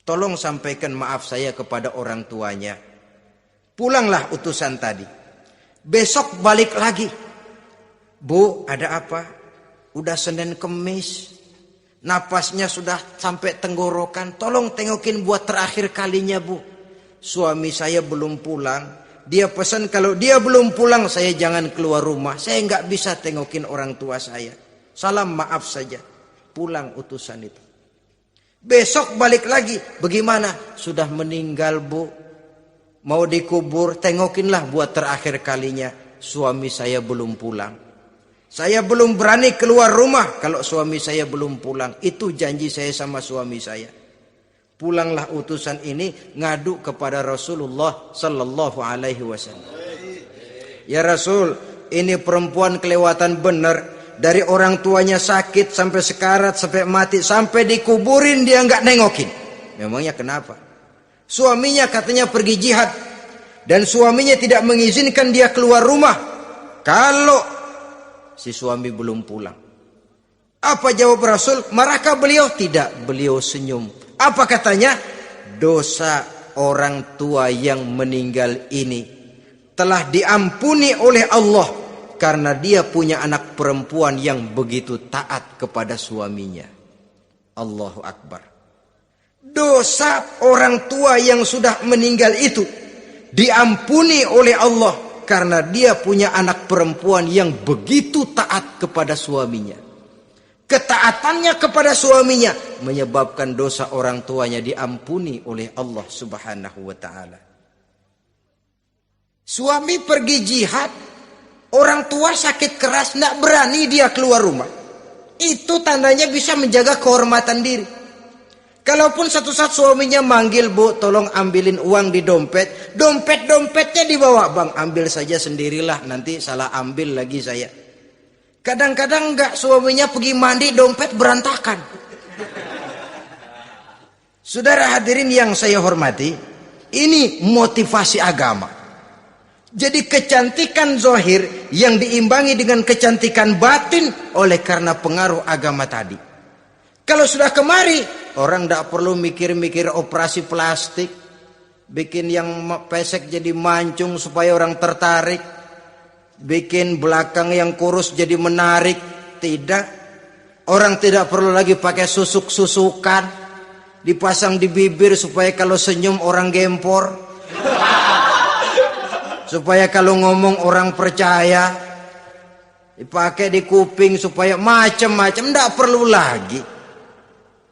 Tolong sampaikan maaf saya kepada orang tuanya." Pulanglah utusan tadi. Besok balik lagi. "Bu, ada apa?" "Udah Senin Kemis. Napasnya sudah sampai tenggorokan. Tolong tengokin buat terakhir kalinya bu. Suami saya belum pulang. Dia pesan kalau dia belum pulang saya jangan keluar rumah. Saya nggak bisa tengokin orang tua saya. Salam maaf saja." Pulang utusan itu. Besok balik lagi. "Bagaimana?" "Sudah meninggal bu. Mau dikubur, tengokinlah buat terakhir kalinya. Suami saya belum pulang. Saya belum berani keluar rumah kalau suami saya belum pulang. Itu janji saya sama suami saya." Pulanglah utusan ini ngadu kepada Rasulullah sallallahu alaihi wasallam. "Ya Rasul, ini perempuan kelewatan benar. Dari orang tuanya sakit sampai sekarat, sampai mati, sampai dikuburin dia nggak nengokin." "Memangnya kenapa?" "Suaminya katanya pergi jihad dan suaminya tidak mengizinkan dia keluar rumah kalau si suami belum pulang." Apa jawab Rasul? Marahkah beliau? Tidak, beliau senyum. Apa katanya? "Dosa orang tua yang meninggal ini telah diampuni oleh Allah karena dia punya anak perempuan yang begitu taat kepada suaminya." Allahu Akbar. Dosa orang tua yang sudah meninggal itu diampuni oleh Allah karena dia punya anak perempuan yang begitu taat kepada suaminya. Ketaatannya kepada suaminya menyebabkan dosa orang tuanya diampuni oleh Allah Subhanahu wa taala. Suami pergi jihad, orang tua sakit keras, tidak berani dia keluar rumah. Itu tandanya bisa menjaga kehormatan diri. Kalaupun satu saat suaminya manggil, "Bu, tolong ambilin uang di dompet." Dompetnya dibawa, "Bang, ambil saja sendirilah, nanti salah ambil lagi saya." Kadang-kadang enggak, suaminya pergi mandi, dompet berantakan. Saudara hadirin yang saya hormati, ini motivasi agama. Jadi kecantikan zahir yang diimbangi dengan kecantikan batin oleh karena pengaruh agama tadi. Kalau sudah kemari, orang tidak perlu mikir-mikir operasi plastik, bikin yang pesek jadi mancung supaya orang tertarik, bikin belakang yang kurus jadi menarik. Tidak. Orang tidak perlu lagi pakai susuk-susukan, dipasang di bibir supaya kalau senyum orang gempor, supaya kalau ngomong orang percaya, dipakai di kuping supaya macam-macam. Tidak perlu lagi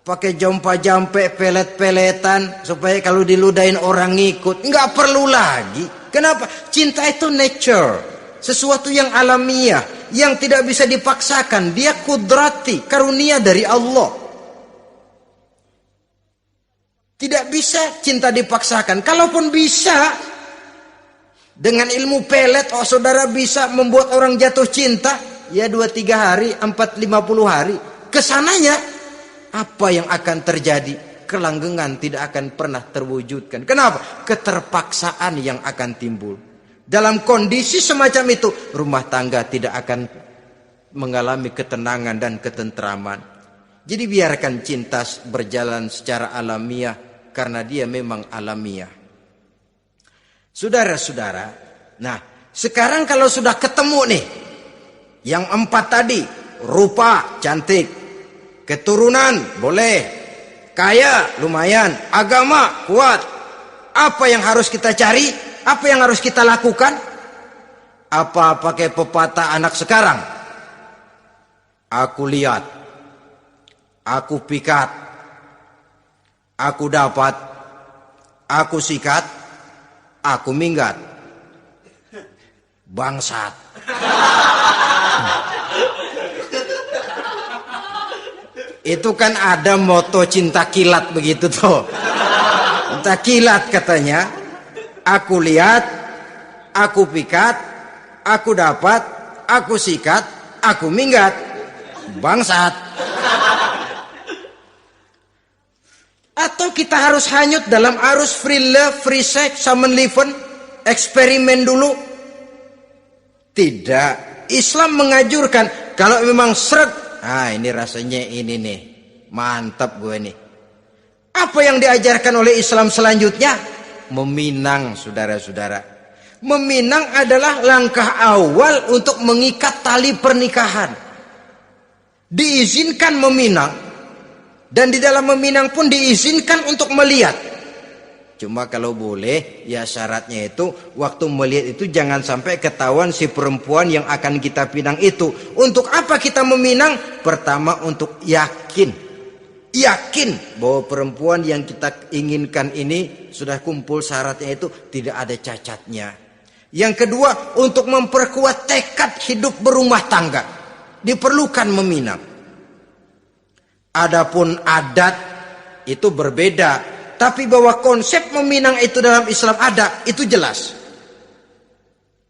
pakai jompa-jampe, pelet-peletan supaya kalau diludahin orang ngikut. Nggak perlu lagi. Kenapa? Cinta itu nature, sesuatu yang alamiah, yang tidak bisa dipaksakan. Dia kudrati, karunia dari Allah. Tidak bisa cinta dipaksakan. Kalaupun bisa, dengan ilmu pelet, saudara bisa membuat orang jatuh cinta, ya 2-3 hari, 4-50 hari. Kesananya, apa yang akan terjadi? Kelanggengan tidak akan pernah terwujudkan. Kenapa? Keterpaksaan yang akan timbul. Dalam kondisi semacam itu, rumah tangga tidak akan mengalami ketenangan dan ketentraman. Jadi biarkan cinta berjalan secara alamiah, karena dia memang alamiah. Saudara-saudara, nah sekarang kalau sudah ketemu nih, yang 4 tadi, rupa cantik, keturunan boleh, kaya lumayan, agama kuat. Apa yang harus kita cari? Apa yang harus kita lakukan? Apa pakai pepatah anak sekarang? Aku lihat, aku pikat, aku dapat, aku sikat, aku minggat. Bangsat. Itu kan ada moto cinta kilat begitu tuh. Cinta kilat katanya. Aku lihat, aku pikat, aku dapat, aku sikat, aku minggat. Bangsat. Atau kita harus hanyut dalam arus free love, free sex, summon living, eksperimen dulu? Tidak. Islam mengajurkan kalau memang seret, ini rasanya ini nih, mantap gue nih. Apa yang diajarkan oleh Islam selanjutnya? Meminang, saudara-saudara. Meminang adalah langkah awal untuk mengikat tali pernikahan. Diizinkan meminang, dan di dalam meminang pun diizinkan untuk melihat. Cuma kalau boleh, ya syaratnya itu waktu melihat itu jangan sampai ketahuan si perempuan yang akan kita pinang itu. Untuk apa kita meminang? Pertama, untuk yakin bahwa perempuan yang kita inginkan ini sudah kumpul syaratnya itu, tidak ada cacatnya. Yang kedua, untuk memperkuat tekad hidup berumah tangga, diperlukan meminang. Adapun adat itu berbeda. Tapi bahwa konsep meminang itu dalam Islam ada, itu jelas.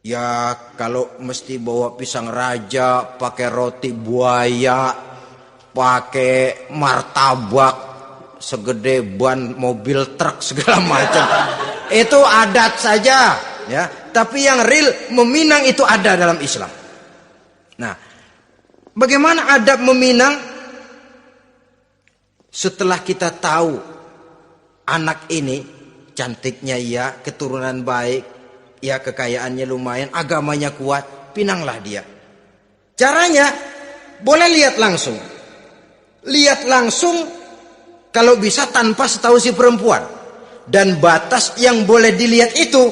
Ya kalau mesti bawa pisang raja, pakai roti buaya, pakai martabak segede ban mobil truk segala macam, itu adat saja, ya. Tapi yang real meminang itu ada dalam Islam. Nah, bagaimana adab meminang? Setelah kita tahu anak ini cantiknya ya, keturunan baik, ya kekayaannya lumayan, agamanya kuat, pinanglah dia. Caranya boleh lihat langsung. Lihat langsung kalau bisa tanpa setahu si perempuan. Dan batas yang boleh dilihat itu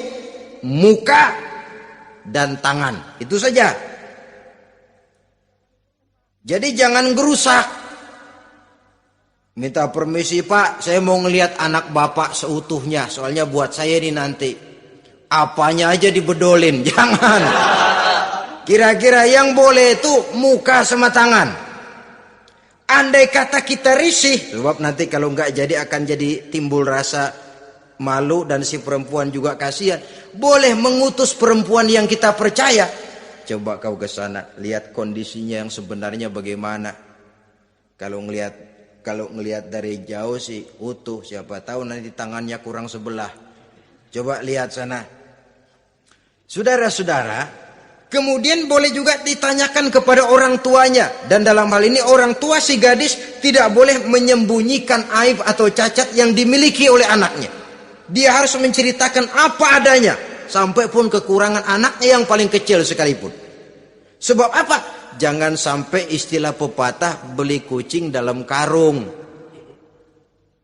muka dan tangan. Itu saja. Jadi jangan gerusak. Minta permisi Pak, saya mau ngelihat anak bapak seutuhnya, soalnya buat saya ini nanti. Apanya aja dibedolin, jangan. Kira-kira yang boleh itu muka sama tangan. Andai kata kita risih, sebab nanti kalau nggak jadi akan jadi timbul rasa malu dan si perempuan juga kasihan. Boleh mengutus perempuan yang kita percaya Coba kau ke sana, lihat kondisinya yang sebenarnya bagaimana. Kalau ngelihat dari jauh sih utuh, siapa tahu nanti tangannya kurang sebelah. Coba lihat sana. Saudara-saudara, kemudian boleh juga ditanyakan kepada orang tuanya. Dan dalam hal ini orang tua si gadis tidak boleh menyembunyikan aib atau cacat yang dimiliki oleh anaknya. Dia harus menceritakan apa adanya, sampai pun kekurangan anaknya yang paling kecil sekalipun. Sebab apa? Jangan sampai istilah pepatah beli kucing dalam karung.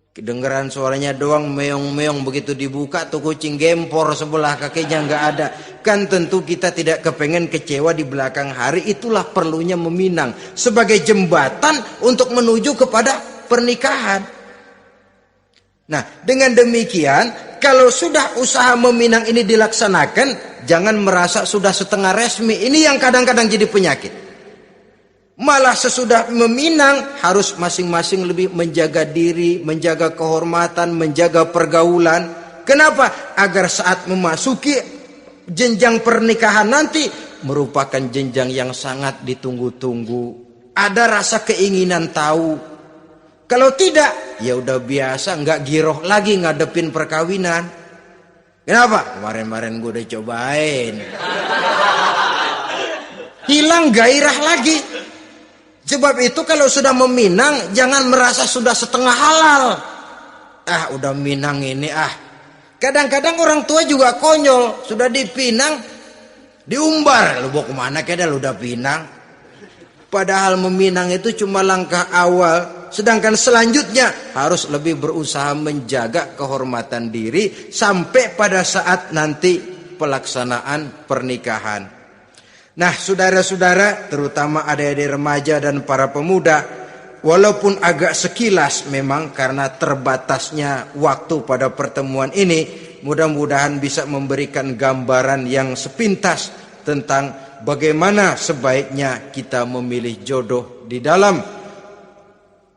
Kedengeran suaranya doang meong-meong, begitu dibuka tuh kucing gempor sebelah kakinya nggak ada. Kan tentu kita tidak kepengen kecewa di belakang hari. Itulah perlunya meminang sebagai jembatan untuk menuju kepada pernikahan. Nah, dengan demikian, kalau sudah usaha meminang ini dilaksanakan, jangan merasa sudah setengah resmi. Ini yang kadang-kadang jadi penyakit. Malah sesudah meminang harus masing-masing lebih menjaga diri, menjaga kehormatan, menjaga pergaulan. Kenapa? Agar saat memasuki jenjang pernikahan nanti merupakan jenjang yang sangat ditunggu-tunggu. Ada rasa keinginan tahu. Kalau tidak, ya udah biasa, nggak giroh lagi ngadepin perkawinan. Kenapa? Kemarin-kemarin gue udah cobain. Hilang gairah lagi. Sebab itu kalau sudah meminang, jangan merasa sudah setengah halal. Udah minang ini Kadang-kadang orang tua juga konyol. Sudah dipinang, diumbar. Lu mau kemana keda lu udah pinang? Padahal meminang itu cuma langkah awal. Sedangkan selanjutnya harus lebih berusaha menjaga kehormatan diri sampai pada saat nanti pelaksanaan pernikahan. Nah, saudara-saudara, terutama adik-adik remaja dan para pemuda, walaupun agak sekilas memang karena terbatasnya waktu pada pertemuan ini, mudah-mudahan bisa memberikan gambaran yang sepintas tentang bagaimana sebaiknya kita memilih jodoh di dalam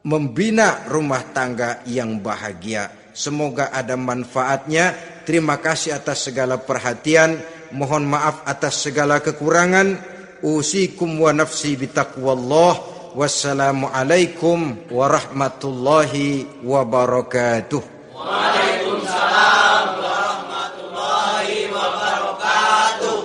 membina rumah tangga yang bahagia. Semoga ada manfaatnya. Terima kasih atas segala perhatian. Mohon maaf atas segala kekurangan. Usikum wa nafsi bitaqwallah. Wassalamualaikum warahmatullahi wabarakatuh. Waalaikumsalam warahmatullahi wabarakatuh.